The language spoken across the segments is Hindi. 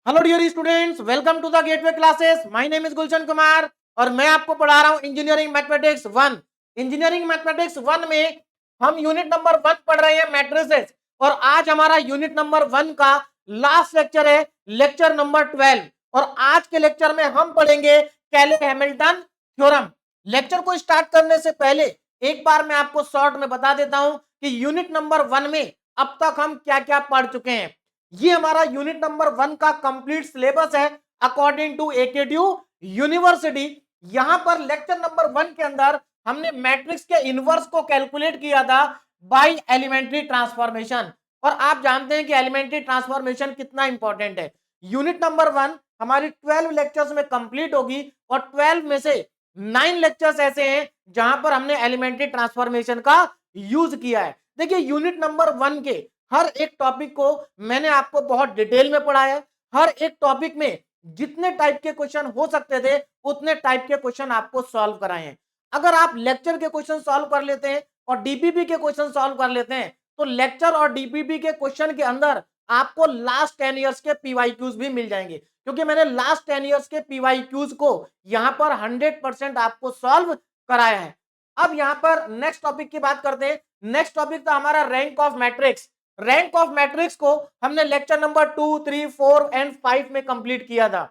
Hello dear students, welcome to the gateway classes. My name is Gulshan Kumar और मैं आपको पढ़ा रहा हूं इंजीनियरिंग मैथमेटिक्स 1। इंजीनियरिंग मैथमेटिक्स 1 में हम यूनिट नंबर 1 पढ़ रहे हैं, मैट्रिसेस। और आज हमारा यूनिट नंबर 1 का लास्ट लेक्चर है, लेक्चर नंबर 12। और आज के लेक्चर में हम पढ़ेंगे कैले हैमिल्टन थ्योरम। लेक्चर को स्टार्ट करने से पहले एक बार मैं आपको शॉर्ट में बता देता हूं कि यूनिट नंबर 1 में अब तक हम क्या क्या पढ़ चुके हैं। ये हमारा यूनिट नंबर 1 का कंप्लीट सिलेबस है अकॉर्डिंग टू एकेटीयू यूनिवर्सिटी। यहां पर लेक्चर नंबर 1 के अंदर हमने मैट्रिक्स के इनवर्स को कैलकुलेट किया था बाय एलिमेंट्री ट्रांसफॉर्मेशन। और आप जानते हैं कि एलिमेंट्री ट्रांसफॉर्मेशन कितना इंपॉर्टेंट है। यूनिट नंबर 1 हमारी 12 लेक्चर्स में कंप्लीट होगी और 12 में से 9 लेक्चर्स ऐसे हैं जहां पर हमने एलिमेंट्री ट्रांसफॉर्मेशन का यूज किया है। देखिए, यूनिट नंबर 1 के हर एक टॉपिक को मैंने आपको बहुत डिटेल में पढ़ाया है। हर एक टॉपिक में जितने टाइप के क्वेश्चन हो सकते थे उतने टाइप के क्वेश्चन आपको सॉल्व कराए हैं। अगर आप लेक्चर के क्वेश्चन सॉल्व कर लेते हैं और डीपीपी के क्वेश्चन सॉल्व कर लेते हैं तो लेक्चर और डीपीपी के क्वेश्चन के अंदर आपको लास्ट 10 इयर्स के पीवाईक्यूज भी मिल जाएंगे, क्योंकि मैंने लास्ट 10 इयर्स के पीवाईक्यूज को यहां पर 100% आपको सॉल्व कराया है। अब यहां पर नेक्स्ट टॉपिक की बात करते हैं। नेक्स्ट टॉपिक था हमारा rank of matrix. Rank of matrix को हमने लेक्चर नंबर 2, 3, 4 एंड 5 में कंप्लीट किया था।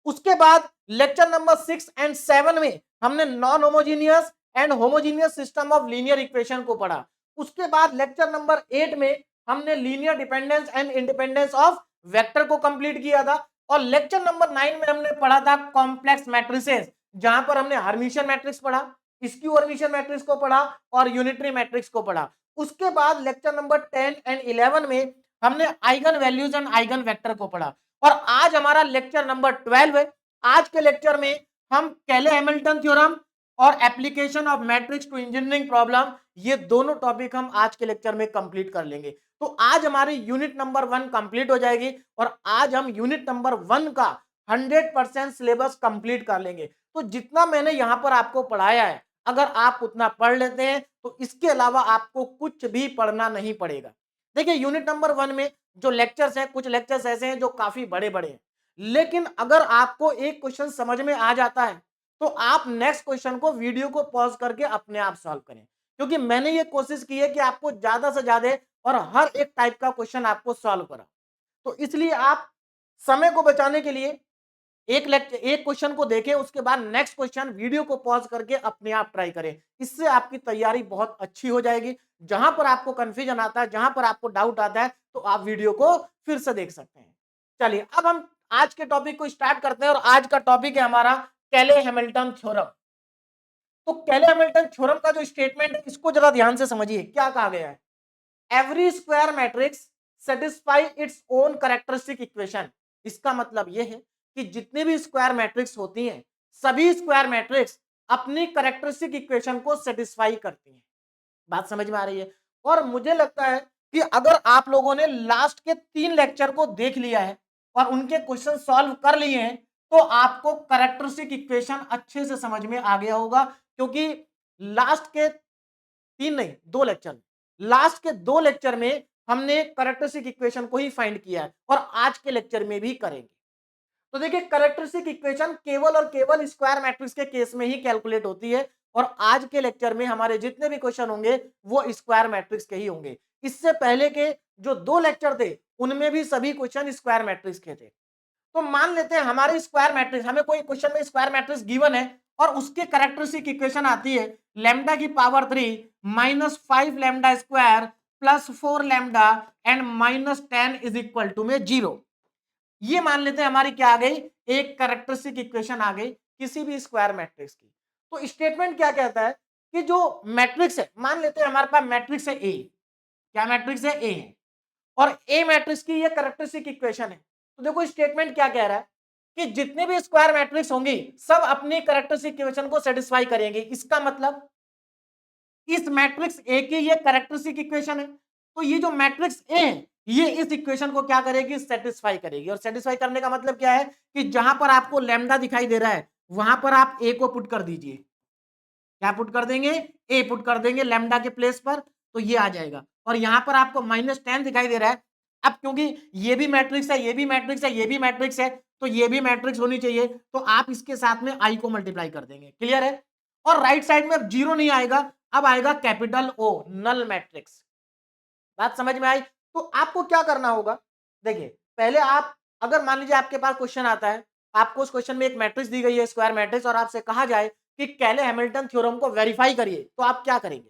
उसके बाद लेक्चर नंबर 6 एंड 7 में हमने non homogeneous and homogeneous system of linear equation को पढ़ा। उसके बाद लेक्चर नंबर 8 में हमने linear dependence and independence of vector को कंप्लीट किया था। और लेक्चर नंबर 9 में हमने पढ़ा था कॉम्प्लेक्स मैट्रिसेस, जहां पर हमने हर्मिशियन मैट्रिक्स पढ़ा, स्क्यू हर्मिशियन मैट्रिक्स को पढ़ा और यूनिटरी मैट्रिक्स को पढ़ा। उसके बाद लेक्चर नंबर 10 एंड 11 में हमने eigen values and eigen vector को पढ़ा। और आज हमारा लेक्चर नंबर 12 है। आज के लेक्चर में हम कैले हैमिल्टन थ्योरम और application of matrix to engineering problem, ये दोनों टॉपिक हम आज के लेक्चर में कंप्लीट कर लेंगे। तो आज हमारी यूनिट नंबर 1 कंप्लीट हो जाएगी और आज हम यूनिट नंबर 1 का 100% सिलेबस कंप्लीट कर लेंगे। तो जितना मैंने यहां पर आपको पढ़ाया है, अगर आप उतना पढ़ लेते हैं तो इसके अलावा आपको कुछ भी पढ़ना नहीं पड़ेगा। देखिए, यूनिट नंबर 1 में जो लेक्चर्स हैं, कुछ लेक्चर्स ऐसे हैं जो काफी बड़े बड़े हैं, लेकिन अगर आपको एक क्वेश्चन समझ में आ जाता है तो आप नेक्स्ट क्वेश्चन को वीडियो को पॉज करके अपने आप सॉल्व करें, क्योंकि मैंने ये कोशिश की है कि आपको ज्यादा से ज्यादा और हर एक टाइप का क्वेश्चन आपको सॉल्व करा। तो इसलिए आप समय को बचाने के लिए एक क्वेश्चन को देखें, उसके बाद नेक्स्ट क्वेश्चन वीडियो को पॉज करके अपने आप ट्राई करें। इससे आपकी तैयारी बहुत अच्छी हो जाएगी। जहां पर आपको कंफ्यूजन आता है, जहां पर आपको डाउट आता है, तो आप वीडियो को फिर से देख सकते हैं। चलिए, अब हम आज के टॉपिक को स्टार्ट करते हैं और आज का टॉपिक है हमारा कैले हैमिल्टन थ्योरम। तो कैले हैमिल्टन थ्योरम का जो स्टेटमेंट है, इसको जरा ध्यान से समझिए क्या कहा गया है। Every square matrix satisfy its own characteristic equation. इसका मतलब यह है कि जितने भी स्क्वायर मैट्रिक्स होती हैं, सभी स्क्वायर मैट्रिक्स अपनी कैरेक्टरिस्टिक इक्वेशन को सेटिस्फाई करती हैं। बात समझ में आ रही है। और मुझे लगता है कि अगर आप लोगों ने लास्ट के 3 लेक्चर को देख लिया है और उनके क्वेश्चन सॉल्व कर लिए हैं तो आपको कैरेक्टरिस्टिक इक्वेशन अच्छे से समझ में आ गया होगा, क्योंकि लास्ट के 3 नहीं, 2 लेक्चर, लास्ट के 2 लेक्चर में हमने कैरेक्टरिस्टिक इक्वेशन को ही फाइंड किया है और आज के लेक्चर में भी करेंगे। तो देखिए, कैरेक्टरिस्टिक इक्वेशन केवल और केवल स्क्वायर मैट्रिक्स के केस में ही कैलकुलेट होती है और आज के लेक्चर में हमारे जितने भी क्वेश्चन होंगे वो स्क्वायर मैट्रिक्स के ही होंगे। इससे पहले के जो 2 लेक्चर थे उनमें भी सभी क्वेश्चन स्क्वायर मैट्रिक्स के थे। तो मान लेते हैं हमारे स्क्वायर मैट्रिक्स, हमें कोई क्वेश्चन में स्क्वायर मैट्रिक्स गिवन है और उसके कैरेक्टरिस्टिक इक्वेशन आती है लैम्डा की power 3 -5 lambda square plus 4 lambda and -10 is equal to में 0। ये मान लेते हैं हमारी क्या आ गई, एक कैरेक्टरिस्टिक इक्वेशन आ गई किसी भी स्क्वायर मैट्रिक्स की। तो स्टेटमेंट क्या कहता है कि जो मैट्रिक्स है, मान लेते हैं हमारे पास मैट्रिक्स है ए। क्या मैट्रिक्स है? ए है। और ए मैट्रिक्स की ये कैरेक्टरिस्टिक इक्वेशन है। तो देखो स्टेटमेंट क्या कह रहा है कि जितने भी स्क्वायर मैट्रिक्स होंगी सब अपनी कैरेक्टरिस्टिक इक्वेशन को सेटिस्फाई करेंगे। इसका मतलब इस मैट्रिक्स ए की ये कैरेक्टरिस्टिक इक्वेशन है, तो ये जो मैट्रिक्स ए है ये इस इक्वेशन को क्या करेगी, सेटिस्फाई करेगी। और सेटिस्फाई करने का मतलब क्या है कि जहां पर आपको लैम्डा दिखाई दे रहा है वहां पर आप ए को पुट कर दीजिए। क्या पुट कर देंगे? ए पुट कर देंगे लैम्डा के प्लेस पर, तो ये आ जाएगा। और यहां पर आपको -10 दिखाई दे रहा है, अब क्योंकि ये भी मैट्रिक्स है, ये भी मैट्रिक्स है, ये भी मैट्रिक्स है, तो ये भी मैट्रिक्स होनी चाहिए, तो आप इसके साथ में आई को मल्टीप्लाई कर देंगे। क्लियर है? और राइट साइड में अब जीरो नहीं आएगा, अब आएगा कैपिटल ओ, नल मैट्रिक्स। बात समझ में आई? तो आपको क्या करना होगा, देखिए पहले आप, अगर मान लीजिए आपके पास क्वेश्चन आता है, आपको उस क्वेश्चन में एक मैट्रिक्स दी गई है, स्क्वायर मैट्रिक्स, और आपसे कहा जाए कि कैले हैमिल्टन थ्योरम को वेरीफाई करिए, तो आप क्या करेंगे?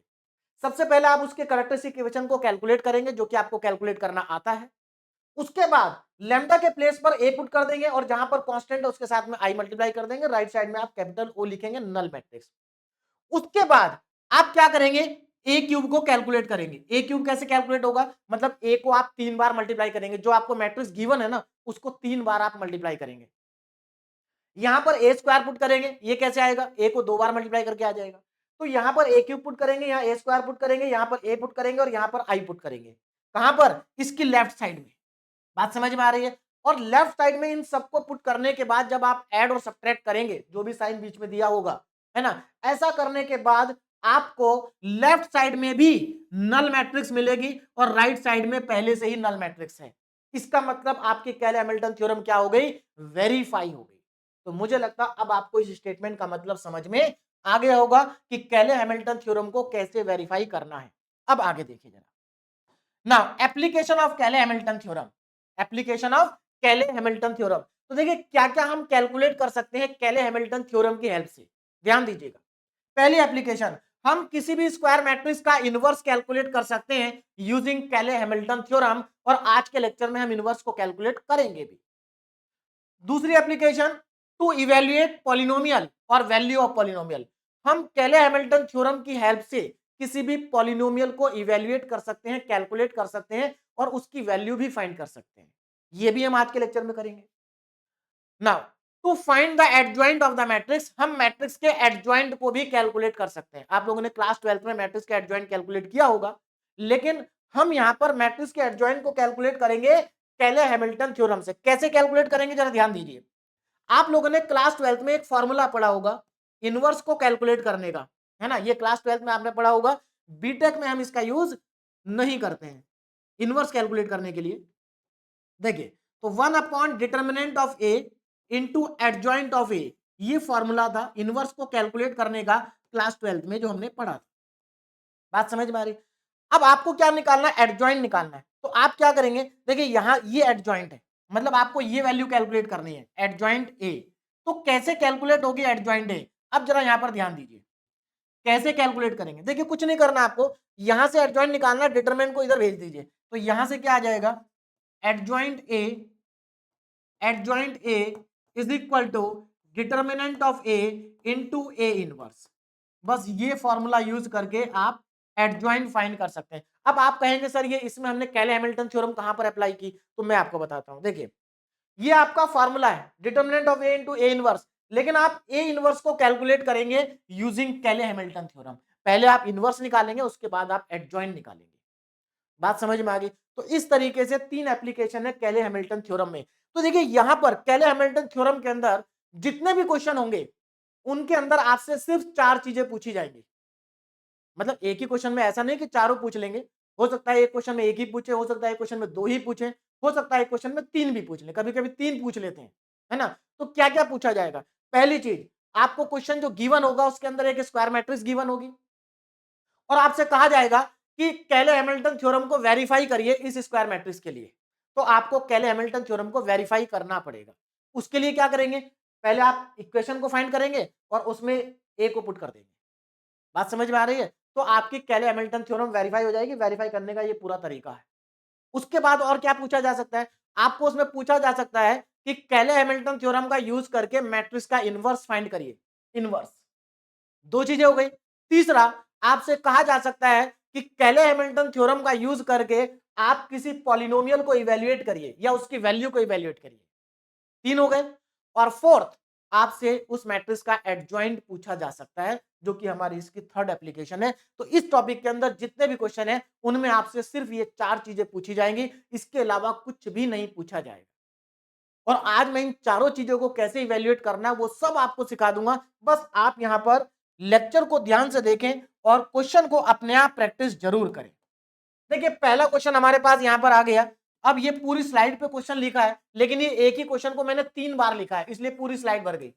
सबसे पहले आप उसके कैरेक्टरिस्टिक इक्वेशन को कैलकुलेट करेंगे, जो कि आपको कैलकुलेट करना आता है। उसके बाद लैम्डा के प्लेस पर ए पुट कर देंगे, और जहां पर कांस्टेंट है उसके साथ में आई मल्टीप्लाई कर देंगे, राइट साइड में आप कैपिटल ओ लिखेंगे, नल मैट्रिक्स। उसके बाद आप क्या करेंगे, ए क्यूब को कैलकुलेट करेंगे। ए क्यूब कैसे कैलकुलेट होगा, मतलब ए को आप 3 बार मल्टीप्लाई करेंगे, जो आपको मैट्रिक्स गिवन है ना, उसको 3 बार आप मल्टीप्लाई करेंगे। यहां पर ए स्क्वायर पुट करेंगे, ये कैसे आएगा, ए को 2 बार मल्टीप्लाई करके आ जाएगा। तो यहां पर ए क्यूब पुट करेंगे, यहां ए स्क्वायर पुट करेंगे, यहां पर ए पुट करेंगे, और यहां पर आई पुट करेंगे। कहां पर, इसकी लेफ्ट साइड में। बात समझ में आ रही है? और लेफ्ट साइड में इन सबको पुट करने के बाद जब आप ऐड और सब्ट्रैक्ट करेंगे, जो भी साइन बीच में दिया होगा, है ना, ऐसा करने के बाद आपको लेफ्ट साइड में भी नल मैट्रिक्स मिलेगी, और राइट साइड में पहले से ही नल मैट्रिक्स है। इसका मतलब आपकी कैले हैमिल्टन थ्योरम क्या हो गई, वेरीफाई हो गई। तो मुझे लगता अब आपको इस स्टेटमेंट का मतलब समझ में आ गया होगा कि कैले हैमिल्टन थ्योरम को कैसे वेरीफाई करना है। अब आगे देखिए जरा, नाउ एप्लीकेशन ऑफ कैले हैमिल्टन थ्योरम, एप्लीकेशन ऑफ कैले हैमिल्टन थ्योरम। तो देखिए क्या क्या हम कैलकुलेट कर सकते हैं कैले हैमिल्टन थ्योरम की हेल्प से, ध्यान दीजिएगा। पहली एप्लीकेशन, हम किसी भी स्क्वायर मैट्रिक्स का इनवर्स कैलकुलेट कर सकते हैं यूजिंग कैले हैमिल्टन थ्योरम, और आज के लेक्चर में हम इनवर्स को कैलकुलेट करेंगे भी। दूसरी एप्लीकेशन, टू इवेल्युएट पॉलिनोमियल और वैल्यू ऑफ पॉलिनोमियल, हम कैले हैमिल्टन थ्योरम की हेल्प से किसी भी पॉलिनोमियल को इवेल्युएट कर सकते हैं, कैलकुलेट कर सकते हैं, और उसकी वैल्यू भी फाइंड कर सकते हैं। ये भी हम आज के लेक्चर में करेंगे। Now to find the adjoint of the matrix, हम मैट्रिक्स के एडजॉइंट को भी कैलकुलेट कर सकते हैं। आप लोगों ने क्लास 12th में मैट्रिक्स के एडजॉइंट कैलकुलेट किया होगा, लेकिन हम यहां पर मैट्रिक्स के एडजॉइंट को कैलकुलेट करेंगे कैले हैमिल्टन थ्योरम से। कैसे कैलकुलेट करेंगे जरा ध्यान दीजिए। आप लोगों ने क्लास 12th में एक फॉर्मूला पढ़ा होगा इनवर्स को कैलकुलेट करने का, है ना, ये क्लास 12th में आपने पढ़ा होगा। बीटेक में हम इसका यूज नहीं करते हैं इनवर्स कैलकुलेट करने के लिए। देखिए, तो 1 determinant of A into adjoint of A, ये फॉर्मूला था इनवर्स को कैलकुलेट करने का क्लास 12th में, जो हमने पढ़ा था। बात समझ में आ रही? अब आपको क्या निकालना है, एडजॉइंट निकालना है। तो आप क्या करेंगे, देखिए यहां ये एडजॉइंट है, मतलब आपको ये वैल्यू कैलकुलेट करनी है, एडजॉइंट ए। तो कैसे कैलकुलेट होगी एडजॉइंट ए, अब जरा यहां पर ध्यान दीजिए। कैसे कैलकुलेट करेंगे, देखिए कुछ नहीं करना आपको, यहां से एडजॉइंट निकालना, डिटरमिनेंट को इधर भेज दीजिए। तो यहां से क्या आ जाएगा, adjoint a, adjoint a is equal to determinant of a into a inverse. बस ये फॉर्मूला यूज करके आप एडजॉइंट फाइंड कर सकते हैं। अब आप कहेंगे सर ये इसमें हमने कैले हैमिल्टन थ्योरम कहां पर अप्लाई की, तो मैं आपको बताता हूं। देखिए ये आपका फॉर्मूला है determinant of a into a inverse, लेकिन आप ए इनवर्स को कैलकुलेट करेंगे यूजिंग कैले हैमिल्टन थ्योरम। पहले आप इनवर्स निकालेंगे, उसके बाद आप एडजॉइंट निकालेंगे। बात समझ में आ गई? तो इस तरीके से 3 एप्लीकेशन है कैले हैमिल्टन थ्योरम में। तो देखिए यहां पर कैले हैमिल्टन थ्योरम के अंदर जितने भी क्वेश्चन होंगे, उनके अंदर आपसे सिर्फ 4 चीजें पूछी जाएंगी। मतलब एक ही क्वेश्चन में ऐसा नहीं कि चारों पूछ लेंगे, हो सकता है एक क्वेश्चन में एक ही पूछे, हो सकता है एक क्वेश्चन में 2 ही पूछे, हो सकता है एक क्वेश्चन में 3 भी पूछ ले, कभी-कभी 3 पूछ लेते हैं, है ना? तो क्या-क्या पूछा जाएगा? पहली चीज, आपको क्वेश्चन जो गिवन होगा उसके अंदर एक स्क्वायर मैट्रिक्स गिवन होगी, और आपसे कहा जाएगा कि कैले हैमिल्टन थ्योरम को वेरीफाई करिए इस स्क्वायर मैट्रिक्स के लिए। तो आपको कैले हैमिल्टन थ्योरम को वेरीफाई करना पड़ेगा। उसके लिए क्या करेंगे? पहले आप इक्वेशन को फाइंड करेंगे और उसमें ए को पुट कर देंगे। बात समझ में आ रही है? तो आपकी कैले हैमिल्टन थ्योरम वेरीफाई हो जाएगी। वेरीफाई करने का ये पूरा तरीका है। उसके बाद और क्या पूछा जा सकता है? आपको उसमें पूछा जा सकता है कि कैले हैमिल्टन थ्योरम का यूज करके मैट्रिक्स का इनवर्स फाइंड करिए। इनवर्स, 2 चीजें हो गई। तीसरा, आपसे कहा जा सकता है कि कैले हैमिल्टन थ्योरम का यूज करके आप किसी पॉलिनोमियल को इवैल्यूएट करिए या उसकी वैल्यू को इवैल्यूएट करिए। 3 हो गए। और फोर्थ, आपसे उस मैट्रिक्स का एडजॉइंट पूछा जा सकता है, जो कि हमारी इसकी थर्ड एप्लीकेशन है। तो इस टॉपिक के अंदर जितने भी क्वेश्चन है, उनमें आपसे सिर्फ ये 4 चीजें पूछी जाएंगी, इसके अलावा कुछ भी नहीं पूछा जाएगा। और आज मैं इन चारों चीजों को कैसे इवेल्युएट करना है वो सब आपको सिखा दूंगा। बस आप यहां पर लेक्चर को ध्यान से देखें और क्वेश्चन को अपने आप प्रैक्टिस जरूर करें। देखिए पहला क्वेश्चन हमारे पास यहां पर आ गया, अब ये पूरी स्लाइड पे क्वेश्चन लिखा है, लेकिन ये एक ही क्वेश्चन को मैंने 3 बार लिखा है, इसलिए पूरी स्लाइड भर गई,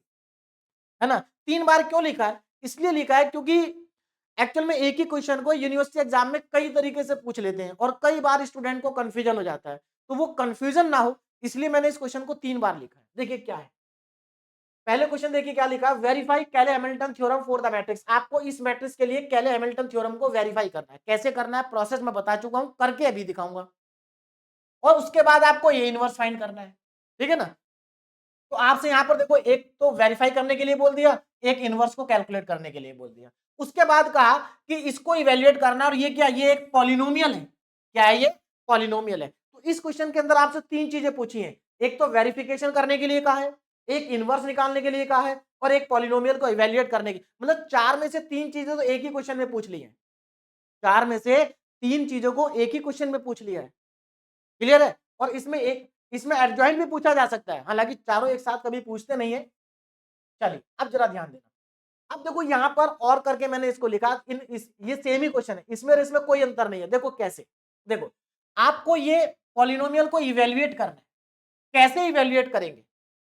है ना? 3 बार क्यों लिखा है? इसलिए लिखा है क्योंकि एक्चुअल में एक ही क्वेश्चन को यूनिवर्सिटी एग्जाम में कई तरीके से पूछ लेते हैं और कई बार स्टूडेंट को कंफ्यूजन हो जाता है। तो वो कंफ्यूजन ना हो, इसलिए मैंने इस क्वेश्चन को 3 बार लिखा है। देखिए क्या है? पहले क्वेश्चन देखिए क्या लिखा है, वेरीफाई कैले Hamilton theorem for the matrix. आपको इस मैट्रिक्स के लिए कैले हैमिल्टन थ्योरम को वेरीफाई करना है। कैसे करना है प्रोसेस मैं बता चुका हूं, करके अभी दिखाऊंगा। और उसके बाद आपको ये इनवर्स फाइंड करना है, ठीक है ना? तो आपसे यहां पर देखो, एक तो वेरीफाई करने के लिए बोल दिया, एक इनवर्स को कैलकुलेट करने के लिए बोल दिया। उसके बाद कहा कि इसको इवेल्युएट करना, और ये क्या, ये एक पॉलिनोमियल है। क्या है ये? पॉलिनोमियल है। तो इस क्वेश्चन के अंदर आपसे 3 चीजें पूछी हैं। एक तो वेरिफिकेशन करने के लिए कहा है, एक इनवर्स निकालने के लिए कहा है, और एक पॉलिनोमियल को इवेल्युएट करने की, मतलब 4 में से 3 चीजें तो एक ही क्वेश्चन में पूछ ली है। 4 में से 3 चीजों को एक ही क्वेश्चन में पूछ लिया है। क्लियर है? और इसमें एडजॉइंट भी पूछा जा सकता है, हालांकि चारों एक साथ कभी पूछते नहीं है। चलिए अब जरा ध्यान देना। अब देखो यहां पर और करके मैंने इसको लिखा, ये सेम ही क्वेश्चन है, इसमें और इसमें कोई अंतर नहीं है। देखो कैसे, देखो आपको ये पॉलिनोमियल को इवेल्युएट करना है। कैसे इवेल्युएट करेंगे?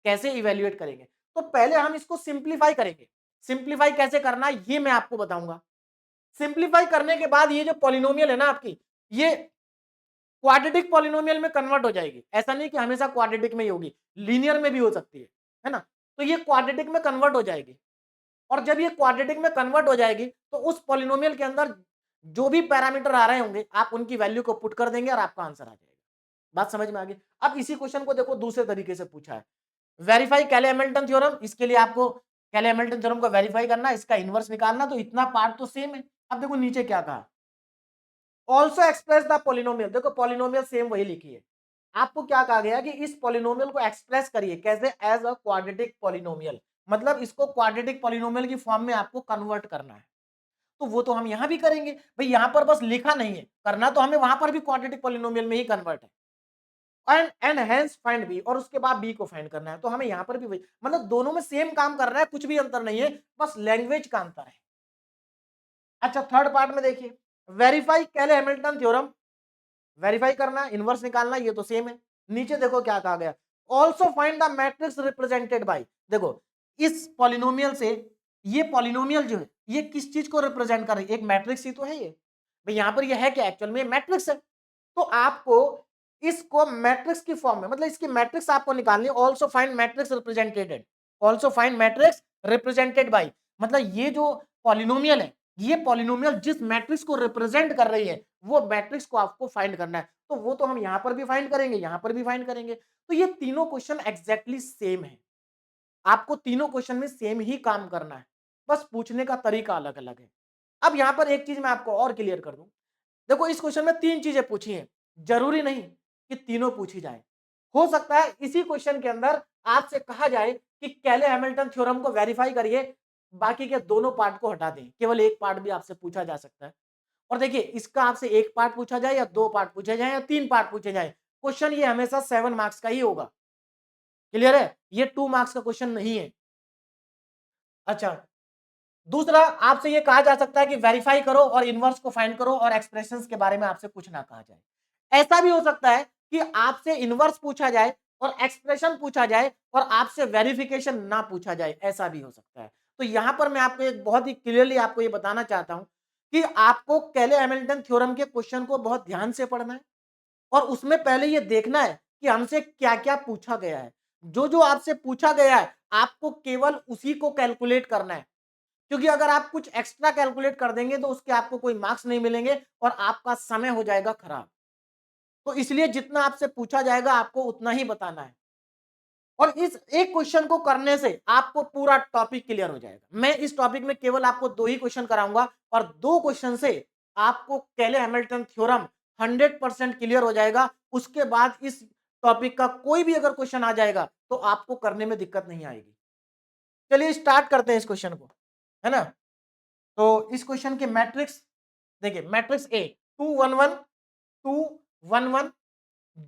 कैसे इवेल्युएट करेंगे? तो पहले हम इसको सिंप्लीफाई करेंगे। सिंप्लीफाई कैसे करना है ये मैं आपको बताऊंगा। सिंप्लीफाई करने के बाद ये जो पॉलिनोमियल है ना आपकी, ये क्वाड्रेटिक पॉलिनोमियल में कन्वर्ट हो जाएगी। ऐसा नहीं कि हमेशा क्वाड्रेटिक में ही होगी, लीनियर में भी हो सकती है ना? तो ये क्वाड्रेटिक में कन्वर्ट हो जाएगी, और जब ये क्वाड्रेटिक में कन्वर्ट हो जाएगी तो उस पॉलिनोमियल के अंदर जो भी पैरामीटर आ रहे होंगे आप उनकी वैल्यू को पुट कर देंगे और आपका आंसर आ जाएगा। बात समझ में आ गई? अब इसी क्वेश्चन को देखो दूसरे तरीके से पूछा है, वेरीफाई कैले हैमिल्टन थ्योरम। इसके लिए आपको कैले हैमिल्टन थ्योरम को वेरीफाई करना, इसका इनवर्स निकालना, तो इतना पार्ट तो सेम है। अब देखो नीचे क्या कहा, ऑल्सो एक्सप्रेस द पॉलिनोमियल। देखो पॉलिनोमियल सेम वही लिखी है। आपको क्या कहा गया कि इस पॉलिनोमियल को एक्सप्रेस करिए, कैसे? एज अ क्वाड्रेटिक पॉलिनोमियल, मतलब इसको क्वाड्रेटिक पॉलिनोमियल की फॉर्म में आपको कन्वर्ट करना है। तो वो तो हम यहां भी करेंगे भाई, यहां पर बस लिखा नहीं है, करना तो हमें वहां पर भी क्वाड्रेटिक पॉलिनोमियल में ही कन्वर्ट है। एंड हेंस फाइंड बी, और उसके बाद बी को फाइंड करना है। तो हमें यहां पर भी वही, मतलब दोनों में सेम काम कर रहा है, कुछ भी अंतर नहीं है, बस लैंग्वेज का अंतर है। अच्छा थर्ड पार्ट में देखिए, वेरीफाई कैले हैमिल्टन थ्योरम। वेरीफाई करना, इनवर्स निकालना, ये तो सेम है। नीचे देखो क्या कहा गया, also find the matrix represented by. देखो इस पॉलिनोमियल से, ये पॉलिनोमियल जो है ये किस चीज को रिप्रेजेंट कर रही है? एक मैट्रिक्स ही तो है ये भाई। यहां पर ये है क्या, एक्चुअल में मैट्रिक्स है। तो आपको इसको मैट्रिक्स की फॉर्म में, मतलब इसकी मैट्रिक्स आपको निकालनी है। Also find matrix represented, also find matrix represented by, मतलब ये जो पॉलिनोमियल है, ये पॉलिनोमियल जिस मैट्रिक्स को रिप्रेजेंट कर रही है वो मैट्रिक्स को आपको फाइंड करना है। तो वो तो हम यहां पर भी फाइंड करेंगे, यहां पर भी फाइंड करेंगे। तो ये तीनों क्वेश्चन एग्जैक्टली सेम है। आपको तीनों क्वेश्चन में सेम ही काम करना है, बस पूछने का तरीका अलग अलग है। अब यहां पर एक चीज मैं आपको और क्लियर कर दूं, देखो इस क्वेश्चन में 3 चीजें पूछी हैं, जरूरी नहीं कि तीनों पूछी जाए। हो सकता है इसी क्वेश्चन के अंदर आपसे कहा जाए कि कैले हैमिल्टन थ्योरम को वेरीफाई करिए, बाकी के दोनों पार्ट को हटा दें, केवल एक पार्ट भी आपसे पूछा जा सकता है। और देखिए इसका आपसे एक पार्ट पूछा जाए या 2 पार्ट पूछे जाए या 3 पार्ट पूछे जाए, क्वेश्चन ये हमेशा 7 मार्क्स का ही होगा। क्लियर है? ये 2 मार्क्स का क्वेश्चन नहीं है। अच्छा, दूसरा आपसे ये कहा जा सकता है कि वेरीफाई करो और इनवर्स को फाइंड करो, और एक्सप्रेशंस के बारे में आपसे कुछ ना कहा जाए। ऐसा भी हो सकता है कि आपसे इनवर्स पूछा जाए और एक्सप्रेशन पूछा जाए और आपसे वेरिफिकेशन ना पूछा जाए, ऐसा भी हो सकता है। तो यहां पर मैं आपको एक बहुत ही क्लियरली आपको ये बताना चाहता हूं कि आपको कैले हैमिल्टन थ्योरम के क्वेश्चन को बहुत ध्यान से पढ़ना है, और उसमें पहले ये देखना है कि हमसे क्या क्या पूछा गया है। जो जो आपसे पूछा गया है आपको केवल उसी को कैलकुलेट करना है, क्योंकि अगर आप कुछ एक्स्ट्रा कैलकुलेट कर देंगे तो उसके आपको कोई मार्क्स नहीं मिलेंगे और आपका समय हो जाएगा खराब। तो इसलिए जितना आपसे पूछा जाएगा आपको उतना ही बताना है, और इस एक क्वेश्चन को करने से आपको पूरा टॉपिक क्लियर हो जाएगा। मैं इस टॉपिक में केवल आपको 2 ही क्वेश्चन कराऊंगा, और 2 क्वेश्चन से आपको कैले हैमिल्टन थ्योरम 100% क्लियर हो जाएगा। उसके बाद इस टॉपिक का कोई भी अगर क्वेश्चन आ जाएगा तो आपको करने में दिक्कत नहीं आएगी। चलिए स्टार्ट करते हैं इस क्वेश्चन को, है ना? तो इस क्वेश्चन के मैट्रिक्स देखिए, मैट्रिक्स ए 2 1 1 2 1 1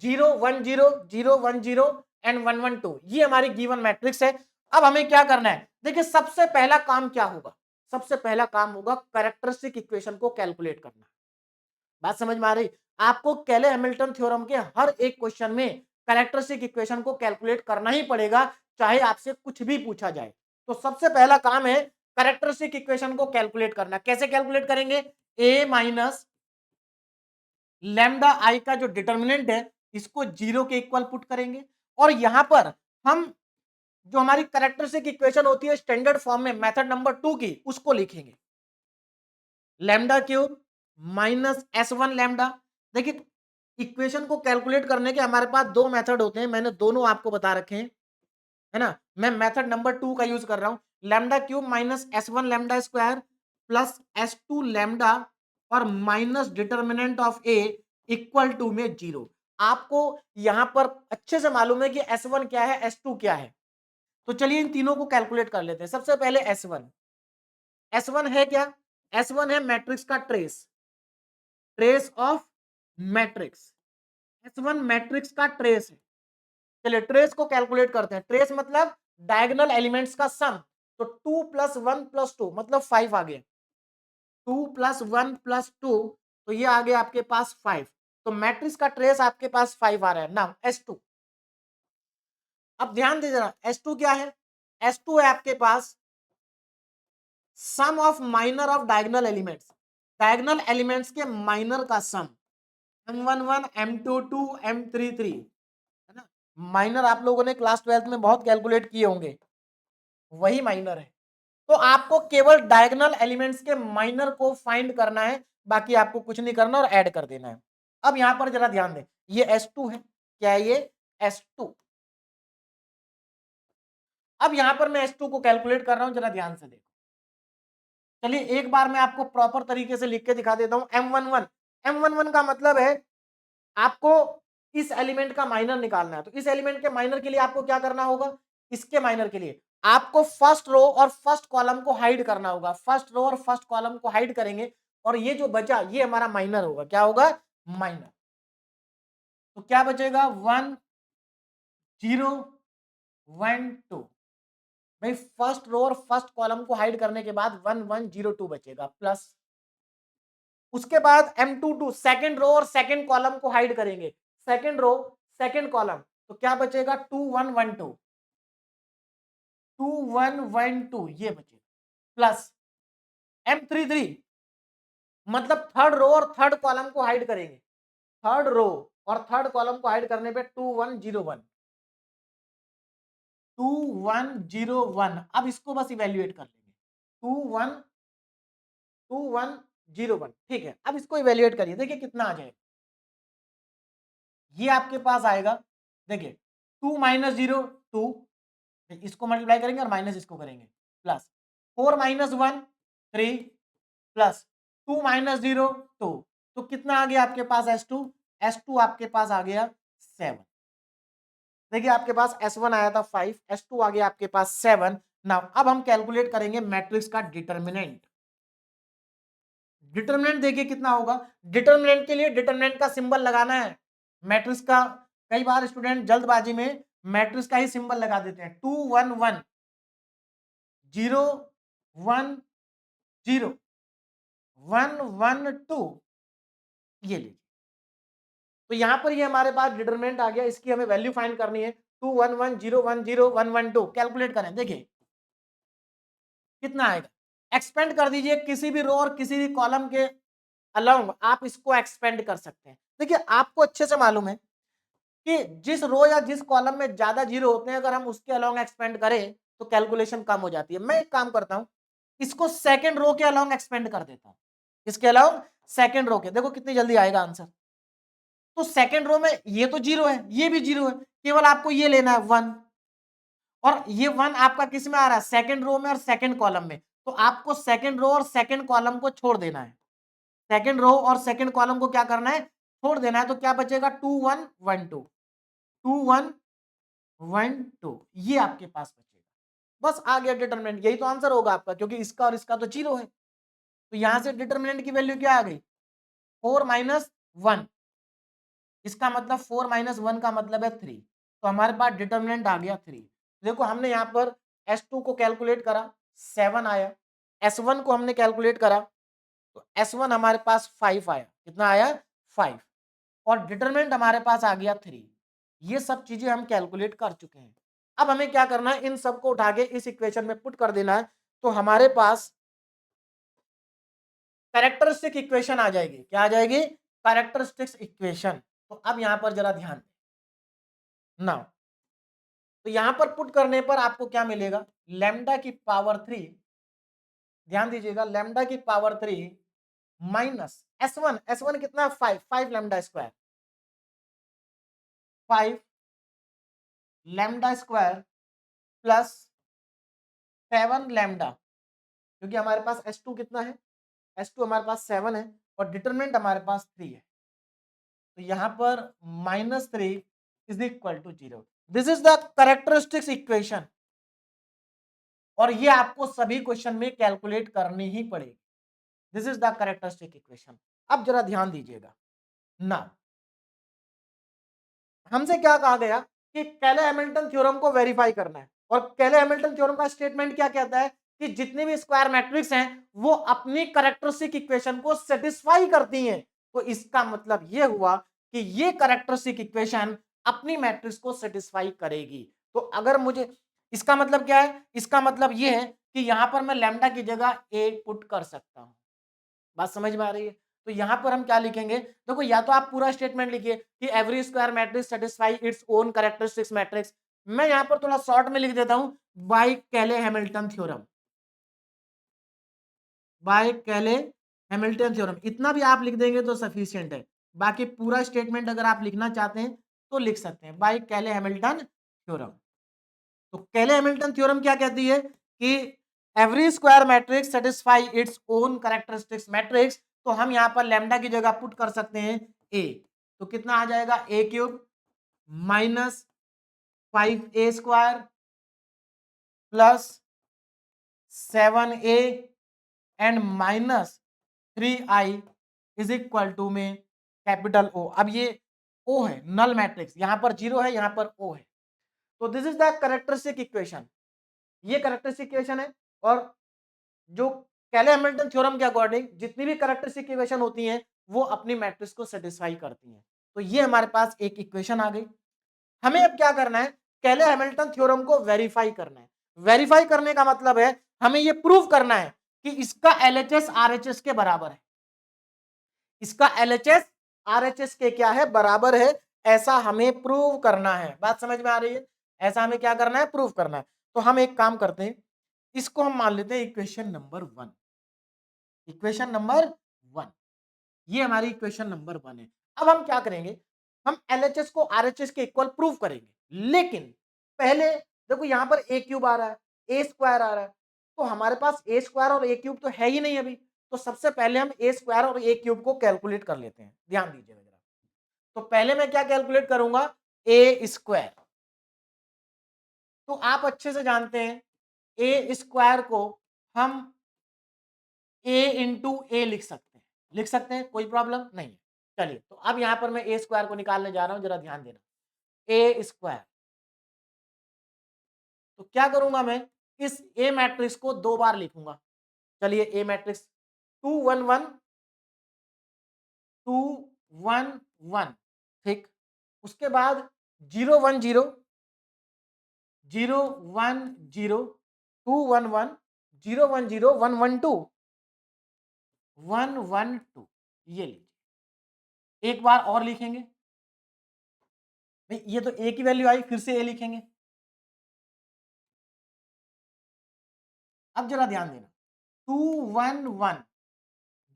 0 1 0 0 1 0 एंड 1 1 2, ये हमारी गिवन मैट्रिक्स है। अब हमें क्या करना है, देखिए सबसे पहला काम क्या होगा, सबसे पहला काम होगा कैरेक्टरिस्टिक इक्वेशन को कैलकुलेट करना। बात समझ में आ रही? आपको केले हैमिल्टन थ्योरम के हर एक क्वेश्चन में कैरेक्टरिस्टिक इक्वेशन को कैलकुलेट करना ही पड़ेगा, चाहे आपसे कुछ भी पूछा जाए। तो सबसे पहला काम है कैरेक्टरिस्टिक इक्वेशन को कैलकुलेट करना। कैसे कैलकुलेट करेंगे? ए माइनस लैम्डा आई का जो डिटर्मिनेंट है इसको जीरो के इक्वल पुट करेंगे, और यहां पर हम जो हमारी कैरेक्टरिस्टिक इक्वेशन होती है स्टैंडर्ड फॉर्म में मेथड नंबर 2 की, उसको लिखेंगे lambda cube minus S one lambda. देखिए इक्वेशन को कैलकुलेट करने के हमारे पास दो मेथड होते हैं, मैंने दोनों आपको बता रखे हैं, है ना। मैं मेथड नंबर 2 का यूज कर रहा हूं, lambda cube minus S one lambda square plus S two lambda और minus determinant of A equal to में जीरो। आपको यहां पर अच्छे से मालूम है कि एस वन क्या है, एस टू क्या है। तो चलिए इन तीनों को कैलकुलेट कर लेते हैं। सबसे पहले एस वन, एस वन है क्या? एस वन है मैट्रिक्स का trace, trace of matrix. S one matrix का ट्रेस है। चलिए ट्रेस को कैलकुलेट करते हैं। ट्रेस मतलब डायगोनल एलिमेंट्स का सम। तो 2 प्लस 1 प्लस 2 मतलब 5 आ गया। 2 प्लस 1 प्लस 2 तो ये आ गया आपके पास 5। तो मैट्रिक्स का ट्रेस आपके पास 5 आ रहा है। नाउ एस टू, अब ध्यान दीजिए एस टू क्या है? एस टू है आपके पास sum of minor of diagonal elements, diagonal elements के माइनर का सम। M11 M22 M33, है ना। माइनर आप लोगों ने क्लास 12th में बहुत कैलकुलेट किए होंगे, वही माइनर है। तो आपको केवल डायगोनल एलिमेंट्स के माइनर को फाइंड करना है, बाकी आपको कुछ नहीं करना और ऐड कर देना है। अब यहां पर जरा ध्यान दें, ये S2 है, क्या है ये? S2। अब यहां पर मैं S2 को कैलकुलेट कर रहा हूं, जरा ध्यान से देखो। चलिए एक बार मैं आपको प्रॉपर तरीके से लिख के दिखा देता हूं। M11, M11 का मतलब है आपको इस एलिमेंट का माइनर निकालना है। तो इस एलिमेंट के माइनर के लिए आपको क्या करना होगा? इसके माइनर के लिए आपको फर्स्ट रो और फर्स्ट कॉलम को हाइड करना होगा। फर्स्ट रो और फर्स्ट कॉलम को हाइड करेंगे और ये जो बचा ये हमारा माइनर होगा। क्या होगा? माइनर। तो क्या बचेगा? 1 0 1 2। भाई फर्स्ट रो और फर्स्ट कॉलम को हाइड करने के बाद 1 1 0 2 बचेगा, प्लस उसके बाद M22 सेकंड रो और सेकंड कॉलम को हाइड करेंगे। सेकंड रो सेकंड कॉलम, तो क्या बचेगा? 2 1 1 2, 2 1 1 2 ये बचेगा, प्लस M33 मतलब थर्ड रो और थर्ड कॉलम को हाइड करेंगे। थर्ड रो और थर्ड कॉलम को हाइड करने पे 2 1 0 1, 2 1 0 1। अब इसको बस इवेल्युएट कर लेंगे। 2 1 2 1 0 1, ठीक है। अब इसको इवेल्युएट करिए, देखिए कितना आ जाएगा। ये आपके पास आएगा, देखिए 2 माइनस 0 2, इसको मल्टीप्लाई करेंगे और माइनस इसको करेंगे, प्लस 4 माइनस 1 3 प्लस 2 माइनस 0 2। तो कितना आ गया आपके पास? S2, S2 आपके पास आ गया 7। देखिए आपके पास S1 आया था 5, S2 आ गया आपके पास 7। नाउ अब हम कैलकुलेट करेंगे मैट्रिक्स का डिटर्मिनेंट। डिटर्मिनेंट देखिए कितना होगा। डिटर्मिनेंट के लिए डिटर्मिनेंट का सिंबल लगाना है मैट्रिक्स का। कई बार स्टूडेंट जल्दबाजी में मैट्रिक्स का ही सिंबल लगा देते हैं। 2 1 1 0 1 0 1 1 2, ये लीजिए। तो यहां पर ये हमारे पास डिटरमिनेंट आ गया, इसकी हमें वैल्यू फाइंड करनी है। 2 1 1 0 1 0 1 1 2 कैलकुलेट करें, देखिए कितना आएगा। एक्सपेंड कर दीजिए किसी भी रो और किसी भी कॉलम के अलोंग, आप इसको एक्सपेंड कर सकते हैं। देखिए आपको अच्छे से मालूम है कि जिस रो या जिस कॉलम में ज्यादा जीरो होते हैं, अगर हम उसके अलोंग एक्सपेंड करें तो कैलकुलेशन कम हो जाती है। मैं एक काम करता हूं, इसको सेकंड रो के अलोंग एक्सपेंड कर देता हूं। इसके अलावा सेकंड रो के, देखो कितनी जल्दी आएगा आंसर। तो सेकंड रो में ये तो जीरो है, ये भी जीरो है, केवल आपको ये लेना है 1, और ये 1 आपका किस में आ रहा है? सेकंड रो में और सेकंड कॉलम में। तो आपको सेकंड रो और सेकंड कॉलम को छोड़ देना है। सेकंड रो और सेकंड कॉलम को क्या करना है? छोड़ देना है। तो क्या बचेगा? 2 1 1 2, 2 1 1 2, ये आपके पास बचेगा। बस आ गया डिटरमिनेंट, यही तो आंसर होगा आपका, क्योंकि इसका और इसका तो जीरो है। तो यहां से डिटरमिनेंट की वैल्यू क्या आ गई? 4 माइनस 1, इसका मतलब 4 माइनस 1 का मतलब है 3। तो हमारे पास डिटरमिनेंट आ गया 3। देखो हमने यहाँ पर S2 को कैलकुलेट करा 7 आया, S1 को हमने कैलकुलेट करा तो S1 हमारे पास 5 आया। कितना आया? 5। और डिटरमिनेंट हमारे पास आ गया 3। ये सब चीजें हम कैलकुलेट कर चुके हैं। अब हमें क्या करना है, इन सबको उठा के इस इक्वेशन में पुट कर देना है, तो हमारे पास कैरेक्टरिस्टिक इक्वेशन आ जाएगी। क्या आ जाएगी? Characteristics equation. तो अब यहां पर जरा ध्यान ना, तो यहां पर पुट करने पर आपको क्या मिलेगा, लैम्डा की पावर 3, ध्यान दीजिएगा, लैम्डा की पावर 3 माइनस S1, S1 कितना, 5, 5 lambda square, 5 lambda square plus 7 lambda, क्योंकि हमारे पास S2 कितना है, S2 हमारे पास 7 है और डिटरमिनेंट हमारे पास 3 है, तो यहां पर -3 is equal to 0। This is the characteristics equation, और ये आपको सभी क्वेश्चन में कैलकुलेट करनी ही पड़ेगी। This is the characteristic equation. अब जरा ध्यान दीजिएगा ना, हमसे क्या कहा गया कि केले हैमिल्टन थ्योरम को वेरीफाई करना है, और केले हैमिल्टन थ्योरम का स्टेटमेंट क्या कहता है कि जितनी भी स्क्वायर मैट्रिक्स हैं वो अपनी कैरेक्टरिस्टिक इक्वेशन को सेटिस्फाई करती हैं। तो इसका मतलब ये हुआ कि ये कैरेक्टरिस्टिक इक्वेशन अपनी मैट्रिक्स को सेटिस्फाई करेगी। तो अगर मुझे, इसका मतलब क्या है, इसका मतलब ये है कि यहां पर मैं लैम्डा की जगह ए पुट कर सकता हूं। बात समझ में आ रही है? तो यहां पर हम क्या लिखेंगे, देखो या तो आप पूरा स्टेटमेंट लिखिए कि every square matrix satisfy its own characteristics matrix. मैं यहां पर थोड़ा शॉर्ट में लिख देता हूं, बाय केले हैमिल्टन थ्योरम, बाय केले हैमिल्टन थ्योरम, इतना भी आप लिख देंगे तो सफिशिएंट है। बाकी पूरा स्टेटमेंट अगर आप लिखना चाहते हैं तो लिख सकते हैं, बाय केले हैमिल्टन थ्योरम। तो केले हैमिल्टन थ्योरम क्या कहती है कि every square matrix satisfy its own characteristics matrix. तो हम यहां पर लैम्डा की जगह पुट कर सकते हैं ए, तो कितना आ जाएगा, A cube minus 5a square plus 7a and minus 3i is equal to में कैपिटल ओ। अब ये ओ है, नल मैट्रिक्स, यहां पर जीरो है, यहां पर ओ है, तो this is the characteristic equation. ये कैरेक्टरिस्टिक इक्वेशन है, और जो केले हैमिल्टन थ्योरम के अकॉर्डिंग जितनी भी कैरेक्टरिस्टिक इक्वेशन होती हैं वो अपनी मैट्रिक्स को सेटिस्फाई करती हैं। तो ये हमारे पास एक इक्वेशन आ गई। हमें अब क्या करना है, केले हैमिल्टन थ्योरम को वेरीफाई करना है। वेरीफाई करने का मतलब है हमें ये प्रूव करना है कि इसका एलएचएस आरएचएस के बराबर है, इसका एलएचएस आरएचएस के क्या है, बराबर है, ऐसा हमें प्रूव करना है। बात समझ में आ रही है? ऐसा हमें क्या करना है, प्रूव करना है। तो हम एक काम करते हैं, इसको हम मान लेते हैं इक्वेशन नंबर 1, इक्वेशन नंबर 1, ये हमारी इक्वेशन नंबर 1 है। अब हम क्या करेंगे, हम एलएचएस को आरएचएस के इक्वल प्रूव करेंगे, लेकिन पहले देखो यहां पर ए क्यूब आ रहा है, ए स्क्वायर आ रहा है, तो हमारे पास ए स्क्वायर और ए क्यूब तो है ही नहीं अभी। तो सबसे पहले हम ए स्क्वायर और ए क्यूब को कैलकुलेट कर लेते हैं, ध्यान दीजिएगा जरा। तो पहले मैं क्या कैलकुलेट करूंगा, ए स्क्वायर। तो आप अच्छे से जानते हैं ए स्क्वायर को हम ए इंटू ए लिख सकते हैं, लिख सकते हैं, कोई प्रॉब्लम नहीं। चलिए, तो अब यहां पर मैं ए स्क्वायर को निकालने जा रहा हूं, जरा ध्यान देना, ए स्क्वायर। तो क्या करूंगा मैं, इस ए मैट्रिक्स को दो बार लिखूंगा। चलिए, ए मैट्रिक्स 2 1 1 2 1 1, ठीक। उसके बाद 0 1 0 0 1 0 2 1 1 0 1 0 1 1 2 1 1 2, ये लीजिए। एक बार और लिखेंगे भाई, ये तो ए की वैल्यू आई, फिर से ए लिखेंगे। अब जरा ध्यान देना, 2 1 1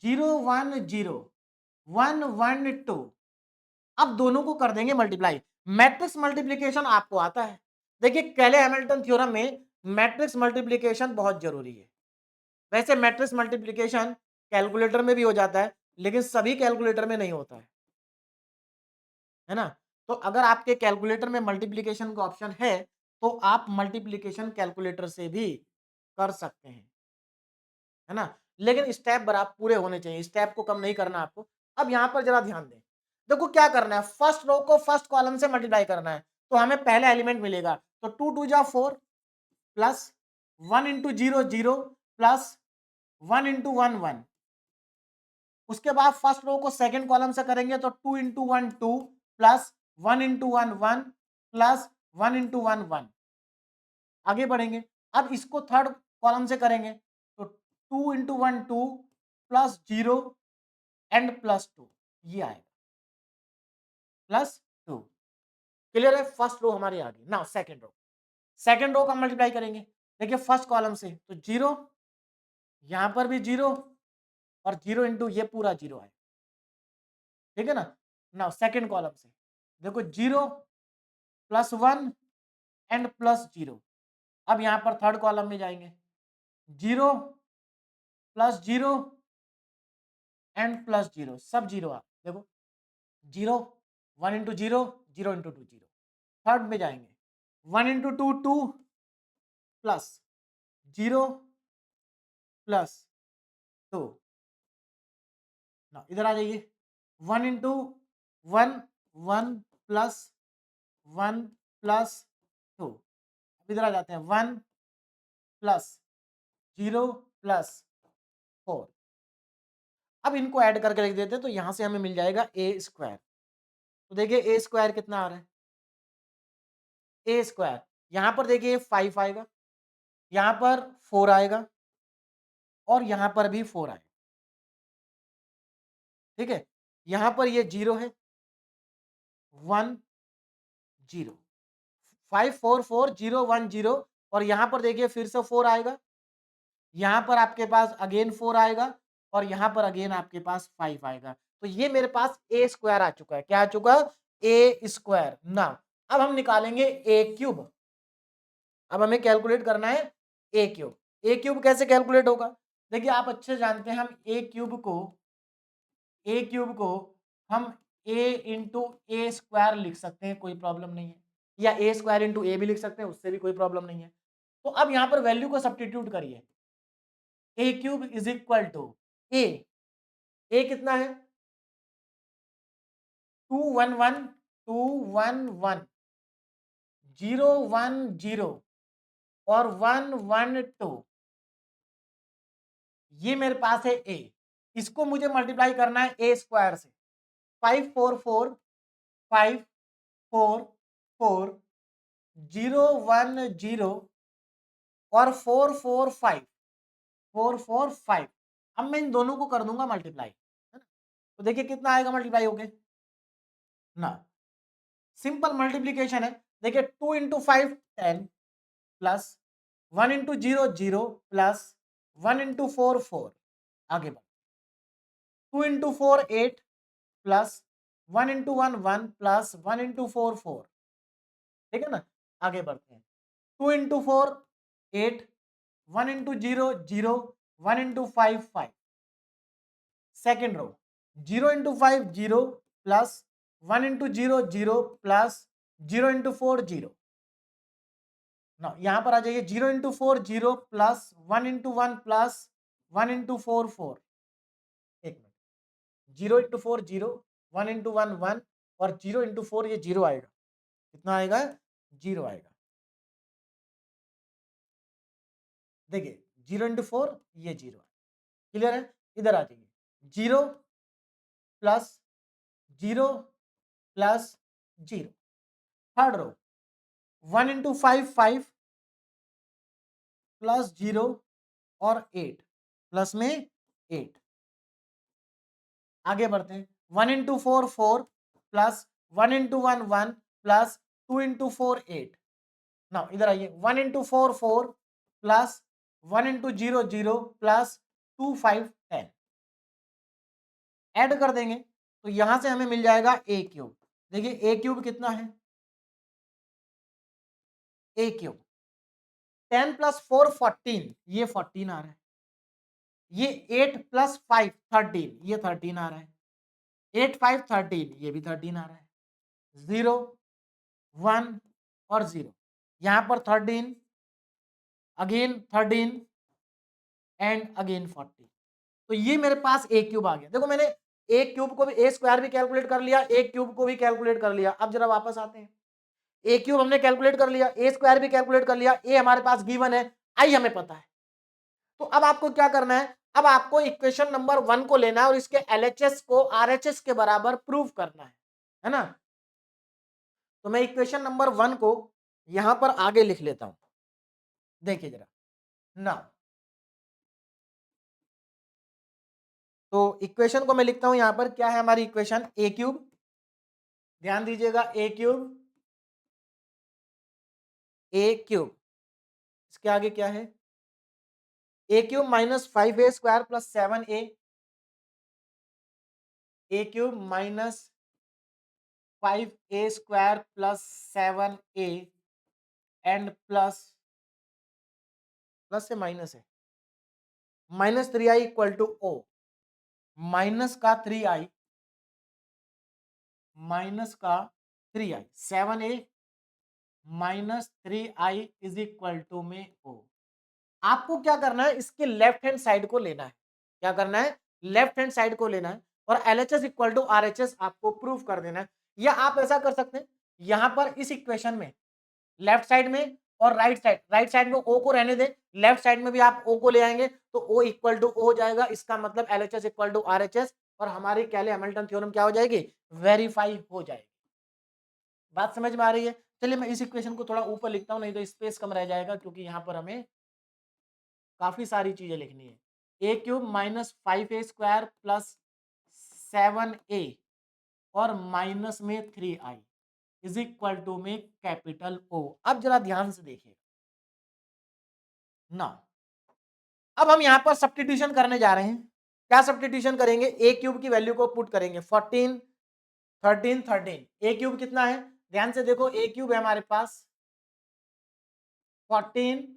0 1 0 1 1 2, अब दोनों को कर देंगे मल्टीप्लाई। मैट्रिक्स मल्टीप्लिकेशन आपको आता है। देखिए, केले हैमिल्टन थ्योरम में मैट्रिक्स मल्टीप्लिकेशन बहुत जरूरी है। वैसे मैट्रिक्स मल्टीप्लिकेशन कैलकुलेटर में भी हो जाता है, लेकिन सभी कैलकुलेटर में नहीं होता है ना। तो अगर आपके कैलकुलेटर में मल्टीप्लिकेशन का ऑप्शन है तो आप मल्टीप्लिकेशन कैलकुलेटर से भी कर सकते हैं, है ना। लेकिन स्टेप बराबर पूरे होने चाहिए, स्टेप को कम नहीं करना आपको। अब यहां पर जरा ध्यान दें, देखो क्या करना है, फर्स्ट रो को फर्स्ट कॉलम से मल्टीप्लाई करना है, तो हमें पहला एलिमेंट मिलेगा, तो 2 2 जा 4 प्लस 1 इंटू 0 0 प्लस 1 इंटू 1 1, उसके बाद फर्स्ट रो को सेकंड कॉलम से करेंगे तो 2 into 1 2 plus 1 into 1 1 plus 1 into 1 1। आगे बढ़ेंगे, अब इसको थर्ड कॉलम से करेंगे तो 2 इंटू 1 2 प्लस 0 एंड प्लस 2, ये आएगा प्लस 2। क्लियर है, फर्स्ट रो हमारी आ गई। नाउ सेकंड रो का मल्टीप्लाई करेंगे। देखिए फर्स्ट कॉलम से तो 0, यहां पर भी 0 और 0 इंटू ये पूरा 0 है, ठीक है ना। नाउ सेकंड कॉलम से देखो 0 प्लस 1 एंड प्लस 0। अब यहां पर थर्ड कॉलम में जाएंगे, 0 प्लस 0 एंड प्लस 0, सब 0 आ देखो 0 1 इंटू 0 0 इंटू 2 0। थर्ड में जाएंगे 1 इंटू 2 2 प्लस 0 प्लस 2। ना इधर आ जाइए, 1 इंटू 1 1 प्लस 1 प्लस 2। इधर आ जाते हैं 1 प्लस 0 प्लस 4। अब इनको ऐड करके लिख देते हैं तो यहां से हमें मिल जाएगा ए स्क्वायर। तो देखिए ए स्क्वायर कितना आ रहा है, ए स्क्वायर यहां पर देखिए 5 आएगा, यहां पर 4 आएगा और यहां पर भी 4 आएगा, ठीक है। यहां पर ये 0 है, 1 0, 5 4 4 0 1 0 और यहां पर देखिए फिर से 4 आएगा, यहां पर आपके पास अगेन 4 आएगा और यहां पर अगेन आपके पास 5 आएगा। तो ये मेरे पास ए स्क्वायर आ चुका है। क्या आ चुका, ए स्क्वायर। ना अब हम निकालेंगे ए क्यूब। अब हमें कैलकुलेट करना है ए क्यूब। ए क्यूब कैसे कैलकुलेट होगा, देखिए आप अच्छे जानते हैं, हम ए क्यूब को हम ए इंटू ए स्क्वायर लिख सकते हैं, कोई प्रॉब्लम नहीं है, या ए स्क्वायर इंटू ए भी लिख सकते हैं, उससे भी कोई प्रॉब्लम नहीं है। तो अब यहां पर वैल्यू को सब्स्टिट्यूट करिए, ए क्यूब इज इक्वल टू ए, ए कितना है 2 1 1 2 1 1 0 1 0 और 1 1 2, ये मेरे पास है ए। इसको मुझे मल्टीप्लाई करना है ए स्क्वायर से, 5 4 4 5 4 4 0 1 0 और 4 4 5 4 4 5। अब मैं इन दोनों को कर दूंगा मल्टीप्लाई, है ना। तो देखिए कितना आएगा मल्टीप्लाई होके ना, सिंपल मल्टीप्लीकेशन है। देखिए 2 into 5 10 plus 1 into 0 0 plus 1 into 4 4। आगे बढ़ 2 into 4 8 plus 1 into 1 1 plus 1 into 4 4, ठीक है ना। आगे बढ़ते हैं 2 into 4 8, 1 into 0 0 1 into 5 5। Second row 0 into 5 0 plus 1 into 0 0 plus 0 into 4 0। ना यहां पर आ जाइए 0 into 4 0 plus 1 into 1 plus 1 into 4 4। एक मिनट, 0 इंटू 4 0 1 इंटू 1 1 और 0 इंटू 4 ये 0 आएगा, कितना आएगा 0 आएगा। देखिए 0 इंटू 4 ये 0 है, क्लियर है। इधर आ जाइए 0 plus 0 plus 0। Third row 1 into 5 5 plus 0 और 8 प्लस में 8। आगे बढ़ते हैं 1 into 4 4 plus 1 into 1 1 plus 2 into 4 8। ना इधर आइए 1 into 4 4 plus 1 into 0 0 plus 2 5 10। Add कर देंगे तो यहां से हमें मिल जाएगा ए क्यूब। देखिए ए क्यूब कितना है, ए क्यूब 10 प्लस 4 14, ये 14 आ रहा है। ये 8 प्लस 5 13, ये 13 आ रहा है। 8 5 13, ये भी 13 आ रहा है। 0 1 और 0, यहां पर 13 अगेन 13 एंड अगेन 40। तो ये मेरे पास ए क्यूब आ गया। देखो मैंने ए क्यूब को भी, ए स्क्वायर भी कैलकुलेट कर लिया, ए क्यूब को भी कैलकुलेट कर लिया। अब जरा वापस आते हैं, ए क्यूब हमने कैलकुलेट कर लिया, ए स्क्वायर भी कैलकुलेट कर लिया, ए हमारे पास गिवन है, आई हमें पता है। तो अब आपको क्या करना है, अब आपको इक्वेशन नंबर 1 को लेना है और इसके एलएचएस को आरएचएस के बराबर प्रूव करना है ना। तो मैं इक्वेशन नंबर 1 को यहां पर आगे लिख लेता हूं, देखिए जरा ना। तो इक्वेशन को मैं लिखता हूं यहां पर, क्या है हमारी इक्वेशन, ए क्यूब, ध्यान दीजिएगा, ए क्यूब, ए क्यूब, इसके आगे क्या है, ए cube minus 5a² plus 7a, A cube minus 5a² plus 7a and plus से माइनस है, -3i equal two O, minus का 3i, माइनस का 3i, 7a minus 3i is equal to में ओ। आपको क्या करना है, इसके लेफ्ट हैंड साइड को लेना है, क्या करना है, लेफ्ट हैंड साइड को लेना है और एलएचएस इक्वल टू आरएचएस आपको प्रूव कर देना है। या आप ऐसा कर सकते हैं, यहां पर इस इक्वेशन में लेफ्ट साइड में और राइट साइड में ओ को रहने दें, लेफ्ट साइड में भी आप ओ को ले आएंगे तो ओ इक्वल टू ओ हो जाएगा, इसका मतलब एलएचएस इक्वल टू आरएचएस, और हमारी कैले हैमिल्टन थ्योरम क्या हो जाएगी, वेरीफाई हो जाएगी। बात समझ में आ रही है। चलिए मैं इस इक्वेशन को थोड़ा ऊपर लिखता हूं, नहीं तो स्पेस कम रह जाएगा, क्योंकि यहां पर हमें काफी सारी चीजें लिखनी है। ए cube minus 5a² plus 7a और माइनस में 3i इज इक्वल टू में कैपिटल ओ। अब जरा ध्यान से देखिए ना, अब हम यहां पर सब्स्टिट्यूशन करने जा रहे हैं। क्या सब्स्टिट्यूशन करेंगे, ए क्यूब की वैल्यू को पुट करेंगे, 14 13 13, ए क्यूब कितना है, ध्यान से देखो, ए क्यूब है हमारे पास 14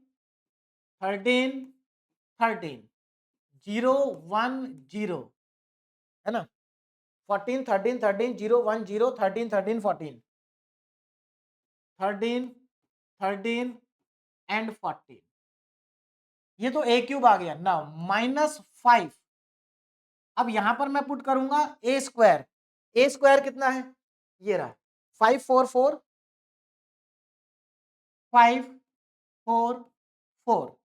13 13 0 1 0, है ना, 14 13 13 0 1 0 13 13 14 13 13 एंड 14, ये तो ए क्यूब आ गया ना, -5। अब यहां पर मैं पुट करूंगा ए स्क्वायर, ए स्क्वायर कितना है, ये रहा 544 544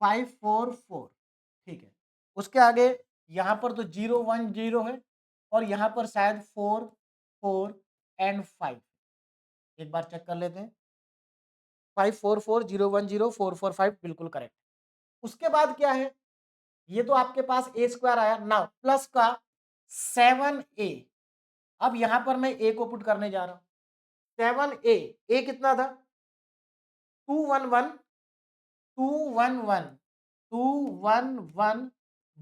544, ठीक है। उसके आगे यहां पर तो 0 1 0 है और यहां पर शायद 4 4 एंड 5, एक बार चेक कर लेते हैं, 544 0 1 0 4 4 5, बिल्कुल करेक्ट। उसके बाद क्या है, ये तो आपके पास ए स्क्वायर आया ना, प्लस का 7a। अब यहां पर मैं ए को पुट करने जा रहा हूं, 7a, ए कितना था, 211 211 211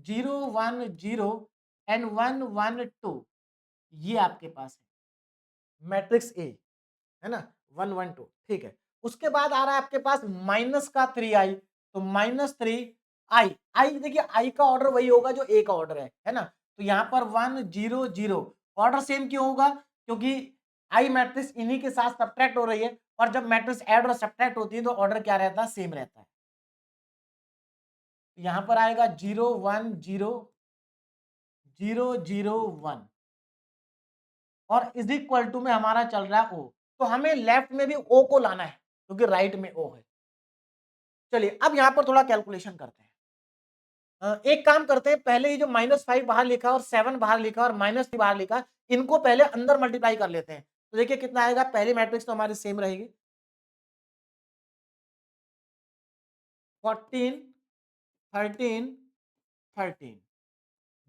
0 1 0 एंड 1 1 2, ये आपके पास है मैट्रिक्स ए, है ना, 1 1 2, ठीक है। उसके बाद आ रहा है आपके पास माइनस का 3i, तो -3i, आई देखिए आई का ऑर्डर वही होगा जो ए का ऑर्डर है ना, तो यहां पर 1 0 0, ऑर्डर सेम क्यों होगा, क्योंकि आई मैट्रिक्स इन्हीं के साथ सब्ट्रैक्ट हो रही है, और जब मैट्रिक्स ऐड और सब्ट्रैक्ट होती है तो ऑर्डर क्या रहता है, सेम रहता है। यहां पर आएगा 0 1 0 0 0 1 और इज इक्वल टू में हमारा चल रहा है ओ, तो हमें लेफ्ट में भी ओ को लाना है क्योंकि राइट में ओ है। चलिए अब यहां पर थोड़ा कैलकुलेशन करते हैं। एक काम करते हैं, पहले ये जो -5 बाहर लिखा और 7 बाहर लिखा और -3 बाहर लिखा, इनको पहले अंदर मल्टीप्लाई कर लेते हैं, तो देखिए कितना आएगा, पहली मैट्रिक्स तो हमारी सेम रहेगी, 14 13 13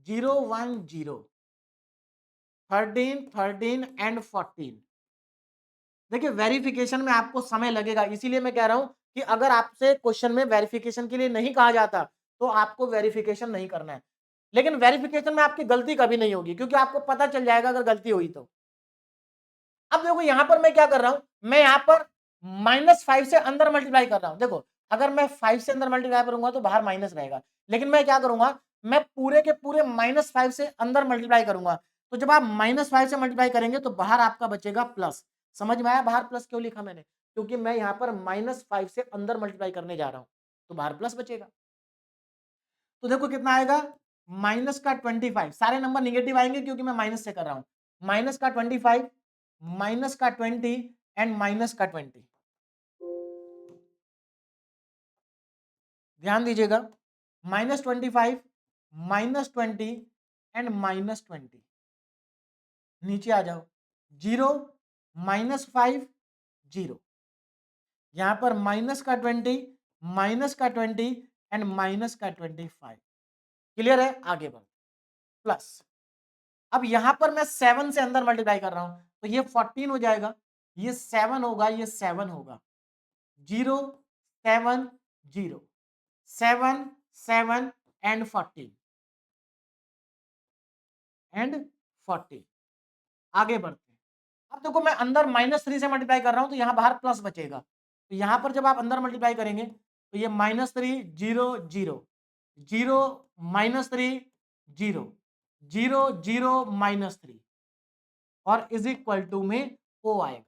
0 1 0 13 13 एंड 14। देखिए वेरिफिकेशन में आपको समय लगेगा, इसीलिए मैं कह रहा हूं कि अगर आपसे क्वेश्चन में वेरिफिकेशन के लिए नहीं कहा जाता तो आपको वेरिफिकेशन नहीं करना है, लेकिन वेरिफिकेशन में आपकी गलती कभी नहीं होगी क्योंकि आपको पता चल जाएगा अगर गलती हुई तो। अब देखो यहां पर मैं क्या कर रहा हूं, मैं यहां पर -5 से अंदर मल्टीप्लाई कर रहा हूं, देखो अगर मैं 5 से अंदर मल्टीप्लाई करूंगा तो बाहर माइनस रहेगा, लेकिन मैं क्या करूंगा, मैं पूरे के पूरे -5 से अंदर मल्टीप्लाई करूंगा, तो जब आप -5 से मल्टीप्लाई करेंगे तो बाहर आपका बचेगा प्लस। समझ में आया बाहर प्लस क्यों लिखा मैंने, क्योंकि मैं यहाँ पर -5 से अंदर मल्टीप्लाई करने जा रहा हूँ तो बाहर प्लस बचेगा। तो देखो कितना आएगा, माइनस का 25, सारे नंबर निगेटिव आएंगे क्योंकि मैं माइनस से कर रहा हूं, माइनस का 25 माइनस का 20 एंड माइनस का 20, ध्यान दीजिएगा, -25 -20 एंड -20, नीचे आ जाओ, 0 -5 0, यहां पर माइनस का 20, माइनस का 20 एंड माइनस का 25। क्लियर है? आगे बढ़ो, प्लस, अब यहां पर मैं 7 से अंदर मल्टीप्लाई कर रहा हूं तो ये 14 हो जाएगा, ये 7 होगा, ये 7 होगा, 0 7 0, 7 7 एंड 14 एंड 40। आगे बढ़ते हैं, अब देखो मैं अंदर -3 से मल्टीप्लाई कर रहा हूं तो यहां बाहर प्लस बचेगा, तो यहां पर जब आप अंदर मल्टीप्लाई करेंगे तो ये -3 0 0 0 -3 0 0 0 -3 और इज इक्वल टू में ओ आएगा।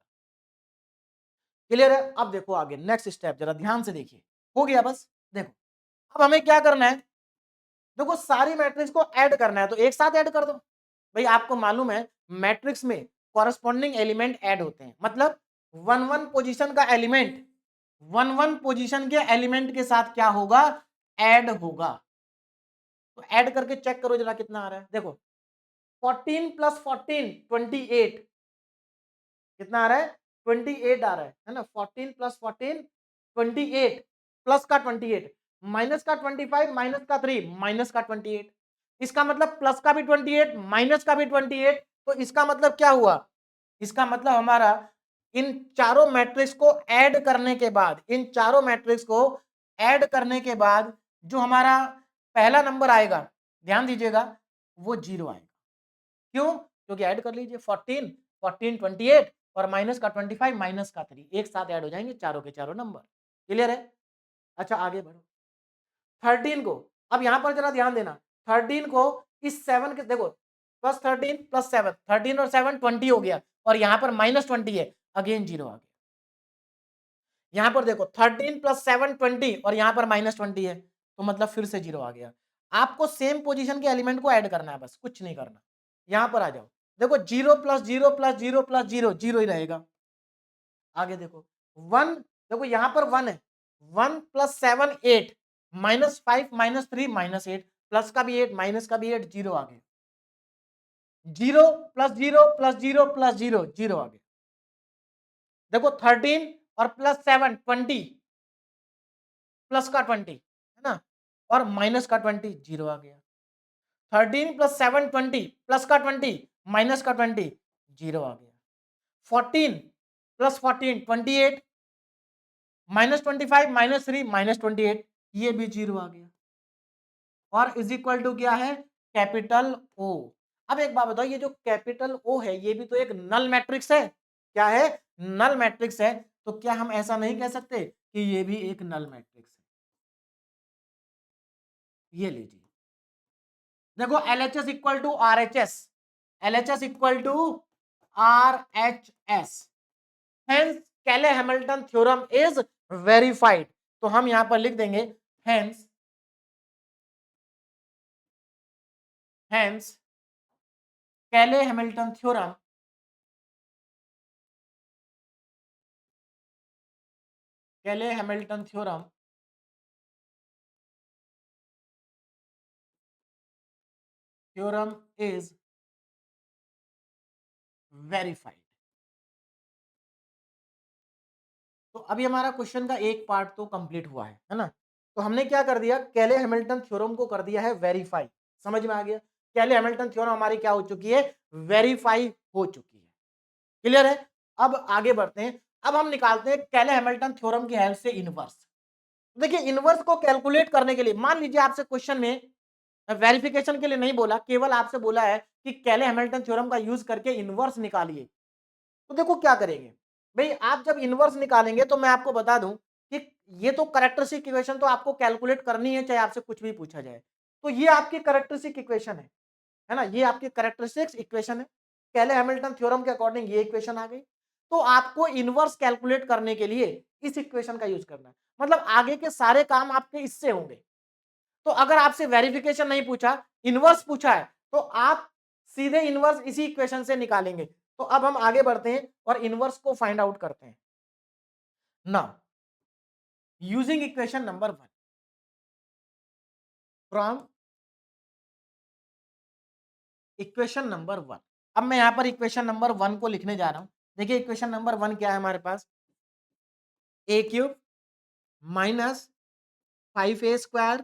क्लियर है? अब देखो आगे नेक्स्ट स्टेप जरा ध्यान से देखिए, हो गया बस। देखो अब हमें क्या करना है, देखो सारी मैट्रिक्स को ऐड करना है तो एक साथ ऐड कर दो। भाई आपको मालूम है मैट्रिक्स में कॉरस्पॉन्डिंग एलिमेंट ऐड होते हैं, मतलब वन वन पोजीशन का एलिमेंट वन वन पोजीशन के एलिमेंट के साथ क्या होगा, ऐड होगा। तो ऐड करके चेक करो जरा कितना आ रहा है। देखो 14 प्लस 14 28, कितना आ रहा है, 28 आ रहा है ना। 14 प्लस 14 28, प्लस का 28, माइनस का 25, माइनस का 3, माइनस का 28, इसका मतलब प्लस का भी 28, माइनस का भी 28। तो इसका मतलब क्या हुआ, इसका मतलब हमारा इन चारों मैट्रिक्स को ऐड करने के बाद, इन चारों मैट्रिक्स को ऐड करने के बाद जो हमारा पहला नंबर आएगा, ध्यान दीजिएगा, वो 0 आएगा। क्यों? क्योंकि ऐड कर लीजिए 14 14 28 और माइनस का 25 माइनस का 3, एक साथ ऐड हो जाएंगे चारों के चारों नंबर। क्लियर है? अच्छा आगे बढ़ो, 13 को, अब यहां पर जरा ध्यान देना, 13 को इस 7 के, देखो प्लस 13 प्लस 7, 13 और 7 20 हो गया, और यहां पर -20 है, अगेन 0 आ गया। यहां पर देखो 13 प्लस 7 20 और यहां पर -20 है, तो मतलब फिर से 0 आ गया। आपको सेम पोजीशन के एलिमेंट को ऐड करना है, बस कुछ नहीं करना। यहां पर आ जाओ, देखो 0 प्लस 0 प्लस 0 प्लस 0 0 ही रहेगा। आगे देखो 1, देखो यहां पर 1 है, 1 प्लस 7 8, -5 -3 -8, प्लस का भी 8 माइनस का भी 8, 0 आ गया। 0 प्लस 0 प्लस 0 प्लस 0 0 आ गया। देखो 13 और प्लस 7 20, प्लस का 20 है ना, और माइनस का 20 0 आ गया। 13 प्लस 7 20, प्लस का 20 माइनस का 20 0 आ गया। 14 प्लस 14 28, -25 -3 -28, ये भी 0 आ गया। और इज इक्वल टू क्या है, कैपिटल ओ। अब एक बात बताओ, ये जो कैपिटल ओ है ये भी तो एक नल मैट्रिक्स है। क्या है, नल मैट्रिक्स है। तो क्या हम ऐसा नहीं कह सकते कि ये भी एक नल मैट्रिक्स है? ये लीजिए, देखो LHS equal to RHS, LHS equal to RHS, hence Cayley Hamilton theorem is verified. तो हम यहां पर लिख देंगे hence, hence Cayley Hamilton theorem, Cayley Hamilton theorem theorem is verified. तो अभी हमारा क्वेश्चन का एक पार्ट तो कंप्लीट हुआ है ना। तो हमने क्या कर दिया, केले हैमिल्टन थ्योरम को कर दिया है वेरीफाई। समझ में आ गया, केले हैमिल्टन थ्योरम हमारी क्या हो चुकी है, वेरीफाई हो चुकी है। क्लियर है? अब आगे बढ़ते हैं, अब हम निकालते हैं केले हैमिल्टन थ्योरम की हेल्प से इनवर्स। देखिए इनवर्स को कैलकुलेट करने के लिए, मान लीजिए आपसे क्वेश्चन में वेरिफिकेशन के लिए नहीं बोला, केवल आपसे बोला है कि केले हैमिल्टन थ्योरम का यूज करके इनवर्स निकालिए। तो देखो क्या करेंगे भाई, आप जब इनवर्स निकालेंगे तो मैं आपको बता दूं कि ये तो कैरेक्टरिस्टिक इक्वेशन तो आपको कैलकुलेट करनी है, चाहे आपसे कुछ भी पूछा जाए। तो ये आपकी कैरेक्टरिस्टिक इक्वेशन है ना, ये आपकी कैरेक्टरिस्टिक्स इक्वेशन है। केले हैमिल्टन थ्योरम के अकॉर्डिंग ये इक्वेशन आ गई। तो आपको इनवर्स कैलकुलेट करने के लिए इस इक्वेशन का यूज करना है, मतलब आगे के सारे काम आपके इससे होंगे। तो अगर आपसे वेरिफिकेशन नहीं पूछा, इनवर्स पूछा है, तो आप सीधे इनवर्स इसी इक्वेशन से निकालेंगे। तो अब हम आगे बढ़ते हैं और इनवर्स को फाइंड आउट करते हैं। Now using equation number 1 from equation number 1। अब मैं यहाँ पर इक्वेशन नंबर 1 को लिखने जा रहा हूँ। देखिए इक्वेशन नंबर 1 क्या है हमारे पास, A cube minus 5a square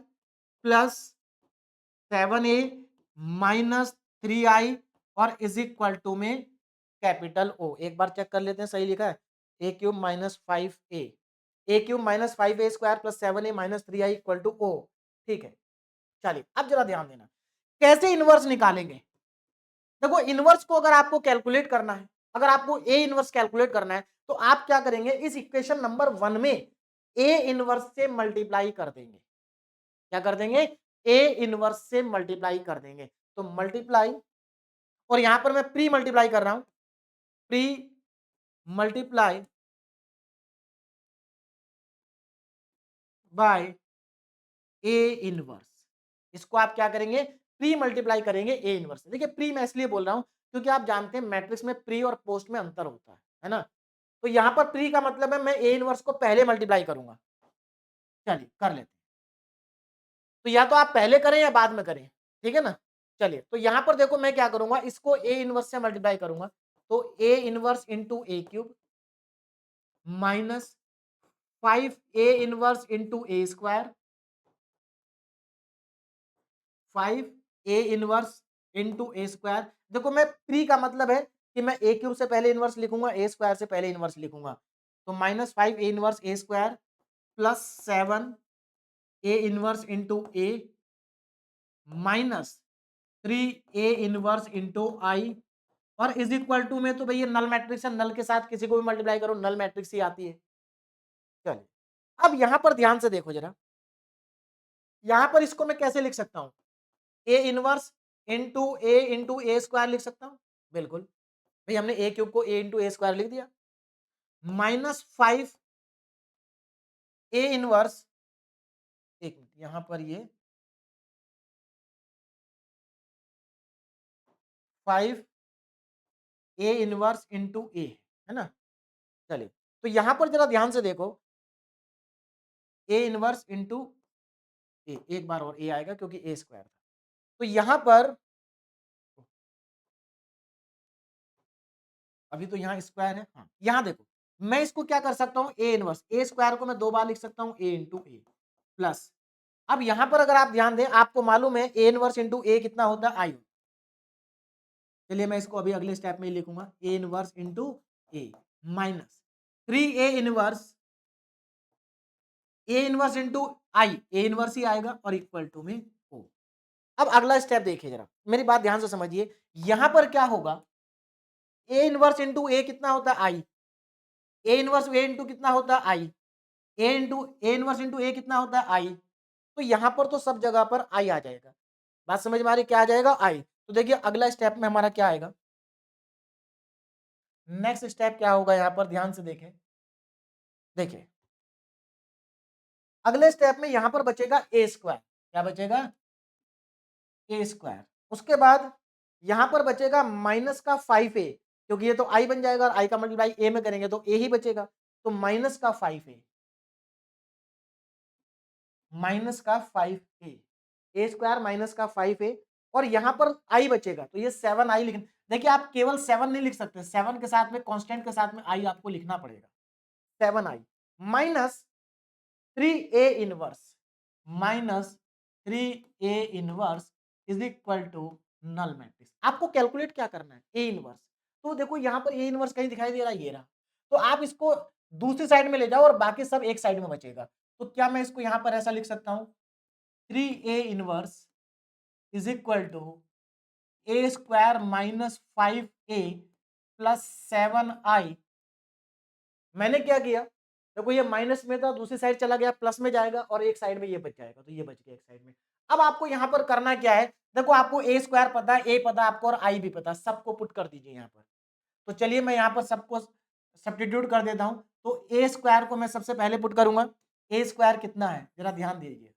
plus 7a minus 3i और इज इक्वल टू में कैपिटल O। एक बार चेक कर लेते हैं सही लिखा है, ए cube minus 5a, a cube minus 5a square plus 7a minus 3i equal to O। ठीक है, चलिए अब जरा ध्यान देना कैसे इनवर्स निकालेंगे। देखो इनवर्स को अगर आपको कैलकुलेट करना है, अगर आपको ए इनवर्स कैलकुलेट करना है तो आप क्या करेंगे, इस इक्वेशन नंबर 1 में ए इनवर्स से मल्टीप्लाई कर देंगे। क्या कर देंगे, ए इनवर्स से मल्टीप्लाई कर देंगे। तो मल्टीप्लाई, और यहां पर मैं प्री मल्टीप्लाई कर रहा हूं, pre multiply bye A inverse. इसको आप क्या करेंगे, प्री मल्टीप्लाई करेंगे ए इनवर्स। देखिए प्री मैं इसलिए बोल रहा हूं क्योंकि आप जानते हैं मैट्रिक्स में प्री और पोस्ट में अंतर होता है ना। तो यहां पर प्री का मतलब है मैं ए इनवर्स को पहले मल्टीप्लाई करूंगा। चलिए कर लेते हैं, तो या तो आप पहले करें या बाद में करें, ठीक है ना। चलिए तो यहां पर देखो मैं क्या करूंगा, इसको ए इनवर्स से मल्टीप्लाई करूंगा, तो ए इनवर्स इंटू ए cube minus 5a inverse into ए स्क्वायर, 5a इनवर्स इंटू ए स्क्वायर। देखो मैं प्री का मतलब है कि मैं ए क्यूब से पहले इनवर्स लिखूंगा, ए स्क्वायर से पहले इनवर्स लिखूंगा, तो minus 5a inverse A square plus 7a inverse into A minus 3a inverse into I और इज इक्वल टू में, तो भैया नल मैट्रिक्स है, नल के साथ किसी को भी मल्टीप्लाई करो नल मैट्रिक्स ही आती है। चलिए अब यहां पर ध्यान से देखो जरा, यहां पर इसको मैं कैसे लिख सकता हूं, ए इनवर्स इंटू ए स्क्वायर लिख सकता हूं, बिल्कुल भाई हमने ए क्यूब को ए इंटू ए स्क्वायर लिख दिया, माइनस 5a इनवर्स, एक मिनट यहां पर ये 5a इनवर्स इंटू ए है ना। चलिए तो यहां पर जरा ध्यान से देखो, ए इनवर्स इंटू ए, एक बार और ए आएगा क्योंकि ए स्क्वायर था, तो यहां पर अभी तो यहाँ स्क्वायर है, हाँ यहाँ देखो मैं इसको क्या कर सकता हूँ, ए इनवर्स, ए स्क्वायर को मैं दो बार लिख सकता हूँ ए इंटू ए प्लस, अब यहां पर अगर आप ध्यान दें आपको मालूम है ए इनवर्स इंटू ए कितना होता है, आई। चलिए मैं इसको अभी अगले स्टेप में ही लिखूंगा, A inverse into A minus 3a inverse into I, A inverse ही आएगा और इक्वल टू में ओ। अब अगला स्टेप देखिए जरा, मेरी बात ध्यान से समझिए, यहां पर क्या होगा, ए इनवर्स इंटू ए कितना होता है, आई, ए इनवर्स ए इंटू कितना होता है, आई, ए इनवर्स इंटू ए कितना होता है, आई, तो यहां पर तो सब जगह पर आई आ जाएगा। बात समझ में आ रही, क्या आ जाएगा, आई। तो देखिए अगला स्टेप में हमारा क्या आएगा, नेक्स्ट स्टेप क्या होगा, यहां पर ध्यान से देखें, देखिए अगले स्टेप में यहां पर बचेगा ए स्क्वायर, क्या बचेगा, ए स्क्वायर, उसके बाद यहां पर बचेगा माइनस का 5a, क्योंकि ये तो आई बन जाएगा और आई का मल्टीप्लाई ए में करेंगे तो ए ही बचेगा, तो माइनस का 5a, ए स्क्वायर माइनस का 5a, और यहां पर आई बचेगा तो ये 7i लिखना। देखिए आप केवल 7 नहीं लिख सकते, 7 के साथ में कांस्टेंट के साथ में आई आपको लिखना पड़ेगा, 7i minus 3a inverse, minus 3a inverse is equal to null matrix. आपको कैलकुलेट क्या करना है, ए इनवर्स, तो देखो यहां पर ए इनवर्स कहीं दिखाई दे रहा है, ये रहा, तो आप इसको दूसरी साइड में ले जाओ और बाकी सब एक साइड में बचेगा, तो क्या मैं इसको यहां पर ऐसा लिख सकता हूं, 3a inverse is equal to A square minus 5a plus 7i। मैंने क्या किया, देखो ये माइनस में था, दूसरी साइड चला गया प्लस में जाएगा और एक साइड में ये बच जाएगा, तो ये बच गया एक साइड में। अब आपको यहाँ पर करना क्या है, देखो आपको ए स्क्वायर पता है, ए पता है आपको और आई भी पता है, सबको पुट कर दीजिए यहाँ पर। तो चलिए मैं यहाँ पर सबको सब्स्टिट्यूट कर देता हूँ, तो ए स्क्वायर को मैं सबसे पहले पुट करूंगा, ए स्क्वायर कितना है जरा ध्यान दीजिए,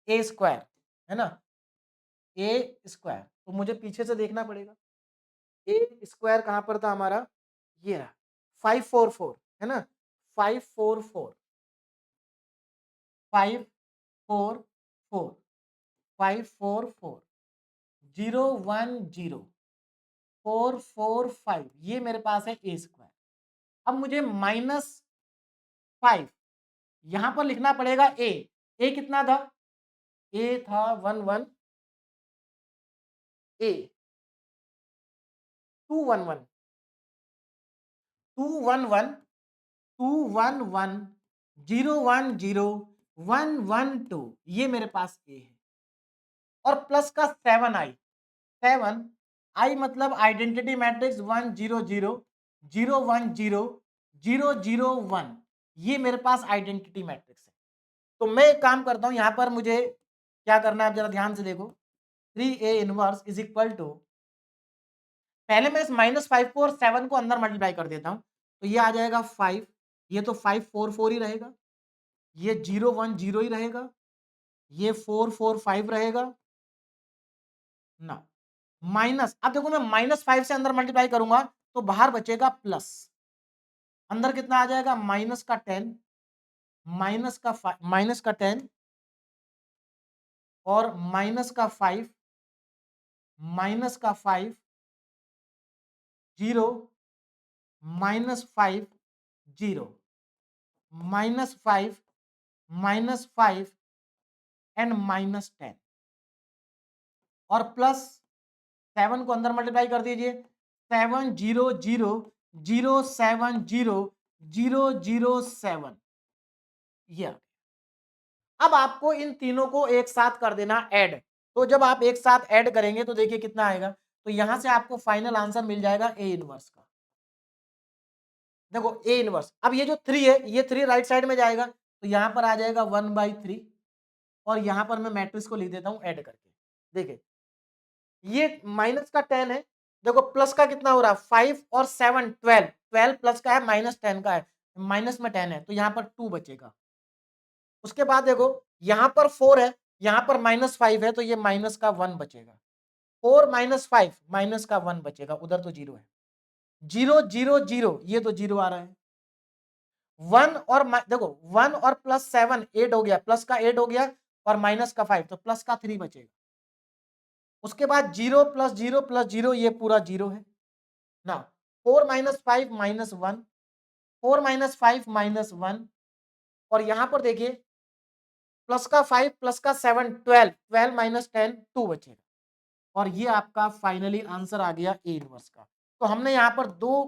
ए स्क्वायर है ना, ए स्क्वायर, तो मुझे पीछे से देखना पड़ेगा, ए स्क्वायर कहाँ पर था हमारा, ये रहा 544 है ना, 544 544 544 010 445 ये मेरे पास है ए स्क्वायर। अब मुझे -5 यहां पर लिखना पड़ेगा ए कितना था? ए था 11 ए 211 211 211 010 112 ये मेरे पास ए है। और प्लस का 7 आई मतलब आइडेंटिटी मैट्रिक्स 100 010 001 ये मेरे पास आइडेंटिटी मैट्रिक्स है। तो मैं एक काम करता हूं, यहां पर मुझे क्या करना है, आप जरा ध्यान से देखो। 3A inverse is equal to, पहले मैं इस -5 को और 7 को अंदर मल्टीप्लाई कर देता हूं, तो ये आ जाएगा 5, ये तो 544 ही रहेगा, ये 010 ही रहेगा, ये 445 रहेगा ना, माइनस, अब देखो मैं -5 से अंदर मल्टीप्लाई करूंगा तो बाहर बचेगा प्लस, अंदर कितना आ जाएगा माइनस का 10, माइनस का 10 और माइनस का 5, माइनस का 5, 0, -5, 0, -5, -5 एंड -10 और प्लस 7 को अंदर मल्टीप्लाई कर दीजिए, 700 070 ये। अब आपको इन तीनों को एक साथ कर देना ऐड, तो जब आप एक साथ ऐड करेंगे तो देखिए कितना आएगा, तो यहां से आपको फाइनल आंसर मिल जाएगा ए इनवर्स का। देखो ए इनवर्स, अब ये जो 3 है ये 3 राइट साइड में जाएगा, तो यहां पर आ जाएगा 1/3 और यहां पर मैं मैट्रिक्स को लिख देता हूं ऐड करके। देखिए ये माइनस का 10 है, देखो प्लस का कितना हो रहा है 5 और 7 12, 12 प्लस का है -10 का है, माइनस में 10 है तो यहाँ पर 2 बचेगा। उसके बाद देखो यहाँ पर 4 है, यहाँ पर -5 है तो ये माइनस का 1 बचेगा, 4 -5 माइनस का 1 बचेगा, उधर तो 0 है, 0 0 0 ये तो 0 आ रहा है, 1 और देखो 1 और प्लस 7 8 हो गया, प्लस का 8 हो गया और माइनस का 5 तो प्लस का 3 बचेगा। उसके बाद 0 प्लस 0 प्लस 0 ये पूरा 0 है ना, 4 -5 -1, 4 -5 -1 और यहां पर देखिए प्लस का 5 प्लस का 7 12, 12 -10 2 बचेगा और ये आपका फाइनली आंसर आ गया ए इनवर्स का। तो हमने यहाँ पर दो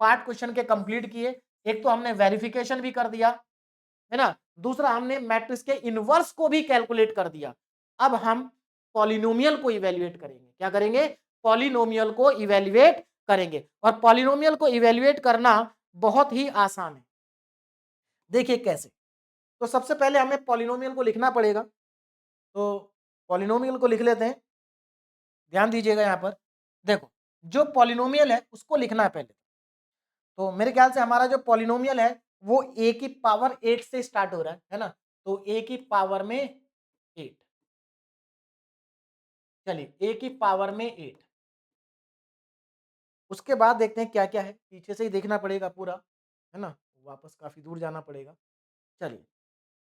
पार्ट क्वेश्चन के कंप्लीट किए, एक तो हमने वेरिफिकेशन भी कर दिया है ना, दूसरा हमने मैट्रिक्स के इनवर्स को भी कैलकुलेट कर दिया। अब हम पॉलिनोमियल को इवेल्युएट करेंगे, क्या करेंगे, पॉलिनोमियल को इवेल्युएट करेंगे और पॉलिनोमियल को इवेल्युएट करना बहुत ही आसान है। देखिए कैसे, तो सबसे पहले हमें पॉलिनोमियल को लिखना पड़ेगा, तो पॉलिनोमियल को लिख लेते हैं। ध्यान दीजिएगा यहाँ पर, देखो जो पॉलिनोमियल है उसको लिखना है पहले, तो मेरे ख्याल से हमारा जो पॉलिनोमियल है वो ए की पावर 8 से स्टार्ट हो रहा है ना, तो ए की पावर में 8, चलिए ए की पावर में 8, उसके बाद देखते हैं क्या क्या है, पीछे से ही देखना पड़ेगा पूरा है ना, वापस काफी दूर जाना पड़ेगा। चलिए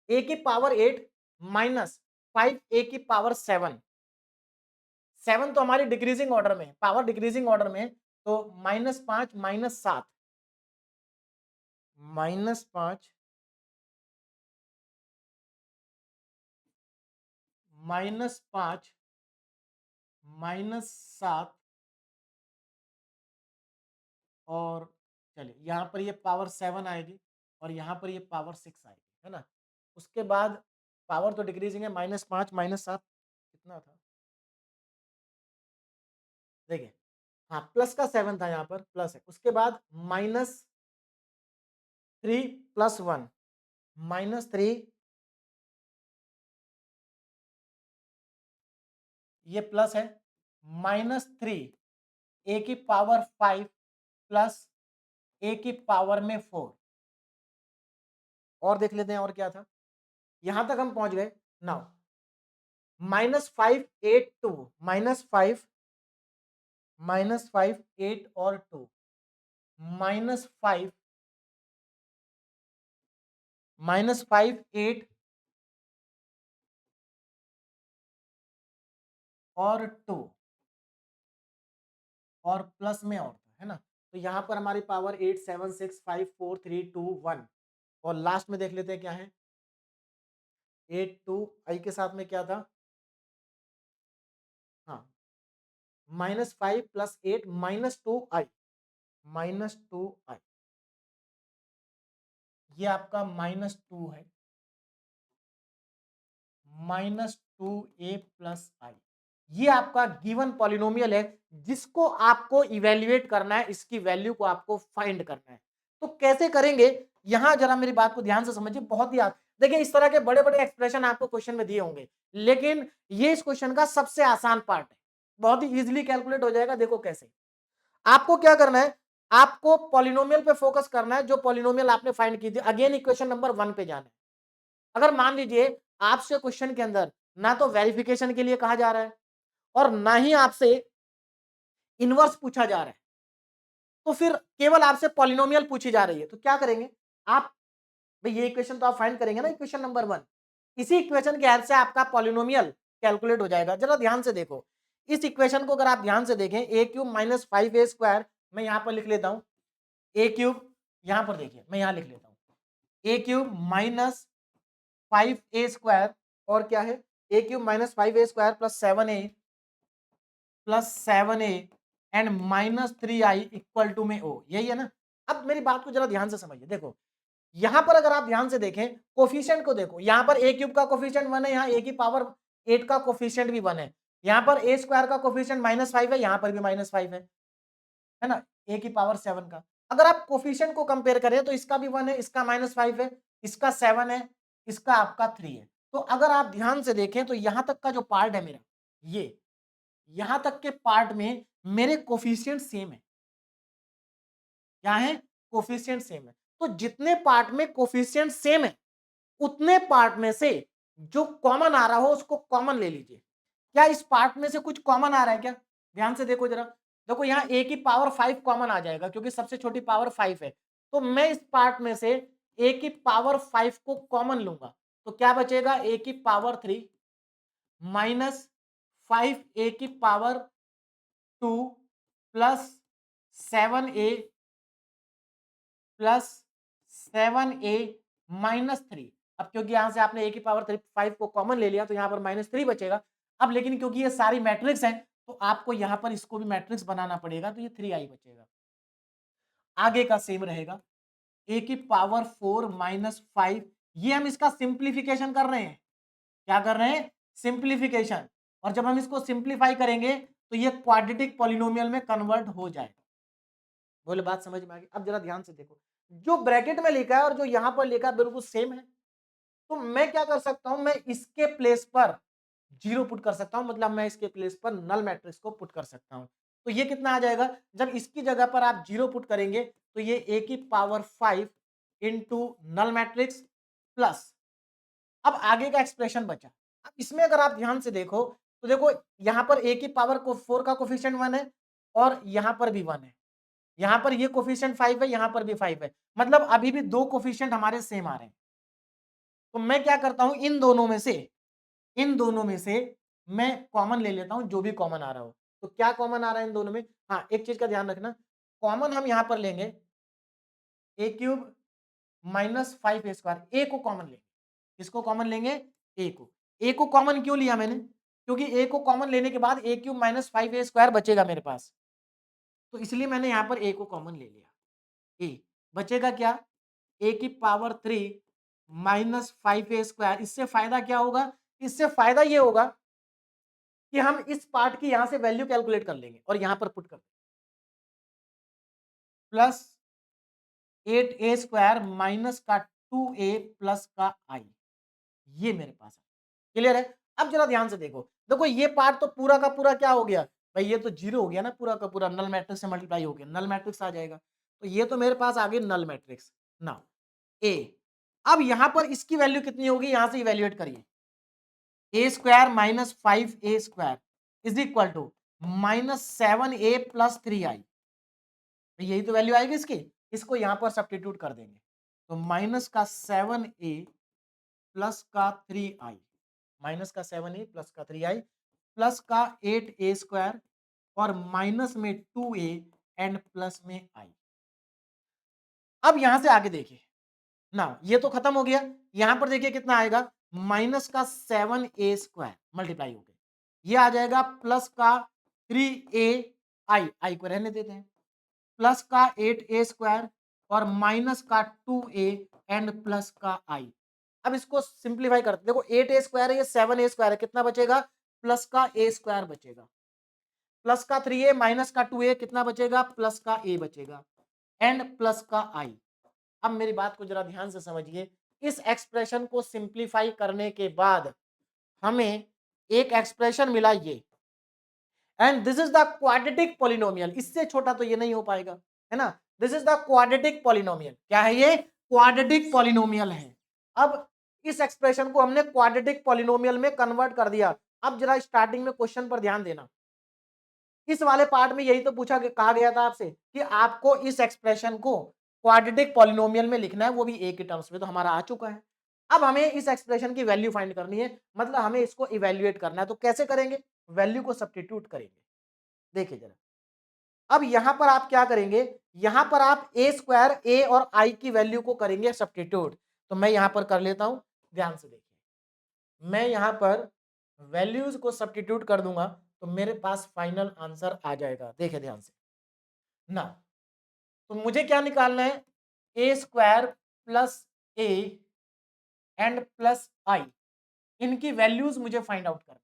ए की पावर 8 माइनस 5 ए की पावर 7, 7 तो हमारी डिक्रीजिंग ऑर्डर में, पावर डिक्रीजिंग ऑर्डर में, तो -5 -7, -5 -5 -7 और चलिए यहाँ पर ये पावर 7 आएगी और यहाँ पर ये पावर 6 आएगी है ना। उसके बाद पावर तो डिक्रीजिंग है, -5 -7 कितना था, देखिए हाँ प्लस का 7 था, यहाँ पर प्लस है, उसके बाद -3 +1 -3, ये प्लस है, -3 ए की पावर 5 प्लस ए की पावर में 4, और देख लेते हैं और क्या था, यहां तक हम पहुंच गए। नाउ -5 8 2 -5 -5 8 और 2 -5 -5 8 और 2 और प्लस में और था, है ना। तो यहाँ पर हमारी पावर 8 7 6 5 4 3 2 1 और लास्ट में देख लेते हैं क्या है 8 2 आई के साथ में क्या था, हाँ -5 + 8 -2 आई, -2 आई, ये आपका -2 है, -2a + i, ये आपका गिवन पॉलिनोमियल है जिसको आपको इवेल्युएट करना है, इसकी वैल्यू को आपको फाइंड करना है। तो कैसे करेंगे, यहां जरा मेरी बात को ध्यान से समझिए, बहुत ही देखिए इस तरह के बड़े बड़े एक्सप्रेशन आपको क्वेश्चन में दिए होंगे, लेकिन ये इस क्वेश्चन का सबसे आसान पार्ट है, बहुत ही इजीली कैलकुलेट हो जाएगा। देखो कैसे, आपको क्या करना है, आपको पॉलिनोमियल पे फोकस करना है, जो पॉलिनोमियल आपने फाइंड की थी। अगेन इक्वेशन नंबर 1 पे जाना है। अगर मान लीजिए आपसे क्वेश्चन के अंदर ना तो वेरिफिकेशन के लिए कहा जा रहा है और ना ही आपसे इनवर्स पूछा जा रहा है, तो फिर केवल आपसे पॉलिनोमियल पूछी जा रही है, तो क्या करेंगे आप, भाई ये इक्वेशन तो आप फाइंड करेंगे ना, इक्वेशन नंबर 1, इसी इक्वेशन की हेल्प से आपका पॉलिनोमियल कैलकुलेट हो जाएगा। जरा ध्यान से देखो, इस इक्वेशन को अगर आप ध्यान से देखें, a³ - 5a², मैं यहां पर लिख लेता हूं a³, यहां पर देखिए मैं यहां लिख लेता हूं a³ - 5a² और क्या है a³ - 5a² +7a and -3i equal to में o, यही है ना। अब मेरी बात को जरा ध्यान से समझिए, देखो यहां पर अगर आप ध्यान से देखें कोफिशिएंट को देखो, यहां पर a³ का कोफिशिएंट 1 है, यहाँ a की पावर 8 का कोफिशिएंट भी 1 है, यहां पर a² का कोफिशिएंट -5 है, यहां पर भी -5 है ना, a की पावर 7 का। अगर आप कोफिशिएंट को कंपेयर करें तो इसका भी 1 है, इसका -5 है, इसका 7 है, इसका आपका 3 है। तो अगर आप ध्यान से देखें तो यहां तक का जो पार्ट है मेरा, ये यहां तक के पार्ट में मेरे कोफिशिएंट सेम है, क्या है, कोफिशिएंट सेम है। तो जितने पार्ट में कोफिशिएंट सेम है उतने पार्ट में से जो कॉमन आ रहा हो उसको कॉमन ले लीजिए। क्या इस पार्ट में से कुछ कॉमन आ रहा है क्या, ध्यान से देखो जरा, देखो यहाँ a की पावर 5 कॉमन आ जाएगा क्योंकि सबसे छोटी पावर 5 है, तो मैं इस पार्ट में से a की पावर 5 को कॉमन लूंगा, तो क्या बचेगा a की पावर 3 -5 a की पावर 2 प्लस 7a -3। अब क्योंकि यहां से आपने a की पावर 5 को कॉमन ले लिया तो यहां पर -3 बचेगा। अब लेकिन क्योंकि ये सारी मैट्रिक्स है तो आपको यहां पर इसको भी मैट्रिक्स बनाना पड़ेगा, तो ये 3i बचेगा। आगे का सेम रहेगा a की पावर 4 -5, ये हम इसका सिंप्लीफिकेशन कर रहे हैं, क्या कर रहे हैं, सिंप्लीफिकेशन। और जब हम इसको सिंप्लीफाई करेंगे तो ये क्वाड्रेटिक पॉलिनोमियल में कन्वर्ट हो जाएगा। बोले बात समझ में आ गई। अब जरा ध्यान से देखो, जो ब्रैकेट में लिखा है और जो यहां पर लिखा है बिल्कुल सेम है, तो मैं क्या कर सकता हूं, मैं इसके प्लेस पर जीरो पुट कर सकता हूं, मतलब मैं इसके प्लेस पर नल मैट्रिक्स को पुट कर सकता हूं। तो ये कितना आ जाएगा, जब इसकी जगह पर आप जीरो पुट करेंगे तो ये a की power 5 into null matrix plus, अब आगे का एक्सप्रेशन बचा। अब इसमें अगर आप ध्यान से देखो तो देखो यहां पर a की पावर को 4 का कोफिशिएंट 1 है और यहां पर भी 1 है, यहां पर ये कोफिशिएंट 5 है, यहां पर भी 5 है, मतलब अभी भी दो कोफिशिएंट हमारे सेम आ रहे हैं। तो मैं क्या करता हूं, इन दोनों में से मैं कॉमन ले लेता हूं, जो भी कॉमन आ रहा हो। तो क्या कॉमन आ रहा है इन दोनों में, हाँ एक चीज का ध्यान रखना, कॉमन हम यहां पर लेंगे a³ -5a², a को कॉमन लेंगे, इसको कॉमन लेंगे, a को कॉमन क्यों लिया मैंने, क्योंकि a को कॉमन लेने के बाद a³ -5a² बचेगा मेरे पास, तो इसलिए मैंने यहां पर a को कॉमन ले लिया। a बचेगा क्या, a की पावर 3 -5a², इससे फायदा क्या होगा, इससे फायदा ये होगा कि हम इस पार्ट की यहां से वैल्यू कैलकुलेट कर लेंगे और यहां पर पुट कर प्लस 8a² माइनस का 2a प्लस का i, ये मेरे पास है। क्लियर है। अब जरा ध्यान से देखो, देखो ये पार्ट तो पूरा का पूरा क्या हो गया भाई, ये तो जीरो हो गया ना, पूरा का पूरा नल मैट्रिक्स से मल्टीप्लाई हो गया, नल मैट्रिक्स आ जाएगा, तो ये तो मेरे पास आ गई नल मैट्रिक्स। नाउ a, अब यहां पर इसकी वैल्यू कितनी होगी, यहां से इवेल्युएट करिए, a² - 5a² is equal to -7a + 3i, यही तो वैल्यू आएगी इसकी, इसको यहां पर सब्स्टिट्यूट कर देंगे, तो -7a + 3i, -7a + 3i plus का 8a² और माइनस में 2a एंड प्लस में i। अब यहां से आगे देखिए ना, ये तो खत्म हो गया। यहां पर देखिए कितना आएगा, माइनस का 7a² मल्टीप्लाई हो गया, ये आ जाएगा प्लस का 3ai को रहने देते हैं, प्लस का 8a² और माइनस का 2a एंड प्लस का i। अब इसको सिंप्लीफाई करते, देखो 8a² है, ये 7a² है, कितना बचेगा, प्लस का a² बचेगा, प्लस का 3a माइनस का 2a कितना बचेगा, प्लस का a बचेगा एंड प्लस का i। अब मेरी बात को जरा ध्यान से समझिए, इस एक्सप्रेशन को सिंप्लीफाई करने के बाद हमें एक एक्सप्रेशन मिला ये, and this is the quadratic polynomial. इससे छोटा तो ये नहीं हो पाएगा, है ना। This is the quadratic polynomial. क्या है ये, क्वाड्रेटिक पॉलिनोमियल है। अब इस एक्सप्रेशन को हमने क्वाड्रेटिक पॉलिनोमियल में कन्वर्ट कर दिया। अब जरा स्टार्टिंग में क्वेश्चन पर ध्यान देना, इस वाले पार्ट में यही तो कहा गया था आपसे कि आपको इस एक्सप्रेशन को क्वाड्रेटिक पॉलिनोमियल में लिखना है, वो भी ए के टर्म्स में, तो हमारा आ चुका है। अब हमें इस एक्सप्रेशन की वैल्यू फाइंड करनी है, मतलब हमें इसको इवेल्युएट करना है। तो कैसे करेंगे, वैल्यू को सब्स्टिट्यूट करेंगे। देखिए जरा, अब यहां पर आप क्या करेंगे, यहां पर आप a² a और i की वैल्यू को करेंगे सब्स्टिट्यूट। तो मैं यहां पर कर लेता हूं, ध्यान से देखिए, मैं यहां पर वैल्यूज को सब्स्टिट्यूट कर दूंगा तो मेरे पास फाइनल आंसर आ जाएगा। देखिए ध्यान से ना, तो मुझे क्या निकालना है, a² plus a and plus i, इनकी वैल्यूज मुझे फाइंड आउट करनी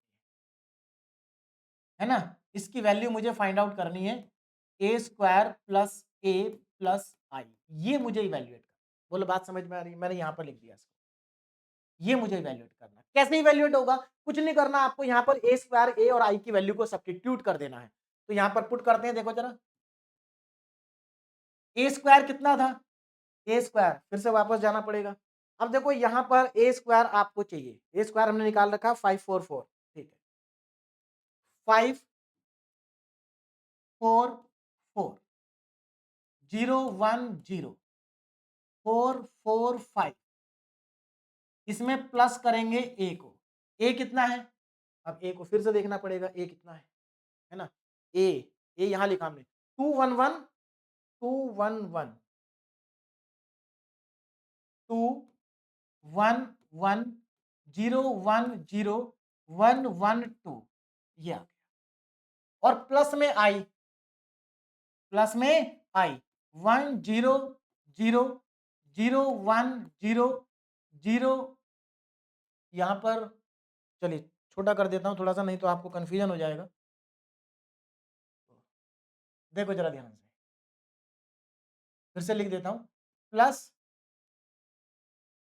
है ना। इसकी वैल्यू मुझे फाइंड आउट करनी है, a² plus a plus i, ये मुझे इवेल्युएट करना। बोलो बात समझ में आ रही है, मैंने यहां पर लिख दिया इसको, ये मुझे इवेल्युएट करना है। कैसे इवेल्युएट होगा, कुछ नहीं करना, आपको यहाँ पर a² a और i की वैल्यू को सब्स्टिट्यूट कर देना है। तो यहाँ पर पुट करते हैं, देखो जरा, a² कितना था, a², फिर से वापस जाना पड़ेगा। अब देखो यहाँ पर a² आपको चाहिए, a² हमने निकाल रखा 544, ठीक है, 544 010 445, इसमें प्लस करेंगे a को, a कितना है, अब a को फिर से देखना पड़ेगा, a कितना है ना, a यहां लिखा हमने 211 211 211 010 112, ये आ गया, और प्लस में i, प्लस में i 100 010 यहां पर, चलिए छोटा कर देता हूं थोड़ा सा, नहीं तो आपको कंफ्यूजन हो जाएगा। देखो जरा ध्यान से, फिर से लिख देता हूं, प्लस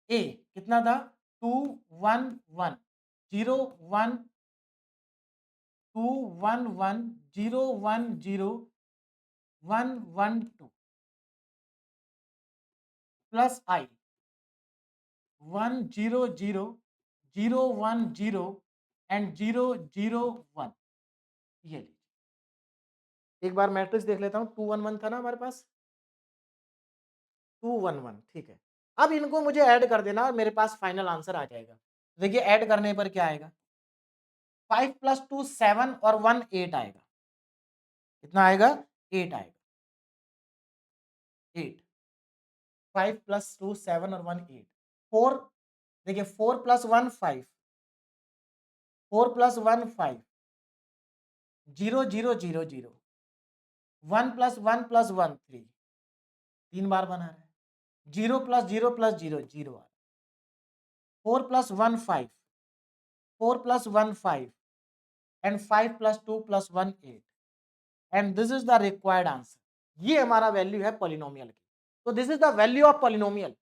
a कितना था 211 01 211 010 112 प्लस i 100 010 एंड 001, ये लीजिए। एक बार मैट्रिक्स देख लेता हूं, 211 था ना हमारे पास, 211, ठीक है। अब इनको मुझे ऐड कर देना और मेरे पास फाइनल आंसर आ जाएगा। देखिए ऐड करने पर क्या आएगा, 5 + 2 7 और 1 8 आएगा, कितना आएगा, 8 आएगा, 8, 5 + 2 7 और 1 8, 4, देखिए 4 + 1 5, 4 + 1 5, 0 0 0 0, 1 + 1 + 1 3, 3 बार बना रहा है, 0 + 0 + 0 0 आ रहा है, 4 + 1 5, 4 + 1 5 and 5 + 2 + 1 8 and this is the required answer. ये हमारा वैल्यू है पॉलिनोमियल की। तो this is the value of polynomial.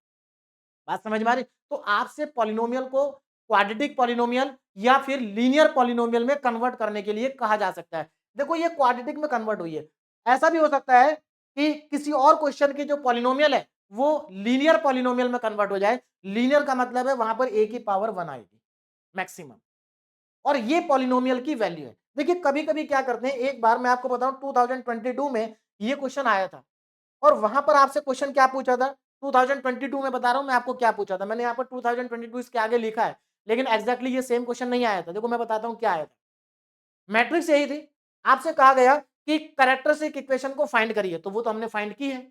बात समझ में आ रही, तो आपसे पॉलिनोमियल को क्वाड्रेटिक पॉलिनोमियल या फिर लीनियर पॉलिनोमियल में कन्वर्ट करने के लिए कहा जा सकता है। देखो ये क्वाड्रेटिक में कन्वर्ट हुई है, ऐसा भी हो सकता है कि किसी और क्वेश्चन की जो पॉलिनोमियल है वो लीनियर पॉलिनोमियल में कन्वर्ट हो जाए। लीनियर का मतलब है वहां पर a की पावर 1 आएगी मैक्सिमम, और ये पॉलिनोमियल की वैल्यू है। देखिए कभी कभी क्या करते हैं, एक बार मैं आपको बताऊं 2022 में ये क्वेश्चन आया था, और वहां पर आपसे क्वेश्चन क्या पूछा था, 2022 में बता रहा हूं मैं आपको क्या पूछा था, मैंने यहाँ पर 2022 इसके आगे लिखा है, लेकिन एग्जैक्टली ये सेम क्वेश्चन नहीं आया था। देखो मैं बताता हूँ क्या आया था, मैट्रिक्स यही थी, आपसे कहा गया कि कैरेक्टरिस्टिक इक्वेशन को फाइंड करिए, तो वो तो हमने फाइंड की है।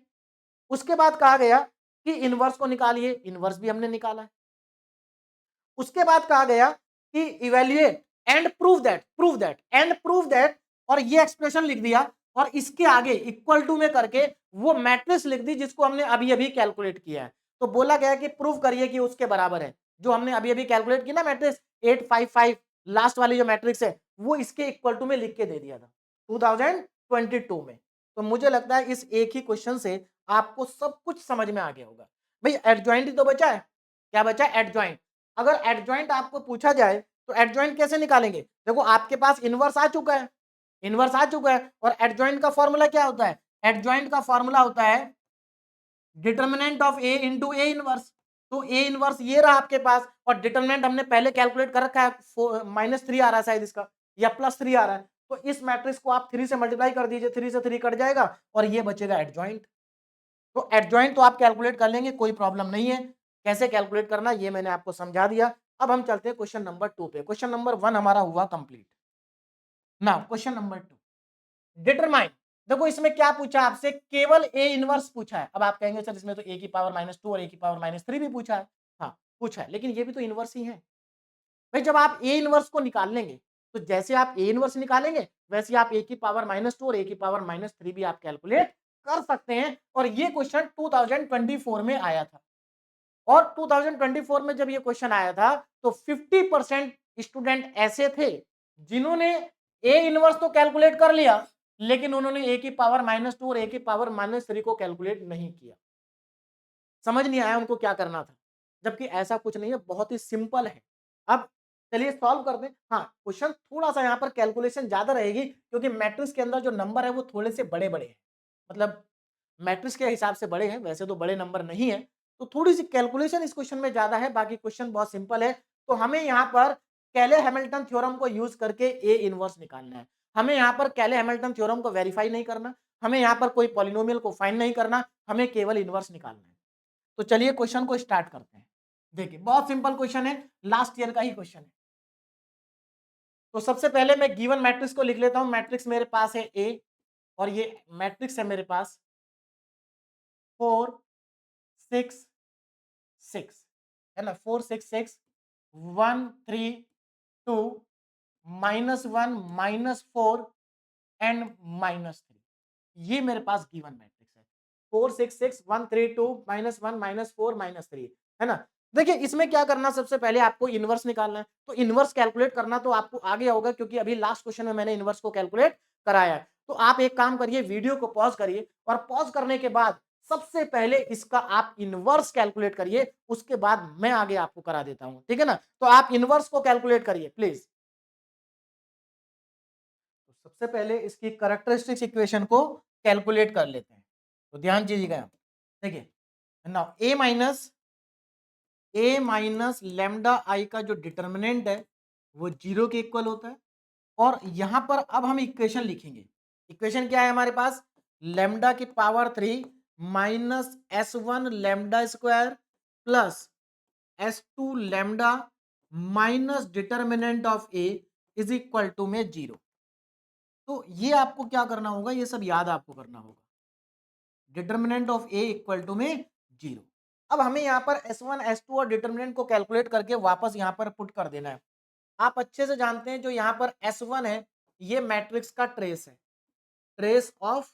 उसके बाद कहा गया कि इनवर्स को निकालिए, इनवर्स भी हमने निकाला है। उसके बाद कहा गया कि इवैल्यूएट एंड प्रूव दैट और ये एक्सप्रेशन लिख दिया और इसके आगे इक्वल टू में करके वो मैट्रिक्स लिख दी जिसको हमने अभी अभी कैलकुलेट किया है। तो बोला गया कि प्रूव करिए कि उसके बराबर है जो हमने अभी अभी कैलकुलेट की ना मैट्रिक्स 855 लास्ट वाली जो मैट्रिक्स है वो इसके इक्वल टू में लिख के दे दिया था 2022 में। तो मुझे लगता है इस एक ही क्वेश्चन से आपको सब कुछ समझ में आ गया होगा। भाई एडजॉइंट ही तो बचा है, क्या बचा है? एडजॉइंट। अगर एडजॉइंट आपको पूछा जाए तो एडजॉइंट कैसे निकालेंगे? देखो आपके पास इनवर्स आ चुका है, इनवर्स आ चुका है और एडजॉइंट का फॉर्मूला क्या होता है? एडजॉइंट का फॉर्मूला होता है determinant of A into A inverse. तो ए इनवर्स ये रहा आपके पास और डिटर्मिनेंट हमने पहले कैलकुलेट कर रखा है, -3 आ रहा है शायद इसका या +3 आ रहा है। तो इस मैट्रिक्स को आप 3 से मल्टीप्लाई कर दीजिए, 3 से 3 कट जाएगा और ये बचेगा एडजॉइंट। तो एडजॉइंट तो आप कैलकुलेट कर लेंगे, कोई प्रॉब्लम नहीं है। कैसे कैलकुलेट करना ये मैंने आपको समझा दिया। अब हम चलते हैं क्वेश्चन नंबर 2 पे। क्वेश्चन नंबर 1 हमारा हुआ complete. Now question number 2 determine. देखो इसमें क्या पूछा आपसे? केवल ए इनवर्स पूछा है। अब आप कहेंगे सर इसमें तो ए की पावर -2 और ए की पावर -3 भी पूछा है। हाँ पूछा है, लेकिन ये भी तो इनवर्स ही है भाई। जब आप ए इनवर्स को निकाल लेंगे तो जैसे आप ए इनवर्स निकालेंगे वैसे आप ए की पावर -2 और ए की पावर -3 भी आप कैलकुलेट कर सकते हैं। और ये क्वेश्चन 2024 में आया था और 2024 में जब ये क्वेश्चन आया था तो 50% स्टूडेंट ऐसे थे जिन्होंने ए इनवर्स तो कैलकुलेट कर लिया लेकिन उन्होंने ए की पावर -2 और ए की पावर -3 को कैलकुलेट नहीं किया। समझ नहीं आया उनको क्या करना था, जबकि ऐसा कुछ नहीं है, बहुत ही सिंपल है। अब चलिए सॉल्व कर दें। हाँ क्वेश्चन थोड़ा सा यहाँ पर कैलकुलेशन ज्यादा रहेगी क्योंकि मैट्रिक्स के अंदर जो नंबर है वो थोड़े से बड़े बड़े हैं, मतलब मैट्रिक्स के हिसाब से बड़े हैं, वैसे तो बड़े नंबर नहीं है। तो थोड़ी सी कैलकुलेशन इस क्वेश्चन में ज्यादा है, बाकी क्वेश्चन बहुत सिंपल है। तो हमें यहाँ पर कैले हैमिल्टन थ्योरम को यूज करके ए इनवर्स निकालना है। हमें यहाँ पर कैले हैमिल्टन थ्योरम को वेरीफाई नहीं करना, हमें यहाँ पर कोई पॉलिनोमियल को फाइंड नहीं करना, हमें केवल इनवर्स निकालना है। तो चलिए क्वेश्चन को स्टार्ट करते हैं। देखिए बहुत सिंपल क्वेश्चन है, लास्ट ईयर का ही क्वेश्चन है। तो सबसे पहले मैं गिवन मैट्रिक्स को लिख लेता हूं। मैट्रिक्स मेरे पास है ए और ये मैट्रिक्स है मेरे पास 4 6 6 है ना, 4 6 6 1 3 2 -1 -4 एंड -3। ये मेरे पास गिवन मैट्रिक्स है 4 6 6 1 3 2 -1 -4 -3 है ना। देखिए इसमें क्या करना, सबसे पहले आपको इनवर्स निकालना है। तो इनवर्स कैलकुलेट करना तो आपको आ गया होगा क्योंकि अभी लास्ट क्वेश्चन में मैंने इनवर्स को कैलकुलेट कराया है। तो आप एक काम करिए, वीडियो को पॉज करिए और पॉज करने के बाद सबसे पहले इसका आप इनवर्स कैलकुलेट करिए, उसके बाद मैं आगे आपको करा देता हूं, ठीक है ना। तो आप इनवर्स को कैलकुलेट करिए प्लीज। तो सबसे पहले इसकी कैरेक्टरिस्टिक्स इक्वेशन को कैलकुलेट कर लेते हैं। तो ध्यान दीजिएगा, देखिए now A minus lambda I का जो डिटर्मिनेंट है वो 0 के इक्वल होता है। और यहां पर अब हम इक्वेशन लिखेंगे। इक्वेशन क्या है हमारे पास? लेमडा की power 3 -s1 lambda square plus s2 lambda minus determinant of A is equal to में 0। तो ये आपको क्या करना होगा, ये सब याद आपको करना होगा। Determinant of A equal to में 0। अब हमें यहाँ पर S1 S2 और डिटर्मिनेंट को कैलकुलेट करके वापस यहाँ पर पुट कर देना है। आप अच्छे से जानते हैं जो यहाँ पर S1 है ये मैट्रिक्स का ट्रेस है, ट्रेस ऑफ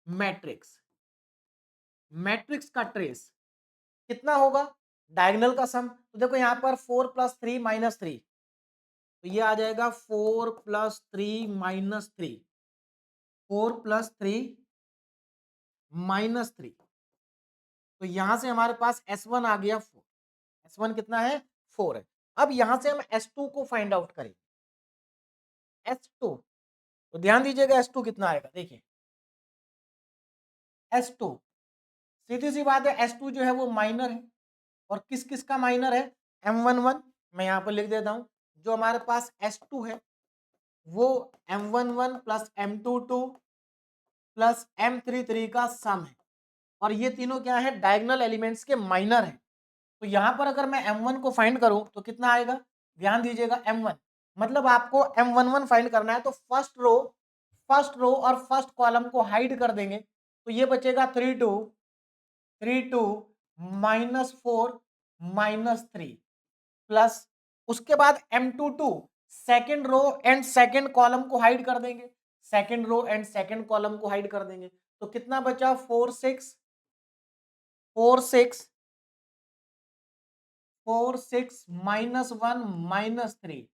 मैट्रिक्स। मैट्रिक्स का ट्रेस कितना होगा? डायगोनल का सम। तो देखो यहाँ पर 4 + 3 - 3, तो ये आ जाएगा 4 + 3 - 3, 4 + 3 -3। तो यहां से हमारे पास S1 आ गया 4। S1 कितना है? 4 है। अब यहां से हम S2 को फाइंड आउट करेंगे। S2 तो ध्यान दीजिएगा S2 कितना आएगा, देखिए S2 सीधी सी बात है, S2 जो है वो माइनर है और किस किस का माइनर है? M11। मैं यहाँ पर लिख देता हूं, जो हमारे पास S2 है वो M11 plus M22 plus M33 का सम है और ये तीनों क्या है? डायगोनल एलिमेंट्स के माइनर है। तो यहां पर अगर मैं M1 को फाइंड करूं तो कितना आएगा? ध्यान दीजिएगा M1 मतलब आपको M11 फाइंड करना है। तो फर्स्ट रो फर्स्ट रो और फर्स्ट कॉलम को हाइड कर देंगे तो ये बचेगा 3 2 -4 -3 प्लस उसके बाद M22 second row and second column को हाइड कर देंगे, second row and second column को हाइड कर देंगे तो कितना बचा 4 6 -1 -3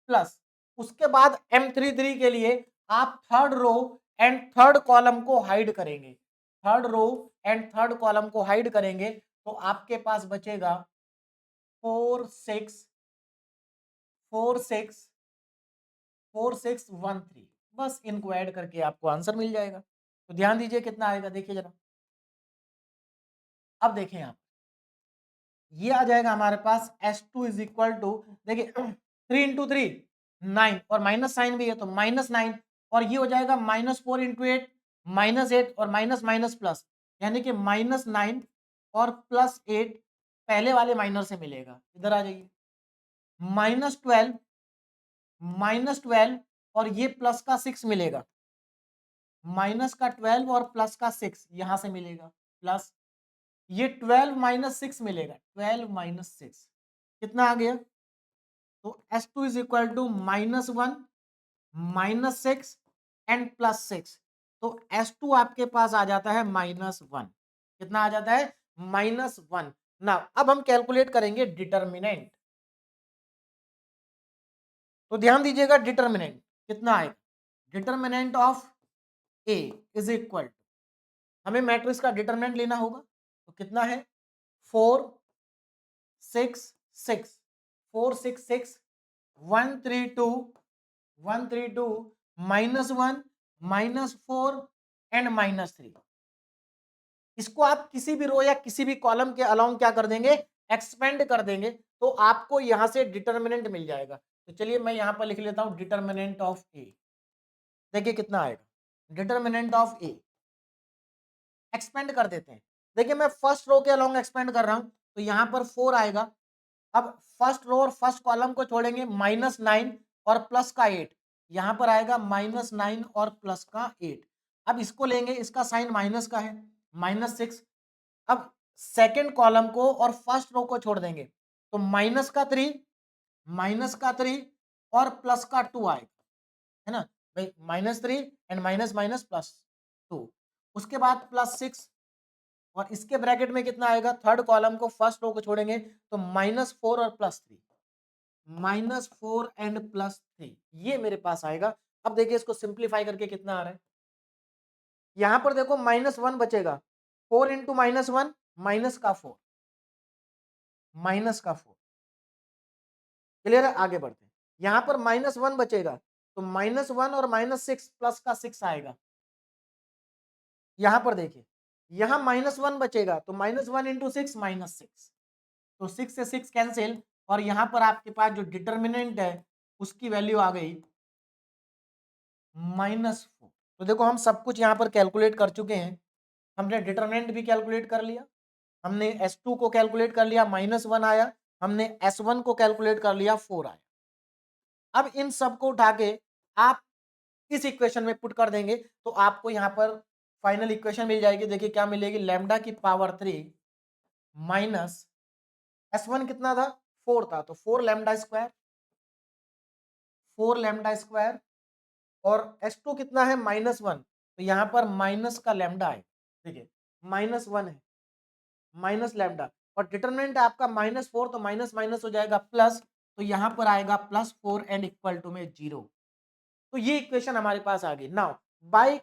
प्लस उसके बाद M33 के लिए आप third row and third column को हाइड करेंगे, third row and third column को हाइड करेंगे तो आपके पास बचेगा 4 6 बस इनको ऐड करके आपको आंसर मिल जाएगा। तो ध्यान दीजिए कितना आएगा, देखिए जरा। अब देखें आप, ये आ जाएगा हमारे पास S2 इज इक्वल टू, देखिए 3 × 3 9 और माइनस साइन भी है तो -9 और ये हो जाएगा -4 × 8 -8 और माइनस माइनस प्लस यानी कि -9 और +8 पहले वाले माइनर से मिलेगा। इधर आ जाइए, -12 और ये प्लस का 6 मिलेगा, माइनस का 12 और प्लस का 6 यहां से मिलेगा, प्लस ये 12 - 6 मिलेगा, 12 - 6 कितना आ गया, तो S2 is equal to -1 -6 and +6 तो S2 आपके पास आ जाता है -1। कितना आ जाता है, -1। ना अब हम कैलकुलेट करेंगे डिटर्मिनेंट, तो ध्यान दीजिएगा डिटर्मिनेंट कितना आएगा, determinant of A is equal to, हमें मैट्रिक्स का डिटर्मिनेंट लेना होगा तो कितना है 4 6 6 4 6 6 132 132 -1 -4 एंड -3 इसको आप किसी भी रो या किसी भी कॉलम के अलाउंग क्या कर देंगे, एक्सपेंड कर देंगे तो आपको यहां से डिटर्मिनेंट मिल जाएगा। तो चलिए मैं यहां पर लिख लेता हूं डिटर्मिनेंट ऑफ ए, देखिए कितना आएगा, डिटर्मिनेंट ऑफ ए एक्सपेंड कर देते हैं। देखिए मैं फर्स्ट रो के अलोंग एक्सपेंड कर रहा हूं तो यहां पर 4 आएगा, अब फर्स्ट रो और फर्स्ट कॉलम को छोड़ेंगे -9 और प्लस का 8 यहां पर आएगा -9 और प्लस का 8, अब इसको लेंगे, इसका साइन माइनस का है -6, अब सेकेंड कॉलम को और फर्स्ट रो को छोड़ देंगे तो -3 और प्लस का 2 आएगा, है ना भाई, -3 एंड माइनस माइनस +2 उसके बाद +6 और इसके ब्रैकेट में कितना आएगा, थर्ड कॉलम को फर्स्ट रो को छोड़ेंगे तो -4 और +3 -4 एंड +3 ये मेरे पास आएगा। अब देखिए इसको सिंप्लीफाई करके कितना आ रहा है, यहां पर देखो -1 बचेगा, 4 × -1 -4 -4 क्लियर है, आगे बढ़ते हैं। यहां पर -1 बचेगा तो -1 और -6 प्लस का 6 आएगा, यहां पर देखिए यहां -1 बचेगा तो -1 × 6 -6 तो 6 से 6 कैंसिल और यहां पर आपके पास जो डिटर्मिनेंट है उसकी वैल्यू आ गई -4। तो देखो हम सब कुछ यहां पर कैलकुलेट कर चुके हैं, हमने डिटर्मिनेंट भी कैलकुलेट कर लिया, हमने S2 को कैलकुलेट कर लिया -1 आया, हमने S1 को कैलकुलेट कर लिया 4 आया। अब इन सब को उठा के आप इस इक्वेशन में पुट कर देंगे तो आपको यहां पर फाइनल इक्वेशन मिल जाएगी, देखिए क्या मिलेगी, लैम्डा की पावर 3 माइनस S1 कितना था 4 था तो 4 लैम्डा स्क्वायर, 4 लैम्डा स्क्वायर और S2 कितना है -1 तो यहां पर माइनस का लैम्डा है, देखिए -1 है माइनस लैम्डा और डिटरमिनेंट आपका -4 तो माइनस माइनस हो जाएगा प्लस, तो यहां पर आएगा +4 एंड इक्वल टू में 0। तो ये इक्वेशन हमारे पास आ गई। नाउ बाय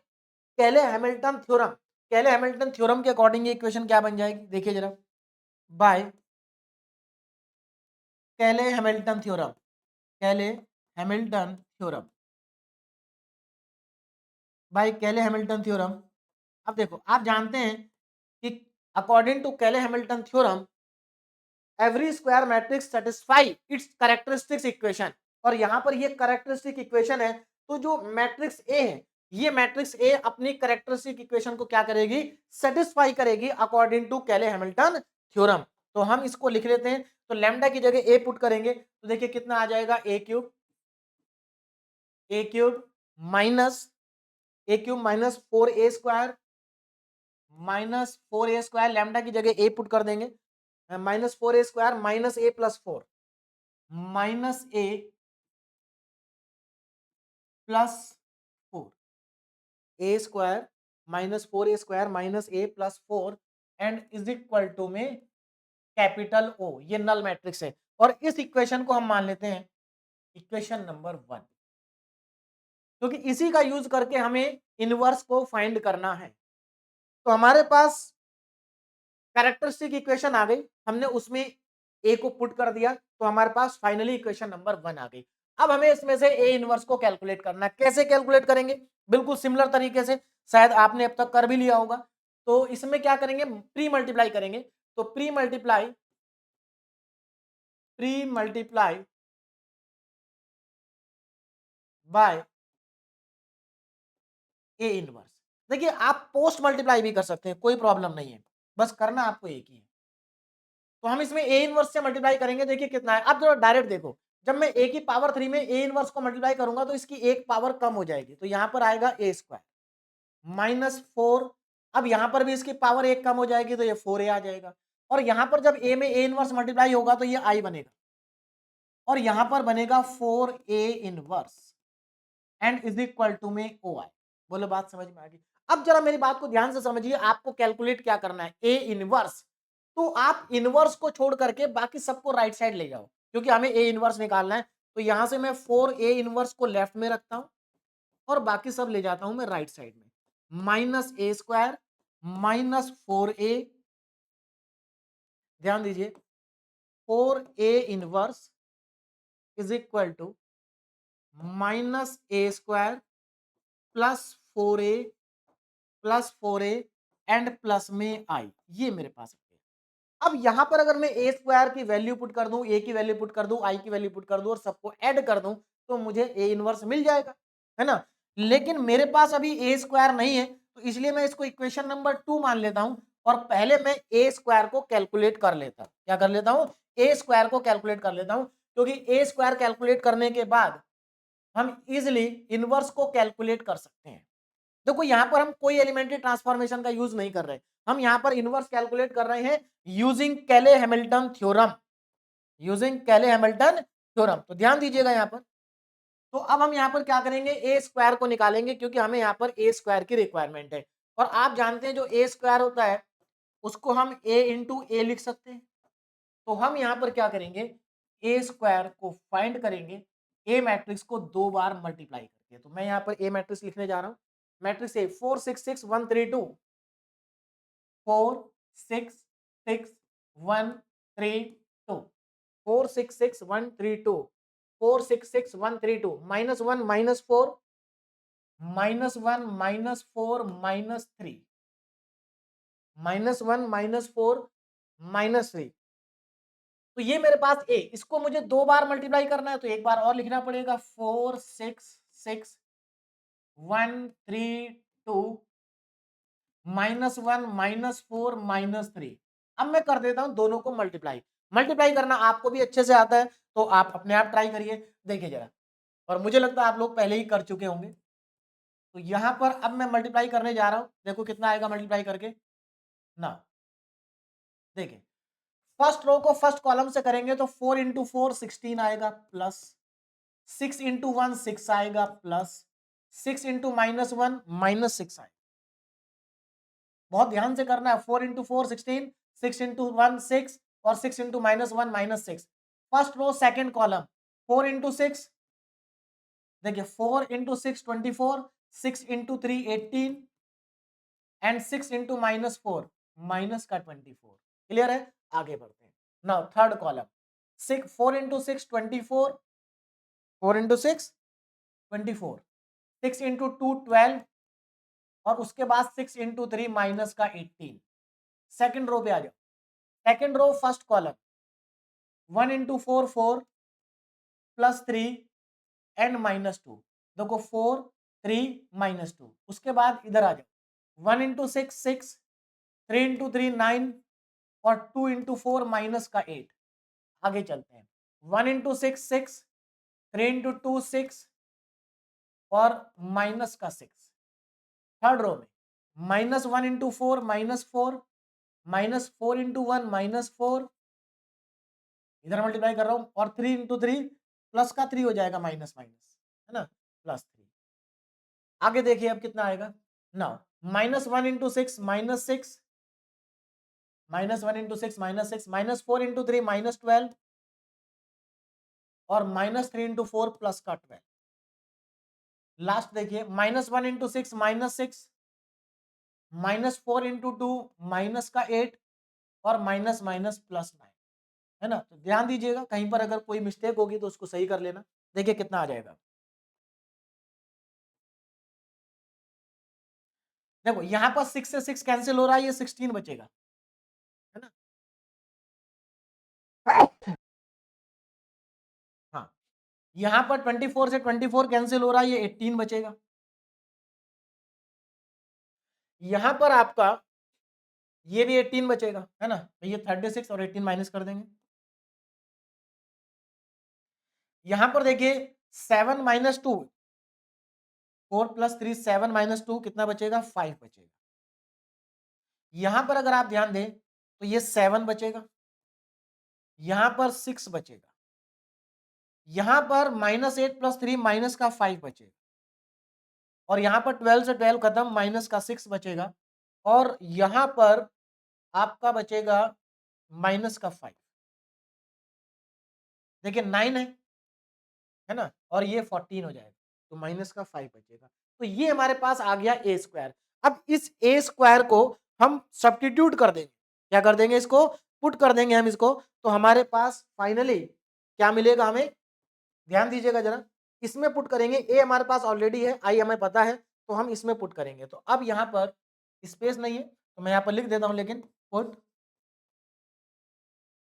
केले Hamilton theorem, Cayley Hamilton theorem के अकॉर्डिंग ये इक्वेशन क्या बन जाएगी, देखिए जरा, बाय केले Hamilton theorem, Cayley Hamilton theorem, bye केले हैमिल्टन थ्योरम। अब देखो आप जानते हैं कि अकॉर्डिंग टू केले Hamilton theorem every square matrix satisfy it's characteristics equation, और यहां पर ये कैरेक्टरिस्टिक इक्वेशन है तो जो मैट्रिक्स ए है ये मैट्रिक्स ए अपनी कैरेक्टरिस्टिक इक्वेशन को क्या करेगी, सेटिस्फाई करेगी अकॉर्डिंग टू केले हैमिल्टन थ्योरम। तो हम इसको लिख लेते हैं, तो लैम्डा की जगह ए पुट करेंगे तो देखिए कितना आ जाएगा, A cube minus A cube minus 4a² minus 4a² lambda की जगह ए पुट कर देंगे, -4a² minus A plus 4 minus A plus 4 A square -4a² minus A plus 4 and is equal to में कैपिटल ओ, ये नल मैट्रिक्स है और इस इक्वेशन को हम मान लेते हैं इक्वेशन नंबर 1, क्योंकि इसी का यूज करके हमें इनवर्स को फाइंड करना है। तो हमारे पास कैरेक्टरिस्टिक इक्वेशन आ गई, हमने उसमें ए को पुट कर दिया तो हमारे पास फाइनली इक्वेशन नंबर 1 आ गई। अब हमें इसमें से ए इनवर्स को कैलकुलेट करना है। कैसे कैलकुलेट करेंगे? बिल्कुल सिमिलर तरीके से, शायद आपने अब तक कर भी लिया होगा। तो इसमें क्या करेंगे? प्री मल्टीप्लाई करेंगे। तो pre multiply bye A inverse. देखिए आप पोस्ट मल्टीप्लाई भी कर सकते हैं, कोई प्रॉब्लम नहीं है, बस करना आपको एक ही है। तो हम इसमें ए इनवर्स से मल्टीप्लाई करेंगे, देखिए कितना है। अब जो डायरेक्ट देखो, जब मैं ए की पावर 3 में ए इनवर्स को मल्टीप्लाई करूंगा तो इसकी एक पावर कम हो जाएगी, तो यहां पर आएगा ए स्क्वायर माइनस 4। अब यहां पर भी इसकी पावर एक कम हो जाएगी तो ये 4a आ जाएगा, और यहां पर जब ए में ए इनवर्स मल्टीप्लाई होगा तो ये आई बनेगा, और यहां पर बनेगा 4a inverse and is equal to में ओ आई। बोलो बात समझ में आ गई? अब जरा मेरी बात को ध्यान से समझिए, आपको कैलकुलेट क्या करना है? A inverse. तो आप इनवर्स को छोड़ करके बाकी सबको राइट साइड ले जाओ, क्योंकि हमें ए इनवर्स निकालना है। तो यहां से मैं 4a इनवर्स को लेफ्ट में रखता हूं और बाकी सब ले जाता हूं मैं राइट साइड में, -a² -4a, ध्यान दीजिए, 4a inverse is equal to -a² +4a and plus में आई, ये मेरे पास है। अब यहां पर अगर मैं ए स्क्वायर की वैल्यू पुट कर दूं, ए की वैल्यू पुट कर दूं, आई की वैल्यू पुट कर दूं और सबको ऐड कर दूं तो मुझे ए इनवर्स मिल जाएगा, है ना। लेकिन मेरे पास अभी ए स्क्वायर नहीं है, तो इसलिए मैं इसको इक्वेशन नंबर 2 मान लेता हूं और पहले मैं ए स्क्वायर को कैलकुलेट कर लेता हूं। क्या कर लेता हूं? ए स्क्वायर को कैलकुलेट कर लेता हूं, क्योंकि ए स्क्वायर कैलकुलेट करने के बाद हम इजिली इनवर्स को कैलकुलेट कर सकते हैं। देखो यहाँ पर हम कोई एलिमेंट्री ट्रांसफॉर्मेशन का यूज नहीं कर रहे, हम यहाँ पर इनवर्स कैलकुलेट कर रहे हैं यूजिंग कैले हैमिल्टन थ्योरम, यूजिंग कैले हैमिल्टन थ्योरम। तो ध्यान दीजिएगा यहाँ पर। तो अब हम यहाँ पर क्या करेंगे? ए स्क्वायर को निकालेंगे, क्योंकि हमें यहाँ पर ए स्क्वायर की रिक्वायरमेंट है, और आप जानते हैं जो ए स्क्वायर होता है उसको हम ए इंटू ए लिख सकते हैं। तो हम यहाँ पर क्या करेंगे? ए स्क्वायर को फाइंड करेंगे ए मैट्रिक्स को 2 बार मल्टीप्लाई करके। तो मैं यहाँ पर ए मैट्रिक्स लिखने जा रहा हूँ। Matrix A 4 6 6 1 3 2, 4 6 6 1 3 2, 4 6 6 1 3 2, 4 6 6 1 3 2, -1 -4 -1 -4 -3, -1 -4 -3। तो ये मेरे पास ए, इसको मुझे 2 बार मल्टीप्लाई करना है तो एक बार और लिखना पड़ेगा, 4 6 6 1 3 2 -1 -4 -3। अब मैं कर देता हूं दोनों को मल्टीप्लाई। मल्टीप्लाई करना आपको भी अच्छे से आता है तो आप अपने आप ट्राई करिए, देखिए जरा, और मुझे लगता है आप लोग पहले ही कर चुके होंगे। तो यहां पर अब मैं मल्टीप्लाई करने जा रहा हूं, देखो कितना आएगा मल्टीप्लाई करके ना। देखिए फर्स्ट रो को फर्स्ट कॉलम से करेंगे तो 4 इंटू 4 16 आएगा, प्लस 6 इंटू 1 6 आएगा, प्लस 6 इंटू -1 -6 आएगा। बहुत ध्यान से करना है। 4 इंटू 4 16, 6 इंटू 1 6 और 6 into -1 -6। First row second column 4 into 6, देखिए 4 into 6 24, 6 into 3 18 and 6 into -4 -24। Clear है? आगे बढ़ते हैं। Now third column 4 into 6 24, 4 into 6 24, 6 into 2 12 और उसके बाद 6 इंटू 3 माइनस का 18। सेकंड रो पे आ जाओ। Second row first column 1 into 4 4 plus 3 and -2। देखो 4 3 -2। उसके बाद इधर आ जाओ, 1 इंटू 6 6, 3 इंटू 3 9 और 2 इंटू 4 माइनस का 8। आगे चलते हैं, 1 इंटू 6 6, 3 इंटू 2 6 और माइनस का 6। थर्ड रो में -1 इंटू 4 -4, -4 इंटू 1 -4, इधर मल्टीप्लाई कर रहा हूं, और 3 इंटू 3 प्लस का 3 हो जाएगा, माइनस माइनस, है ना, +3। आगे देखिए अब कितना आएगा नाउ, -1 इंटू 6 -6, -1 इंटू 6 -6, -4 इंटू 3 -12, और -3 इंटू 4 प्लस का 12। लास्ट देखिए, -1 इंटू 6 -6, -4 इंटू 2 माइनस का 8, और माइनस माइनस +9, है ना। तो ध्यान दीजिएगा, कहीं पर अगर कोई मिस्टेक होगी तो उसको सही कर लेना। देखिए कितना आ जाएगा, देखो यहाँ पर 6 से 6 कैंसिल हो रहा है, ये 16 बचेगा, है ना। हाँ, यहाँ पर 24 से 24 कैंसिल हो रहा है, ये 18 बचेगा। यहाँ पर आपका ये भी 18 बचेगा, है ना। तो ये 36 और 18 माइनस कर देंगे। यहाँ पर देखिए 7 माइनस 2, 4 प्लस 3 7 माइनस 2 कितना बचेगा, 5 बचेगा। यहाँ पर अगर आप ध्यान दें तो ये 7 बचेगा, यहाँ पर 6 बचेगा, यहाँ पर -8 प्लस 3 माइनस का 5 बचेगा, और यहाँ पर 12 से 12 खत्म, माइनस का 6 बचेगा, और यहाँ पर आपका बचेगा माइनस का 5। देखिए 9 है ना, और ये 14 हो जाएगा, तो माइनस का 5 बचेगा। तो ये हमारे पास आ गया ए स्क्वायर। अब इस ए स्क्वायर को हम सब्स्टिट्यूट कर देंगे, क्या कर देंगे, इसको पुट कर देंगे हम इसको, तो हमारे पास फाइनली क्या मिलेगा हमें, ध्यान दीजिएगा जरा, इसमें पुट करेंगे, ए हमारे पास ऑलरेडी है, आई हमें पता है, तो हम इसमें पुट करेंगे। तो अब यहाँ पर स्पेस नहीं है तो मैं यहाँ पर लिख देता हूँ, लेकिन पुट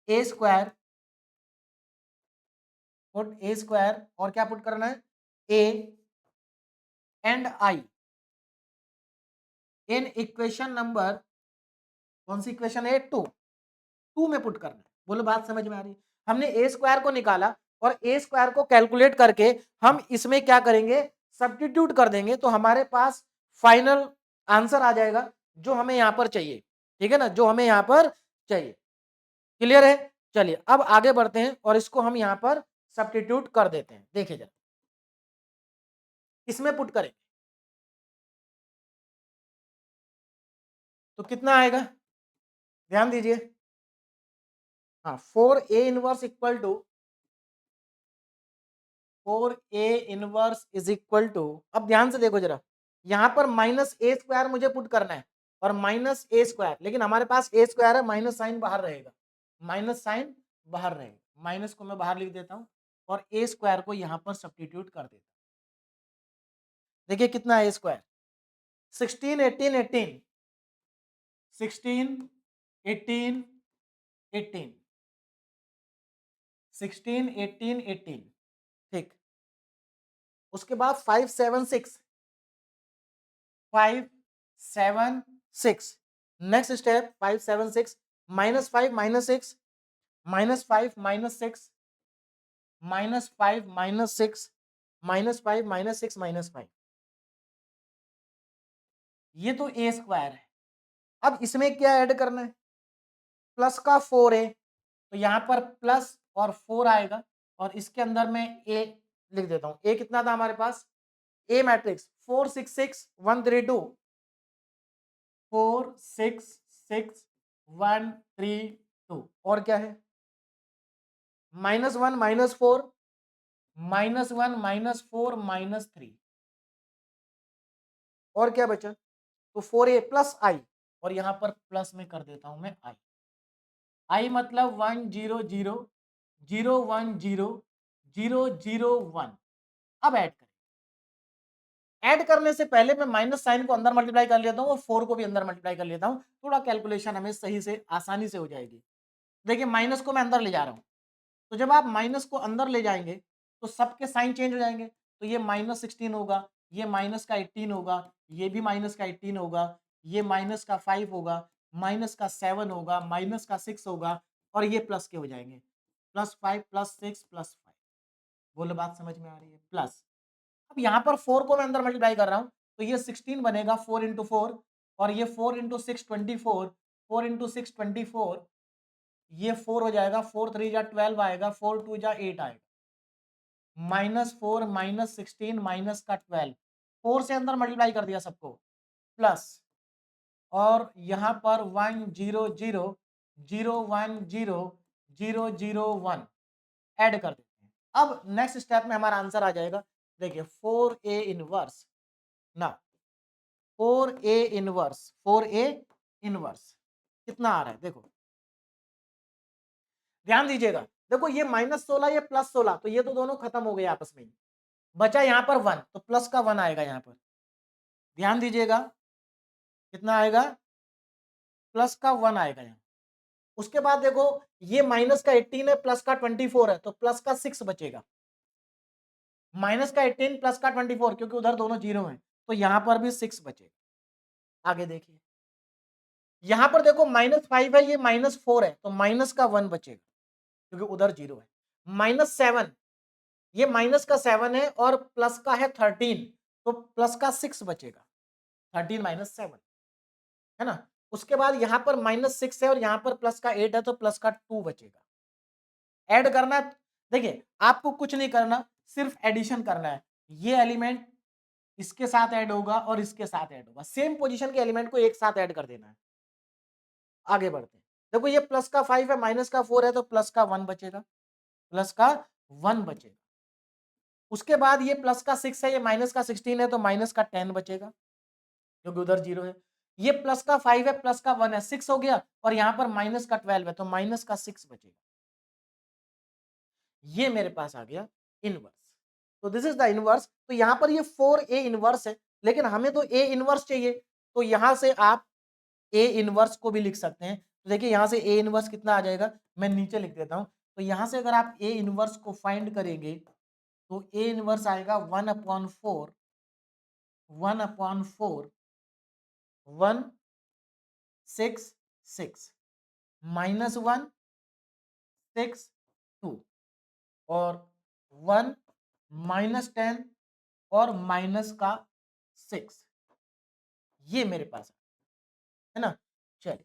ए स्क्वायर, पुट ए स्क्वायर, और क्या पुट करना है, A and I in equation number, कौन सी इक्वेशन है, 2 में पुट करना है। बोलो बात समझ में आ रही है। हमने ए स्क्वायर को निकाला, और ए स्क्वायर को कैलकुलेट करके हम इसमें क्या करेंगे, सब्स्टिट्यूट कर देंगे, तो हमारे पास फाइनल आंसर आ जाएगा जो हमें यहाँ पर चाहिए, ठीक है ना, जो हमें यहाँ पर चाहिए। क्लियर है। चलिए अब आगे बढ़ते हैं, और इसको हम यहाँ पर सब्स्टिट्यूट कर देते हैं। देखिए जरा, इसमें पुट करें तो कितना आएगा, ध्यान दीजिए। हाँ, 4A inverse equal to, 4A inverse is equal to, अब ध्यान से देखो जरा, यहां पर -A² मुझे पुट करना है, और -A², लेकिन हमारे पास A स्क्वायर है, माइनस साइन बाहर रहेगा, माइनस साइन बाहर रहेगा, माइनस को मैं बाहर लिख देता हूं, और A² को यहां पर सब्स्टिट्यूट कर देता हूं। देखिए कितना है A², 16 18 18, 16 18 18, 16 18 18, ठीक। उसके बाद 5 7 6, 5 7 6, नेक्स्ट स्टेप 5 7 6, -5 -6, -5 -6, -5 -6, -5 -6 -5, ये तो A² है। अब इसमें क्या ऐड करना है, प्लस का 4A, तो यहां पर प्लस और 4 आएगा, और इसके अंदर मैं A लिख देता हूं। A कितना था हमारे पास, A मैट्रिक्स 4 6 6 1 3 2, 4 6 6 1 3 2, और क्या है, -1 -4, -1 -4 -3, और क्या बचा, तो 4A प्लस आई, और यहां पर प्लस में कर देता हूं मैं आई, आई मतलब 1 0 0 0 1 0 0 0 1। अब ऐड करने से पहले मैं माइनस साइन को अंदर मल्टीप्लाई कर लेता हूँ, और 4 को भी अंदर मल्टीप्लाई कर लेता हूँ, थोड़ा कैलकुलेशन हमें सही से आसानी से हो जाएगी। देखिए माइनस को मैं अंदर ले जा रहा हूँ, तो जब आप माइनस को अंदर ले जाएंगे तो सबके साइन चेंज हो जाएंगे, तो ये -16 होगा, ये माइनस का 18 होगा, ये भी माइनस का 18 होगा, ये माइनस का 5 होगा, माइनस का 7 होगा, माइनस का 6 होगा, और ये प्लस के हो जाएंगे, +5 +6 +5। बोलो बात समझ में आ रही है, प्लस। अब यहाँ पर 4 को मैं अंदर मल्टीप्लाई कर रहा हूँ, तो ये 16 बनेगा 4 इंटू 4, और ये 4 इंटू 6 24, 4 इंटू 6 24, ये 4 हो जाएगा, 4 3 जा 12 आएगा, 4 2 जा 8 आएगा, -4 -16 माइनस का 12, 4 से अंदर मल्टीप्लाई कर दिया सबको, प्लस, और यहाँ पर 1 0 0 0 1 0 0 0 1 ऐड कर देते हैं। अब नेक्स्ट स्टेप में हमारा आंसर आ जाएगा, देखिए 4a इनवर्स ना, 4a इनवर्स, 4a इनवर्स कितना आ रहा है देखो, ध्यान दीजिएगा, देखो ये -16 ये +16, तो ये तो दोनों खत्म हो गए आपस में, बचा यहाँ पर 1, तो प्लस का 1 आएगा यहाँ पर, ध्यान दीजिएगा कितना आएगा, प्लस का 1 आएगा यहाँ। उसके बाद देखो ये माइनस का 18 है, प्लस का 24 है, तो प्लस का 6 बचेगा, माइनस का 18 प्लस का 24, क्योंकि उधर दोनों जीरो हैं, तो यहां पर भी 6 बचेगा। आगे देखिए, यहां पर देखो -5 है, ये -4 है, तो माइनस का 1 बचेगा, क्योंकि उधर जीरो है। -7, ये माइनस का 7 है और प्लस का है 13, तो प्लस का 6 बचेगा, 13 माइनस 7 है ना। उसके बाद यहाँ पर -6 है और यहाँ पर प्लस का 8 है, तो प्लस का 2 बचेगा। ऐड करना है, देखिए आपको कुछ नहीं करना, सिर्फ एडिशन करना है, ये एलिमेंट इसके साथ ऐड होगा और इसके साथ ऐड होगा, सेम पोजीशन के एलिमेंट को एक साथ ऐड कर देना है। आगे बढ़ते हैं, देखो ये प्लस का 5 है, माइनस का 4 है, तो प्लस का 1 बचेगा, प्लस का 1 बचेगा। उसके बाद ये प्लस का 6 है, ये माइनस का 16 है, तो माइनस का 10 बचेगा, क्योंकि उधर जीरो है। ये प्लस का 5 है, प्लस का 1 है, 6 हो गया, और यहाँ पर माइनस का 12 है, तो माइनस का 6 बचेगा। ये मेरे पास आ गया इनवर्स, तो दिस इज द इनवर्स। तो यहाँ पर ये 4a इनवर्स है, लेकिन हमें तो a इनवर्स चाहिए, तो यहाँ से आप a इनवर्स को भी लिख सकते हैं। तो देखिए यहाँ से a इनवर्स कितना आ जाएगा, मैं नीचे लिख देता हूँ। तो यहाँ से अगर आप a इनवर्स को फाइंड करेंगे, तो a इनवर्स आएगा 1/4, 1/4 1 6 6 -1 6 2 और 1 -10 और माइनस का 6, ये मेरे पास है ना। चलिए,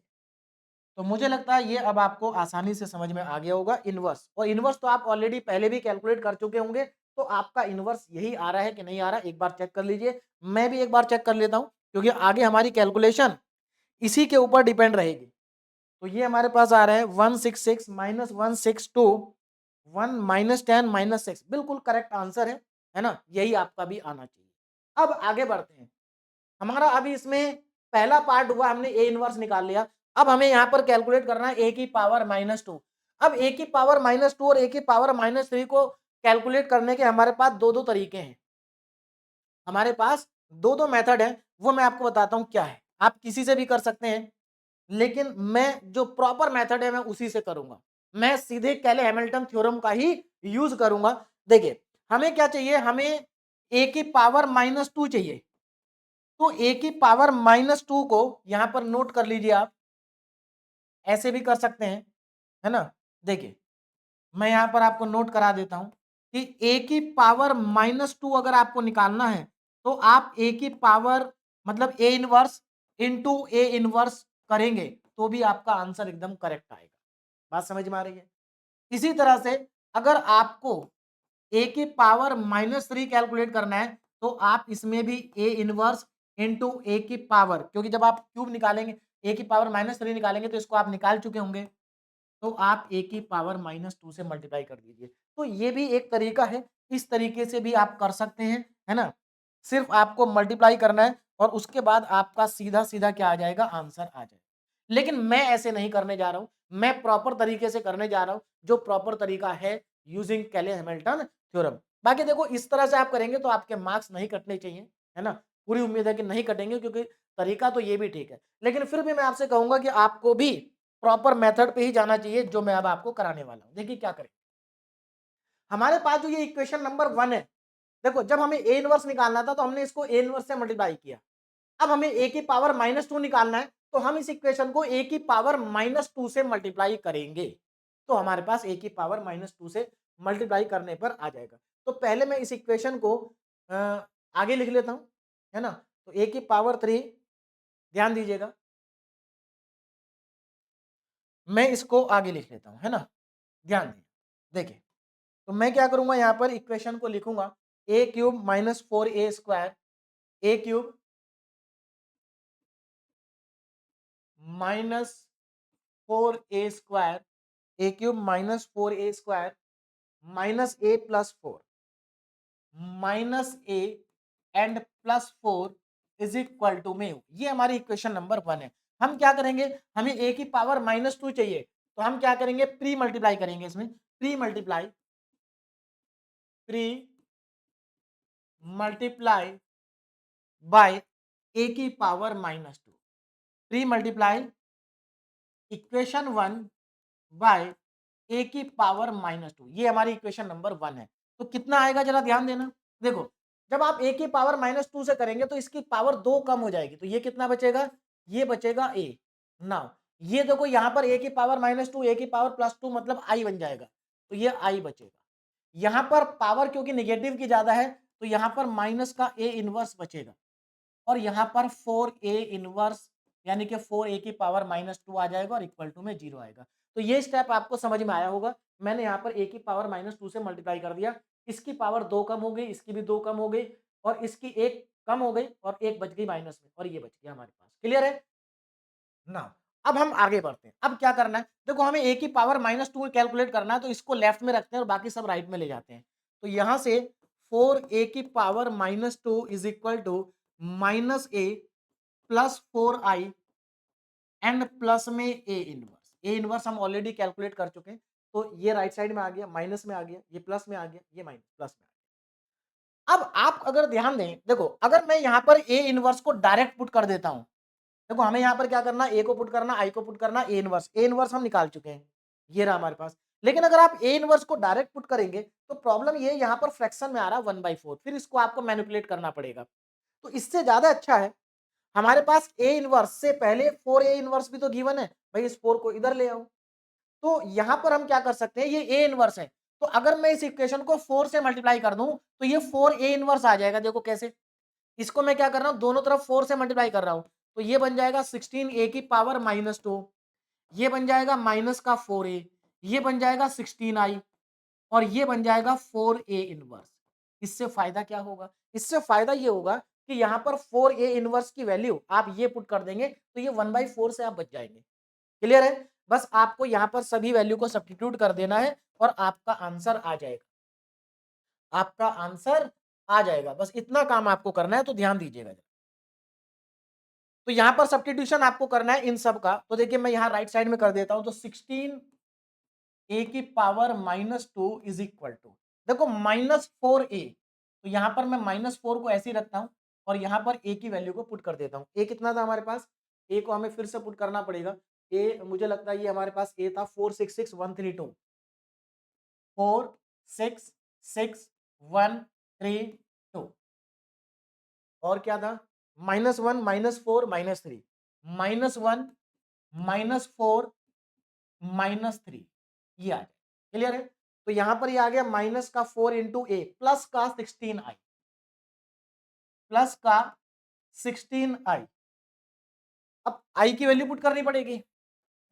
तो मुझे लगता है ये अब आपको आसानी से समझ में आ गया होगा इनवर्स, और इनवर्स तो आप ऑलरेडी पहले भी कैलकुलेट कर चुके होंगे, तो आपका इनवर्स यही आ रहा है कि नहीं आ रहा, एक बार चेक कर लीजिए। मैं भी एक बार चेक कर लेता हूं, क्योंकि आगे हमारी कैलकुलेशन इसी के ऊपर डिपेंड रहेगी। तो ये हमारे पास आ रहा है 166 -162 1 -10 -6, बिल्कुल करेक्ट आंसर है ना, यही आपका भी आना चाहिए। अब आगे बढ़ते हैं, हमारा अभी इसमें पहला पार्ट हुआ, हमने ए इनवर्स निकाल लिया। अब हमें यहाँ पर कैलकुलेट करना है ए की पावर -2। अब ए की पावर -2 और ए की पावर -3 को कैलकुलेट करने के हमारे पास दो दो तरीके हैं, हमारे पास दो दो मेथड है, वो मैं आपको बताता हूँ क्या है। आप किसी से भी कर सकते हैं, लेकिन मैं जो प्रॉपर मेथड है मैं उसी से करूंगा, मैं सीधे कैले हैमिल्टन थ्योरम का ही यूज करूंगा। देखिए हमें क्या चाहिए, हमें ए की पावर -2 चाहिए, तो ए की पावर -2 को यहां पर नोट कर लीजिए, आप ऐसे भी कर सकते हैं, है ना। देखिए मैं यहां पर आपको नोट करा देता हूं कि ए की पावर -2 अगर आपको निकालना है, तो आप ए की पावर मतलब ए इनवर्स इंटू ए इनवर्स करेंगे, तो भी आपका आंसर एकदम करेक्ट आएगा। बात समझ में आ रही है। इसी तरह से अगर आपको ए की पावर -3 कैलकुलेट करना है, तो आप इसमें भी ए इनवर्स इंटू ए की पावर, क्योंकि जब आप क्यूब निकालेंगे, ए की पावर -3 निकालेंगे, तो इसको आप निकाल चुके होंगे, तो आप ए की पावर -2 से मल्टीप्लाई कर दीजिए। तो ये भी एक तरीका है, इस तरीके से भी आप कर सकते हैं, है ना। सिर्फ आपको मल्टीप्लाई करना है और उसके बाद आपका सीधा सीधा क्या आ जाएगा, आंसर आ जाएगा। लेकिन मैं ऐसे नहीं करने जा रहा हूं, मैं प्रॉपर तरीके से करने जा रहा हूं, जो प्रॉपर तरीका है यूजिंग कैले हैमिल्टन थ्योरम। बाकी देखो इस तरह से आप करेंगे तो आपके मार्क्स नहीं कटने चाहिए, है ना। पूरी उम्मीद है कि नहीं कटेंगे, क्योंकि तरीका तो ये भी ठीक है, लेकिन फिर भी मैं आपसे कहूंगा कि आपको भी प्रॉपर मेथड पे ही जाना चाहिए, जो मैं अब आपको कराने वाला हूं। देखिए क्या करें, हमारे पास जो ये इक्वेशन नंबर 1 है, देखो जब हमें ए इनवर्स निकालना था तो हमने इसको ए इनवर्स से मल्टीप्लाई किया। अब हमें ए की पावर -2 निकालना है, तो हम इस इक्वेशन को ए की पावर -2 से मल्टीप्लाई करेंगे, तो हमारे पास ए की पावर -2 से मल्टीप्लाई करने पर आ जाएगा। तो पहले मैं इस इक्वेशन को आगे लिख लेता हूं, है ना। तो a की पावर 3, ध्यान दीजिएगा, मैं इसको आगे लिख लेता हूं, है ना, ध्यान दिए, देखिए, तो मैं क्या करूंगा, यहां पर इक्वेशन को लिखूंगा a cube minus 4a² a cube minus 4a² a cube minus 4a² minus a plus 4 minus A and plus 4 is equal to में, ये हमारी इक्वेशन नंबर 1 है। हम क्या करेंगे, हमें a की पावर -2 चाहिए, तो हम क्या करेंगे, प्री मल्टीप्लाई करेंगे, इसमें प्री मल्टीप्लाई बाय a की power -2, pre multiply equation 1 by a की पावर -2, ये हमारी इक्वेशन नंबर 1 है। तो कितना आएगा जरा ध्यान देना, देखो, जब आप a की पावर -2 से करेंगे तो इसकी पावर 2 कम हो जाएगी, तो ये कितना बचेगा, ये बचेगा a। नाउ ये देखो, यहाँ पर a की पावर -2 a की पावर +2 मतलब i बन जाएगा, तो ये i बचेगा। यहाँ पर पावर क्योंकि निगेटिव की ज्यादा है, तो यहाँ पर माइनस का a इनवर्स बचेगा, और यहाँ पर 4a इनवर्स यानी कि 4a की पावर -2 आ जाएगा और इक्वल टू में 0 आएगा। तो ये स्टेप आपको समझ में आया होगा, मैंने यहाँ पर a की पावर -2 से मल्टीप्लाई कर दिया, इसकी पावर 2 कम हो गई, इसकी भी 2 कम हो गई, और इसकी 1 कम हो गई, और 1 बच गई माइनस में, और ये बच गया हमारे पास। क्लियर है ना। अब हम आगे बढ़ते हैं, अब क्या करना है, देखो, हमें a की पावर -2 कैलकुलेट करना है, तो इसको लेफ्ट में रखते हैं और बाकी सब राइट में ले जाते हैं। तो यहां से 4a की power -2 is equal to -a plus 4i and plus में ए इनवर्स हम ऑलरेडी कैलकुलेट कर चुके हैं, तो ये राइट साइड में आ गया, माइनस में आ गया, ये प्लस में आ गया, ये माइनस प्लस में आ गया। अब आप अगर ध्यान दें, देखो, अगर मैं यहाँ पर ए इनवर्स को डायरेक्ट पुट कर देता हूं, देखो, हमें यहाँ पर क्या करना, ए को पुट करना, आई को पुट करना, ए इनवर्स हम निकाल चुके हैं, ये रहा हमारे पास। लेकिन अगर आप ए इनवर्स को डायरेक्ट पुट करेंगे तो प्रॉब्लम ये, यहाँ पर फ्रैक्शन में आ रहा है 1/4, फिर इसको आपको मैनिपुलेट करना पड़ेगा। तो इससे ज्यादा अच्छा है, हमारे पास ए इनवर्स से पहले 4a इनवर्स भी तो गिवन है, भाई इस 4 को इधर ले आओ। तो यहां पर हम क्या कर सकते हैं, ये ए इनवर्स है, तो अगर मैं इस इक्वेशन को 4 से मल्टीप्लाई कर दूं तो ये 4a इनवर्स आ जाएगा। देखो कैसे, इसको मैं क्या कर रहा हूं, दोनों तरफ 4 से मल्टीप्लाई कर रहा हूं, तो ये बन जाएगा 16a की पावर -2, ये बन जाएगा माइनस का 4a, ये बन जाएगा 16i, और ये बन जाएगा 4a इनवर्स। इससे फायदा क्या होगा, इससे फायदा ये होगा कि यहाँ पर 4a इनवर्स की वैल्यू आप ये पुट कर देंगे, तो ये 1/4 से आप बच जाएंगे। क्लियर है, बस आपको यहाँ पर सभी वैल्यू को सब्स्टिट्यूट कर देना है और आपका आंसर आ जाएगा, आपका आंसर आ जाएगा, बस इतना काम आपको करना है, तो ध्यान दीजिएगा। तो यहाँ पर सब्स्टिट्यूशन आपको करना है इन सब का, तो देखिए मैं यहाँ राइट साइड में कर देता हूं, तो 16 ए की पावर -2 इज इक्वल टू, देखो, -4a, तो यहां पर मैं -4 को ऐसे ही रखता हूं और यहां पर a की वैल्यू को पुट कर देता हूं। a कितना था हमारे पास, a को हमें फिर से पुट करना पड़ेगा। a मुझे लगता है ये हमारे पास a था 466132, 466132, और क्या था, -1 -4 -3, -1 -4 -3, ये आ जाए। क्लियर है, तो यहां पर ये आ गया माइनस का 4 इंटू ए प्लस का 16i, प्लस का 16i। अब i की वैल्यू पुट करनी पड़ेगी, है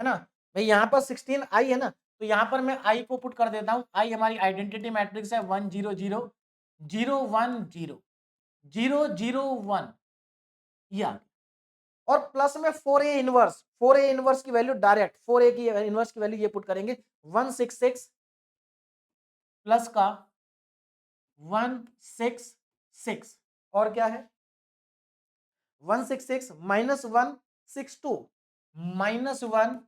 ना, भाई यहाँ पर 16i है ना, तो यहाँ पर मैं i को पुट कर देता हूँ। i हमारी आइडेंटिटी मैट्रिक्स है 1 0 0 0 1 0 0 0 1, ये आ गया। और प्लस में 4a इनवर्स की वैल्यू डायरेक्ट 4a की इनवर्स की वैल्यू ये पुट करेंगे 166 प्लस का 166, और क्या है 166 -162 -1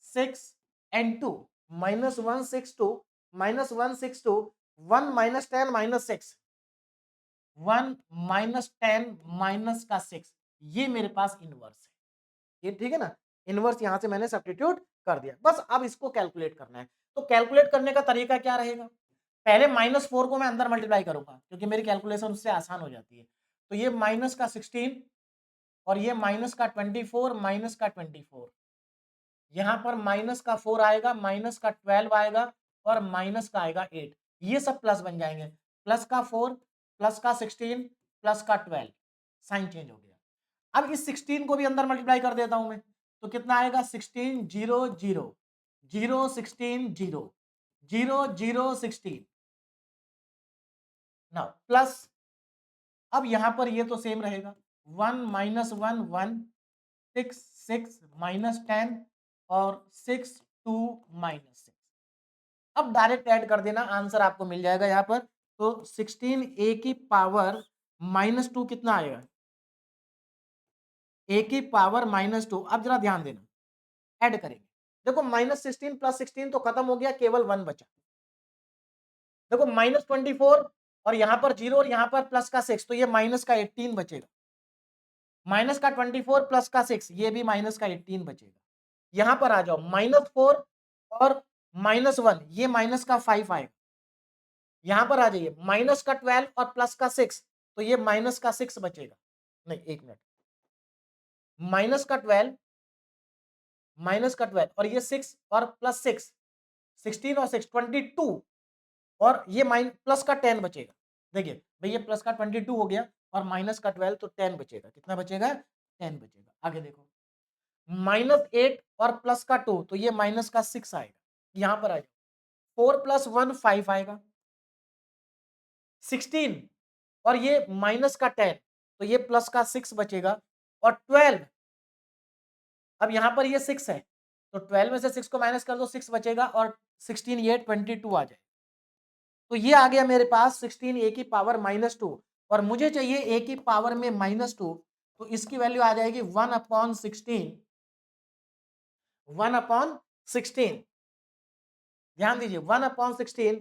6 and 2 -162 -162 1 -10 -6 1 -10 माइनस का 6, ये मेरे पास इनवर्स है, ये ठीक है ना, इनवर्स यहां से मैंने सब्स्टिट्यूट कर दिया। बस अब इसको कैलकुलेट करना है, तो कैलकुलेट करने का तरीका क्या रहेगा, पहले -4 को मैं अंदर मल्टीप्लाई करूंगा क्योंकि मेरी कैलकुलेशन उससे आसान हो जाती है। तो ये माइनस का 16 और ये माइनस का 24 माइनस का 24, यहाँ पर माइनस का 4 आएगा, माइनस का 12 आएगा और माइनस का आएगा 8, ये सब प्लस बन जाएंगे, प्लस का 4 प्लस का 16 प्लस का 12, साइन चेंज हो गया। अब इस 16 को भी अंदर मल्टीप्लाई कर देता हूं मैं, तो कितना आएगा 16 0 0 0 16 0 0 0 16 ना प्लस, अब यहां पर ये तो सेम रहेगा 1 माइनस 1 1 6 6 माइनस 10 और 6 2 माइनस 6। अब डायरेक्ट ऐड कर देना, आंसर आपको मिल जाएगा यहां पर। तो 16 ए की पावर माइनस 2 कितना आएगा, ए की पावर माइनस 2। अब जरा ध्यान देना, ऐड करेंगे, देखो माइनस 16 प्लस 16 तो खत्म हो गया, केवल 1 बचा। देखो माइनस 24 और यहां पर 0 और यहां पर प्लस का 6, तो ये माइनस का 18 बचेगा। माइनस का 24 प्लस का 6, ये भी माइनस का 18 बचेगा। यहां पर आ जाओ, माइनस 4 और माइनस 1, ये माइनस का 5 आएगा। यहां पर आ जाइए, माइनस का 12 और प्लस का 6, तो ये माइनस का 6 बचेगा। नहीं, एक मिनट, माइनस का 12, माइनस का 12 और ये 6 और प्लस 6, 16 और 6 22 और ये माइन प्लस का 10 बचेगा। देखिए भैया, प्लस का 22 हो गया और माइनस का 12, तो 10 बचेगा। कितना बचेगा, 10 बचेगा। आगे देखो, माइनस 8 और प्लस का 2, तो ये माइनस का 6 आएगा। यहां पर आएगा 4 प्लस 1 5 आएगा, 16 और ये माइनस का 10, तो ये प्लस का 6 बचेगा। और 12, अब यहां पर ये 6 है, तो 12 में से 6 को माइनस कर दो, 6 बचेगा और 16 ये 22 आ जाए। तो ये आ गया मेरे पास 16 ए की पावर माइनस 2, और मुझे चाहिए ए की पावर में माइनस 2, तो इसकी वैल्यू आ जाएगी 1/16, 1/16। ध्यान दीजिए, 1/16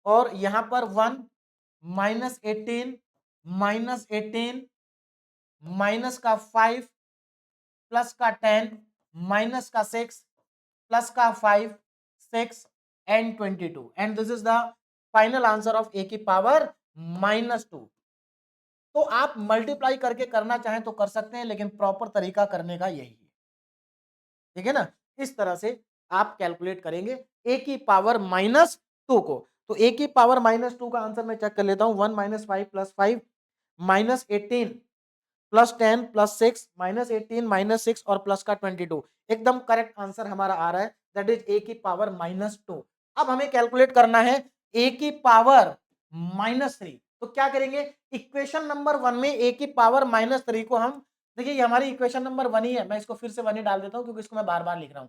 और यहां पर 1 माइनस 18 माइनस 18 माइनस का 5 प्लस का 10 माइनस का 6 प्लस का 5 6 and 22, and this is the final answer of A की पावर माइनस 2। तो आप मल्टीप्लाई करके करना चाहें तो कर सकते हैं, लेकिन प्रॉपर तरीका करने का यही है, ठीक है ना। इस तरह से आप कैलकुलेट करेंगे ए की पावर माइनस 2 को। तो ए की पावर माइनस 2 का आंसर मैं चेक कर लेता हूं, 1 minus 5 plus 5 minus 18 plus 10 plus 6 minus 18 minus 6 और प्लस का 22, एकदम करेक्ट आंसर हमारा आ रहा है, दैट इज ए की पावर माइनस 2। अब हमें कैलकुलेट करना है ए की पावर माइनस 3। तो क्या करेंगे, इक्वेशन नंबर 1 में ए की पावर माइनस 3 को हम, देखिए ये हमारी इक्वेशन नंबर 1 ही है, मैं इसको फिर से 1 ही डाल देता हूं क्योंकि इसको मैं बार बार लिख रहा हूं।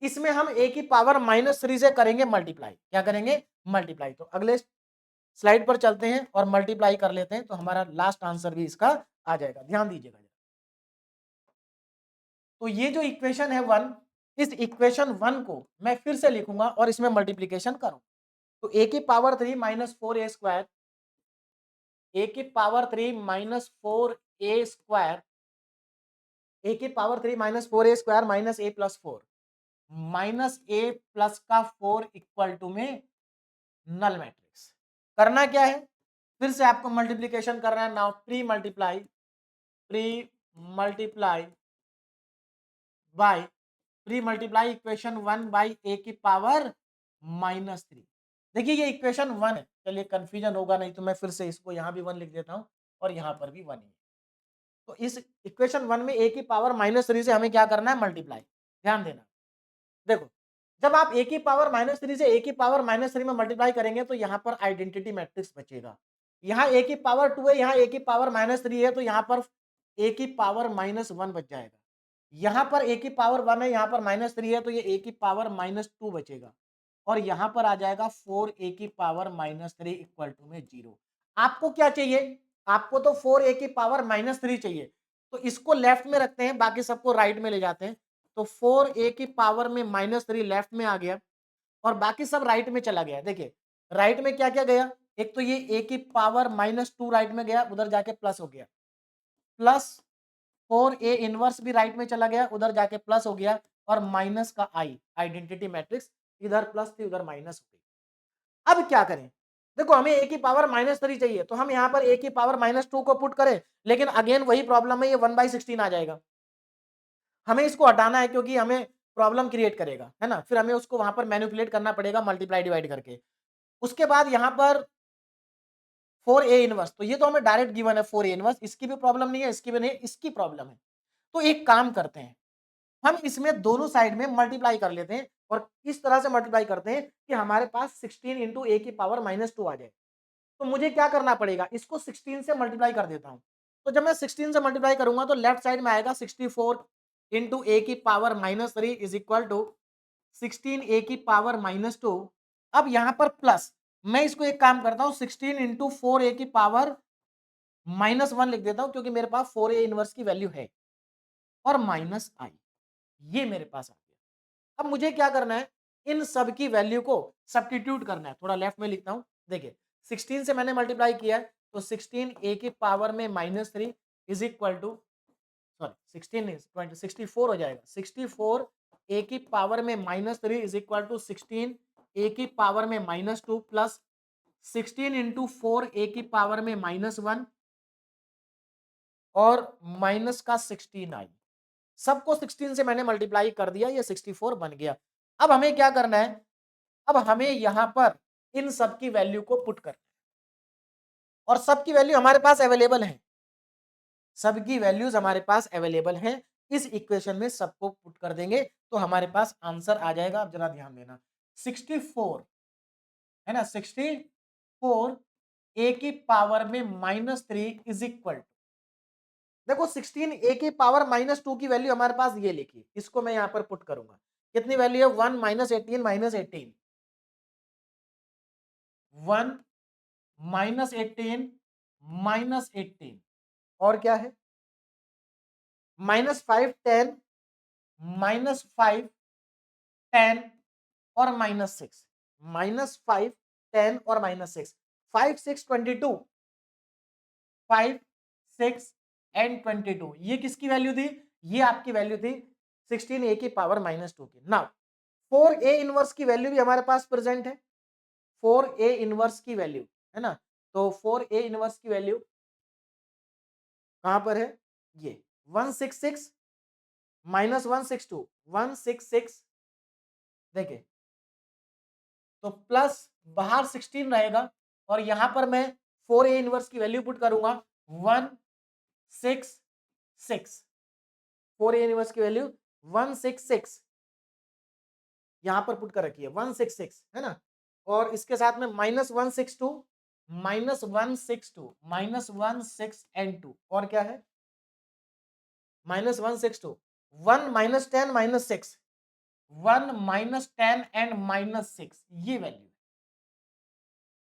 इसमें हम ए की पावर माइनस 3 से करेंगे मल्टीप्लाई। क्या करेंगे, मल्टीप्लाई। तो अगले स्लाइड पर चलते हैं और मल्टीप्लाई कर लेते हैं, तो हमारा लास्ट आंसर भी इसका आ जाएगा। ध्यान दीजिएगा, तो ये जो इक्वेशन है 1, इस इक्वेशन 1 को मैं फिर से लिखूंगा और इसमें मल्टीप्लीकेशन करूं। तो ए की पावर 3 माइनस 4 ए स्क्वायर, ए की पावर 3 माइनस 4 ए स्क्वायर, ए की power 3 minus 4 A square minus A plus 4, minus A plus का 4 इक्वल टू में नल मैट्रिक्स। करना क्या है, फिर से आपको मल्टीप्लीकेशन करना है। Now pre multiply by, pre multiply equation 1 by A की पावर माइनस 3। देखिए ये इक्वेशन 1 है, चलिए कंफ्यूजन होगा नहीं तो मैं फिर से इसको यहाँ भी 1 लिख देता हूँ और यहाँ पर भी 1 ही है। तो इस इक्वेशन 1 में ए की पावर माइनस 3 से हमें क्या करना है, मल्टीप्लाई। ध्यान देना, देखो जब आप ए की पावर माइनस 3 से ए की पावर माइनस 3 में मल्टीप्लाई करेंगे तो यहाँ पर आइडेंटिटी मैट्रिक्स बचेगा। यहाँ ए की पावर 2 है, यहाँ ए की पावर माइनस 3 है, तो यहाँ पर ए की पावर माइनस 1 बच जाएगा। यहाँ पर ए की पावर 1 है, यहाँ पर माइनस 3 है, तो ये ए की पावर माइनस 2 बचेगा। और यहाँ पर आ जाएगा 4 ए की पावर माइनस 3 इक्वल टू में 0। आपको क्या चाहिए, आपको तो 4 ए की पावर माइनस 3 चाहिए, तो इसको लेफ्ट में रखते हैं, बाकी सबको राइट में ले जाते हैं। तो 4 ए की पावर में माइनस 3 लेफ्ट में आ गया और बाकी सब राइट में चला गया। देखिए राइट में क्या क्या गया, एक तो ये ए की पावर माइनस 2 राइट में गया, उधर जाके प्लस हो गया, प्लस 4 ए इनवर्स भी राइट में चला गया, उधर जाके प्लस हो गया, और माइनस का आई, आइडेंटिटी मैट्रिक्स, इधर प्लस थी उधर माइनस हो गई। अब क्या करें, देखो हमें ए की पावर माइनस 3 चाहिए, तो हम यहाँ पर ए की पावर माइनस 2 को पुट करें, लेकिन अगेन वही प्रॉब्लम है, ये 1/16 आ जाएगा। हमें इसको हटाना है क्योंकि हमें प्रॉब्लम क्रिएट करेगा, है ना। फिर हमें उसको वहां पर मैनिपुलेट करना पड़ेगा मल्टीप्लाई डिवाइड करके। उसके बाद यहाँ पर 4A इनवर्स, तो ये तो हमें डायरेक्ट गिवन है 4A इनवर्स, इसकी भी प्रॉब्लम नहीं है, इसकी भी नहीं है, इसकी प्रॉब्लम है। तो एक काम करते हैं, हम इसमें दोनों साइड में मल्टीप्लाई कर लेते हैं और इस तरह से मल्टीप्लाई करते हैं कि हमारे पास 16 इंटू ए की पावर -2 आ जाए। तो मुझे क्या करना पड़ेगा, इसको 16 से मल्टीप्लाई कर देता हूं। तो जब मैं 16 से मल्टीप्लाई करूंगा तो लेफ्ट साइड में आएगा 64 इंटू ए की पावर -3 इज इक्वल टू 16 ए की पावर -2। अब यहां पर प्लस, मैं इसको एक काम करता हूं 16 इंटू 4 ए की पावर -1 लिख देता हूं क्योंकि मेरे पास 4A इनवर्स की वैल्यू है और माइनस आई, ये मेरे पास आ गया। अब मुझे क्या करना है, इन सब की वैल्यू को सब्स्टिट्यूट करना है। थोड़ा लेफ्ट में लिखता हूं, देखिए 16 से मैंने मल्टीप्लाई किया है तो 16 ए की पावर में -3 इज इक्वल टू, सॉरी 16 इज 20, 64 हो जाएगा। 64 ए की पावर में -3 इज इक्वल टू 16 ए की पावर में -2 प्लस 16 इंटू 4 ए की पावर में -1 और माइनस का 16 आई। सबको 16 से मैंने मल्टीप्लाई कर दिया, ये 64 बन गया। अब हमें क्या करना है, अब हमें यहां पर इन सब की वैल्यू को पुट करना है और सबकी वैल्यू हमारे पास अवेलेबल है, सबकी वैल्यूज हमारे पास अवेलेबल हैं। इस इक्वेशन में सबको पुट कर देंगे तो हमारे पास आंसर आ जाएगा। अब जरा ध्यान देना, 64 है ना, 64 ए की पावर में -3 इज इक्वल, देखो 16 ए की पावर -2 की वैल्यू हमारे पास ये लिखी, इसको मैं यहां पर पुट करूंगा। कितनी वैल्यू है, 1 -18 -18, 1 -18 -18 और क्या है, -5 10 -5 10 और -6, -5 10 और -6, 5 6 22, 5 6 एंड 22, ये किसकी वैल्यू थी, ये आपकी वैल्यू थी 16 ए की पावर -2 की। नाउ 4A इनवर्स की वैल्यू भी हमारे पास प्रेजेंट है, 4A इनवर्स की वैल्यू है ना, तो 4A इनवर्स की वैल्यू कहां पर है, ये 166 -162 166, देखिए तो प्लस बाहर 16 रहेगा और यहां पर मैं 4A इनवर्स की वैल्यू पुट करूंगा 166, 4A इनवर्स की वैल्यू 166 यहां पर पुट कर रखी है 166 है ना, और इसके साथ में -162 -162 -16 एंड 2 और क्या है, -162 1 -10 -6 1 -10 एंड -6, ये वैल्यू।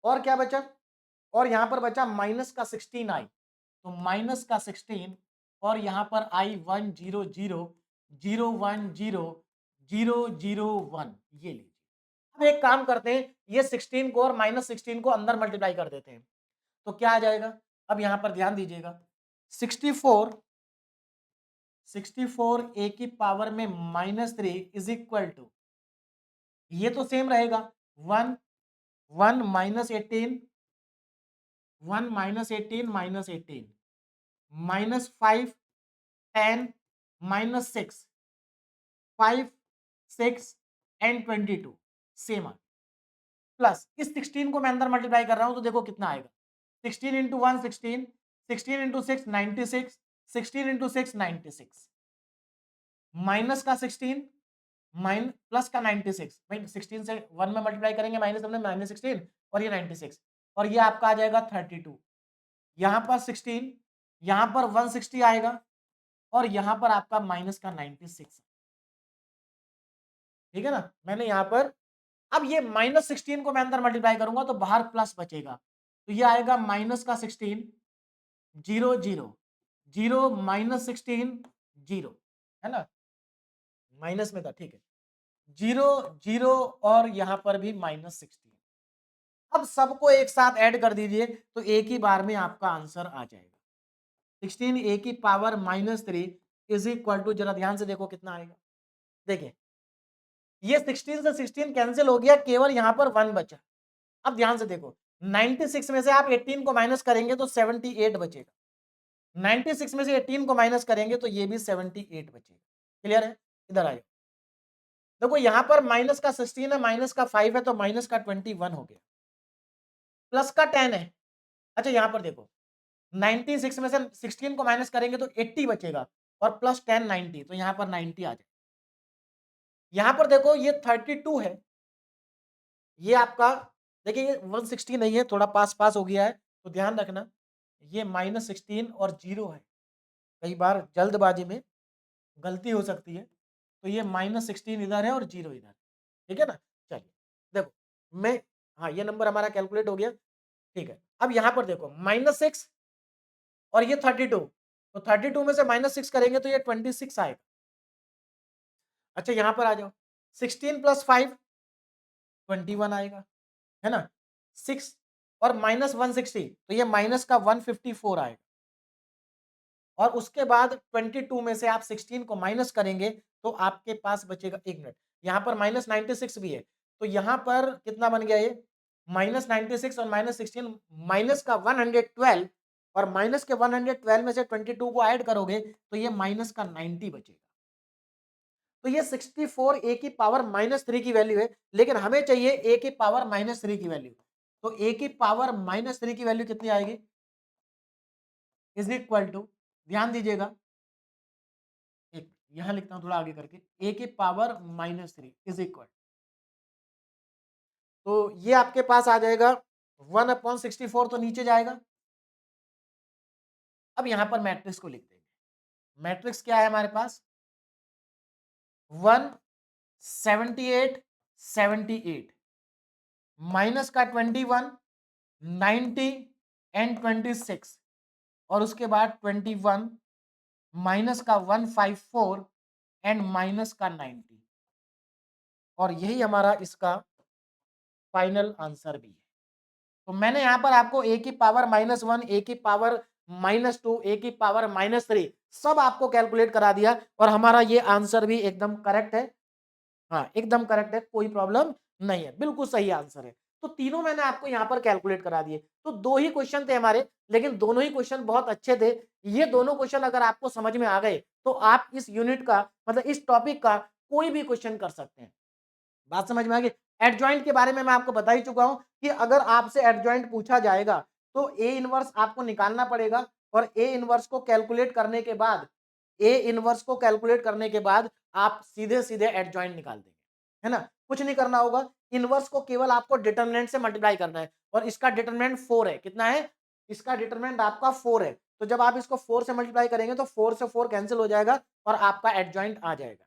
और क्या बचा, और यहां पर बचा माइनस का 16 आई, तो माइनस का 16 और यहां पर आई 100 010 001, ये लीजिए। अब एक काम करते हैं, ये 16 को और -16 को अंदर मल्टीप्लाई कर देते हैं तो क्या आ जाएगा। अब यहां पर ध्यान दीजिएगा, 64 ए की पावर में -3 इज इक्वल टू, ये तो सेम रहेगा 1 1 -18 1 -18 -18 -5 10 -6 5 6 एंड 22 सेम आ, प्लस इस 16 को मैं अंदर मल्टीप्लाई कर रहा हूं तो देखो कितना आएगा, 16 इंटू 1 16, 16 इंटू 6 96, 16 इंटू 6 96, माइनस का 16 माइन प्लस का 96, भाई 16 से 1 में मल्टीप्लाई करेंगे माइनस हमने -16 और ये 96 और ये आपका आ जाएगा 32, यहां पर 16, यहां पर 160 आएगा और यहां पर आपका माइनस का 96, ठीक है ना। मैंने यहां पर, अब ये -16 को मैं अंदर मल्टीप्लाई करूंगा तो बाहर प्लस बचेगा, तो ये आएगा माइनस का 16 0 0 0 -16 0, है ना, माइनस में था, ठीक है, 0 0 और यहां पर भी -16। अब सबको एक साथ ऐड कर दीजिए तो एक ही बार में आपका आंसर आ जाएगा, 16 ए की पावर -3 इज इक्वल टू, जरा ध्यान से देखो कितना आएगा, देखिए ये 16 से 16 कैंसिल हो गया, केवल यहां पर 1 बचा। अब ध्यान से देखो, 96 में से आप 18 को माइनस करेंगे तो 78 बचेगा, 96 में से 18 को माइनस करेंगे तो ये भी 78 बचेगा। क्लियर है, इधर आइए, देखो यहां पर माइनस का 16 है, माइनस का 5 है तो माइनस का 21 हो गया, प्लस का 10 है, अच्छा यहाँ पर देखो 96 में से 16 को माइनस करेंगे तो 80 बचेगा और प्लस 10 90, तो यहाँ पर 90 आ जाए। यहाँ पर देखो ये 32 है, ये आपका देखिए ये 160 नहीं है, थोड़ा पास पास हो गया है, तो ध्यान रखना ये -16 और 0 है। कई बार जल्दबाजी में गलती हो सकती है, तो ये -16 इधर है और 0 इधर, ठीक है ना? चलिए देखो मैं, हाँ ये नंबर हमारा कैलकुलेट हो गया, ठीक है। अब यहाँ पर देखो -6 और ये 32, तो 32 में से -6 करेंगे तो ये 26 आएगा। अच्छा यहाँ पर आ जाओ, 16 + 5 21 आएगा, है ना? 6 और -160, तो ये माइनस का 154 आएगा। और उसके बाद 22 में से आप 16 को माइनस करेंगे तो आपके पास बचेगा, 1 मिनट, यहाँ पर -96 भी है, तो यहाँ पर कितना बन गया ये -96 और -16, माइनस का 112, और माइनस के 112 में से 22 को ऐड करोगे तो ये माइनस का 90 बचेगा। तो ये 64 ए की पावर -3 की वैल्यू है, लेकिन हमें चाहिए ए की पावर -3 की वैल्यू। तो ए की पावर -3 की वैल्यू कितनी आएगी, इज इक्वल टू, ध्यान दीजिएगा, एक यहां लिखता हूं थोड़ा आगे करके, ए की पावर -3 इज इक्वल, तो ये आपके पास आ जाएगा 1/64, तो नीचे जाएगा। अब यहां पर मैट्रिक्स को लिख देंगे। मैट्रिक्स क्या है हमारे पास, 1 78 78, माइनस का 21 90 एंड 26, और उसके बाद 21, माइनस का 154 एंड माइनस का 90, और यही हमारा इसका फाइनल आंसर भी है। तो मैंने यहां पर आपको ए की पावर -1, ए की पावर -2, ए की पावर -3 सब आपको कैलकुलेट करा दिया, और हमारा ये आंसर भी एकदम करेक्ट है। हाँ एकदम करेक्ट है, कोई प्रॉब्लम नहीं है, बिल्कुल सही आंसर है। तो तीनों मैंने आपको यहाँ पर कैलकुलेट करा दिए। तो दो ही क्वेश्चन थे हमारे, लेकिन दोनों ही क्वेश्चन बहुत अच्छे थे। ये दोनों क्वेश्चन अगर आपको समझ में आ गए तो आप इस यूनिट का मतलब इस टॉपिक का कोई भी क्वेश्चन कर सकते हैं। बात समझ में आ गई। एडजॉइंट के बारे में मैं आपको बता ही चुका हूं कि अगर आपसे एडजॉइंट पूछा जाएगा तो ए इनवर्स आपको निकालना पड़ेगा, और ए इनवर्स को कैलकुलेट करने के बाद, ए इनवर्स को कैलकुलेट करने के बाद आप सीधे सीधे एडजॉइंट निकाल देंगे, है ना? कुछ नहीं करना होगा, इनवर्स को केवल आपको डिटरमिनेंट से मल्टीप्लाई करना है, और इसका डिटरमिनेंट 4 है। कितना है? इसका डिटरमिनेंट आपका 4 है। तो जब आप इसको 4 से मल्टीप्लाई करेंगे तो 4 से 4 कैंसिल हो जाएगा और आपका एडजॉइंट आ जाएगा।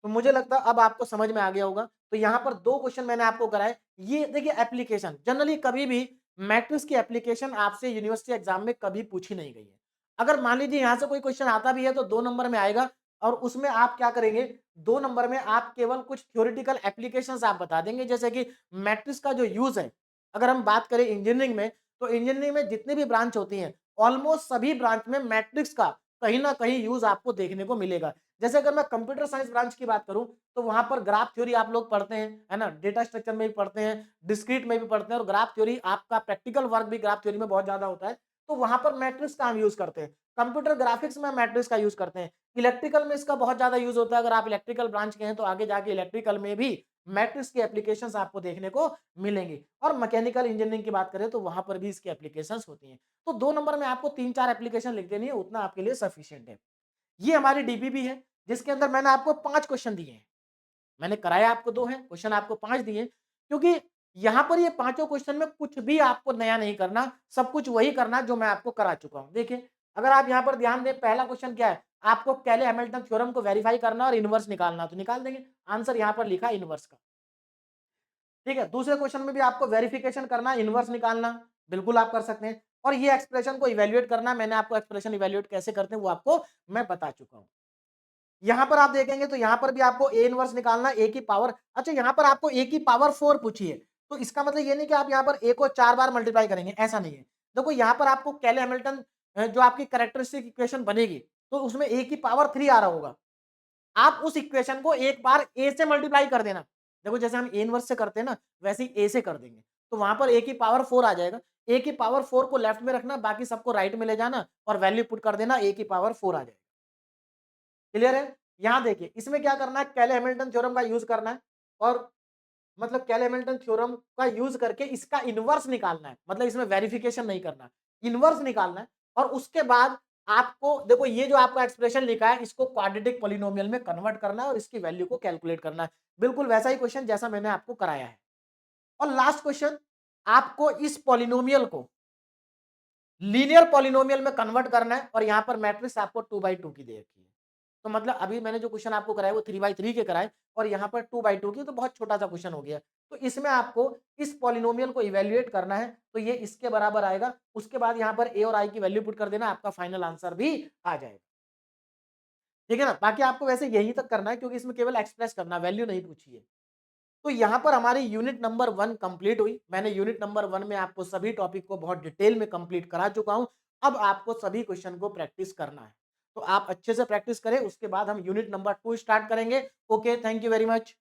तो मुझे लगता है अब आपको समझ में आ गया होगा। तो यहाँ पर दो क्वेश्चन मैंने आपको कराए। ये देखिए एप्लीकेशन जनरली कभी भी मैट्रिक्स की एप्लीकेशन आपसे यूनिवर्सिटी एग्जाम में कभी पूछी नहीं गई है। अगर मान लीजिए यहाँ से कोई क्वेश्चन आता भी है तो 2 नंबर में आएगा, और उसमें आप क्या करेंगे, 2 नंबर में आप केवल कुछ थ्योरेटिकल एप्लीकेशंस आप बता देंगे, जैसे कि मैट्रिक्स का जो यूज है। अगर हम बात करें इंजीनियरिंग में, तो इंजीनियरिंग में जितनी भी ब्रांच होती हैं, ऑलमोस्ट सभी ब्रांच में मैट्रिक्स का कहीं ना कहीं यूज आपको देखने को मिलेगा। जैसे अगर मैं कंप्यूटर साइंस ब्रांच की बात करूं तो वहां पर ग्राफ थ्योरी आप लोग पढ़ते हैं, है ना? डेटा स्ट्रक्चर में भी पढ़ते हैं, डिस्क्रीट में भी पढ़ते हैं, और ग्राफ थ्योरी आपका प्रैक्टिकल वर्क भी ग्राफ थ्योरी में बहुत ज्यादा होता है। तो वहां पर मैट्रिक्स का हम यूज करते हैं। कंप्यूटर ग्राफिक्स में मैट्रिक्स का यूज करते हैं। इलेक्ट्रिकल में इसका बहुत ज्यादा यूज होता है। अगर आप इलेक्ट्रिकल ब्रांच के हैं तो आगे जाके इलेक्ट्रिकल में भी मैट्रिक्स की एप्लीकेशंस आपको देखने को मिलेंगी, और मैकेनिकल इंजीनियरिंग की बात करें तो वहां पर भी इसकी एप्लीकेशंस होती हैं। तो 2 नंबर में आपको 3-4 एप्लीकेशन लिख देनी है, उतना आपके लिए सफिशिएंट है। ये हमारी डीपीपी है, जिसके अंदर मैंने आपको 5 क्वेश्चन दिए हैं। मैंने कराया आपको 2 हैं, क्वेश्चन आपको 5 दिए, क्योंकि यहाँ पर ये पांचों क्वेश्चन में कुछ भी आपको नया नहीं करना, सब कुछ वही करना जो मैं आपको करा चुका हूँ। देखिए, अगर आप यहाँ पर ध्यान दें, पहला क्वेश्चन क्या है? आपको कैले हैमिल्टन थ्योरम को वेरीफाई करना और इनवर्स निकालना, तो निकाल देंगे। आंसर यहाँ पर लिखा है इनवर्स का। ठीक है, दूसरे क्वेश्चन में भी आपको वेरिफिकेशन करना, इनवर्स निकालना, बिल्कुल आप कर सकते हैं, और ये एक्सप्रेशन को इवैल्यूएट करना, मैंने आपको एक्सप्रेशन इवैल्यूएट कैसे करते हैं वो आपको मैं बता चुका हूँ। यहाँ पर आप देखेंगे तो यहाँ पर भी आपको ए इनवर्स निकालना, ए की पावर, अच्छा यहाँ पर आपको ए की पावर 4 पूछी है, तो इसका मतलब ये नहीं कि आप यहाँ पर ए को 4 बार मल्टीप्लाई करेंगे, ऐसा नहीं है। देखो यहाँ पर आपको कैले हैमिल्टन जो आपकी कैरेक्टरिस्टिक इक्वेशन बनेगी, तो उसमें ए की पावर 3 आ रहा होगा। आप उस इक्वेशन को एक बार ए से मल्टीप्लाई कर देना। देखो जैसे हम ए इनवर्स से करते हैं ना, वैसे ही ए से कर देंगे, तो वहां पर ए की पावर 4 आ जाएगा। ए की पावर 4 को लेफ्ट में रखना, बाकी सबको राइट में ले जाना और वैल्यू पुट कर देना, ए की पावर 4 आ जाएगा। क्लियर है? यहां देखिए, इसमें क्या करना है, कैले हैमिल्टन थ्योरम का यूज करना है, और मतलब कैलमेंटन थ्योरम का यूज करके इसका इनवर्स निकालना है, मतलब इसमें वेरिफिकेशन नहीं करना, इनवर्स निकालना है। और उसके बाद आपको देखो ये जो आपका एक्सप्रेशन लिखा है इसको क्वाड्रेटिक पॉलिनोमियल में कन्वर्ट करना है और इसकी वैल्यू को कैलकुलेट करना है। बिल्कुल वैसा ही क्वेश्चन जैसा मैंने आपको कराया है। और लास्ट क्वेश्चन, आपको इस पॉलिनोमियल को लीनियर पॉलिनोमियल में कन्वर्ट करना है और यहाँ पर मैट्रिक्स आपको 2/2 की दे रखी है। तो मतलब अभी मैंने जो क्वेश्चन आपको कराया वो 3/3 के कराए और यहाँ पर 2/2 की, तो बहुत छोटा सा क्वेश्चन हो गया। तो इसमें आपको इस पॉलिनोमियल को इवेल्युएट करना है, तो ये इसके बराबर आएगा। उसके बाद यहाँ पर ए और आई की वैल्यू पुट कर देना, आपका फाइनल आंसर भी आ जाएगा। ठीक है ना? बाकी आपको वैसे यही तक करना है क्योंकि इसमें केवल एक्सप्रेस करना, वैल्यू नहीं पूछी है। तो यहाँ पर हमारी यूनिट नंबर 1 कंप्लीट हुई। मैंने यूनिट नंबर 1 में आपको सभी टॉपिक को बहुत डिटेल में कंप्लीट करा चुका हूँ। अब आपको सभी क्वेश्चन को प्रैक्टिस करना है। तो आप अच्छे से प्रैक्टिस करें, उसके बाद हम यूनिट नंबर 2 स्टार्ट करेंगे। Okay, thank you very much.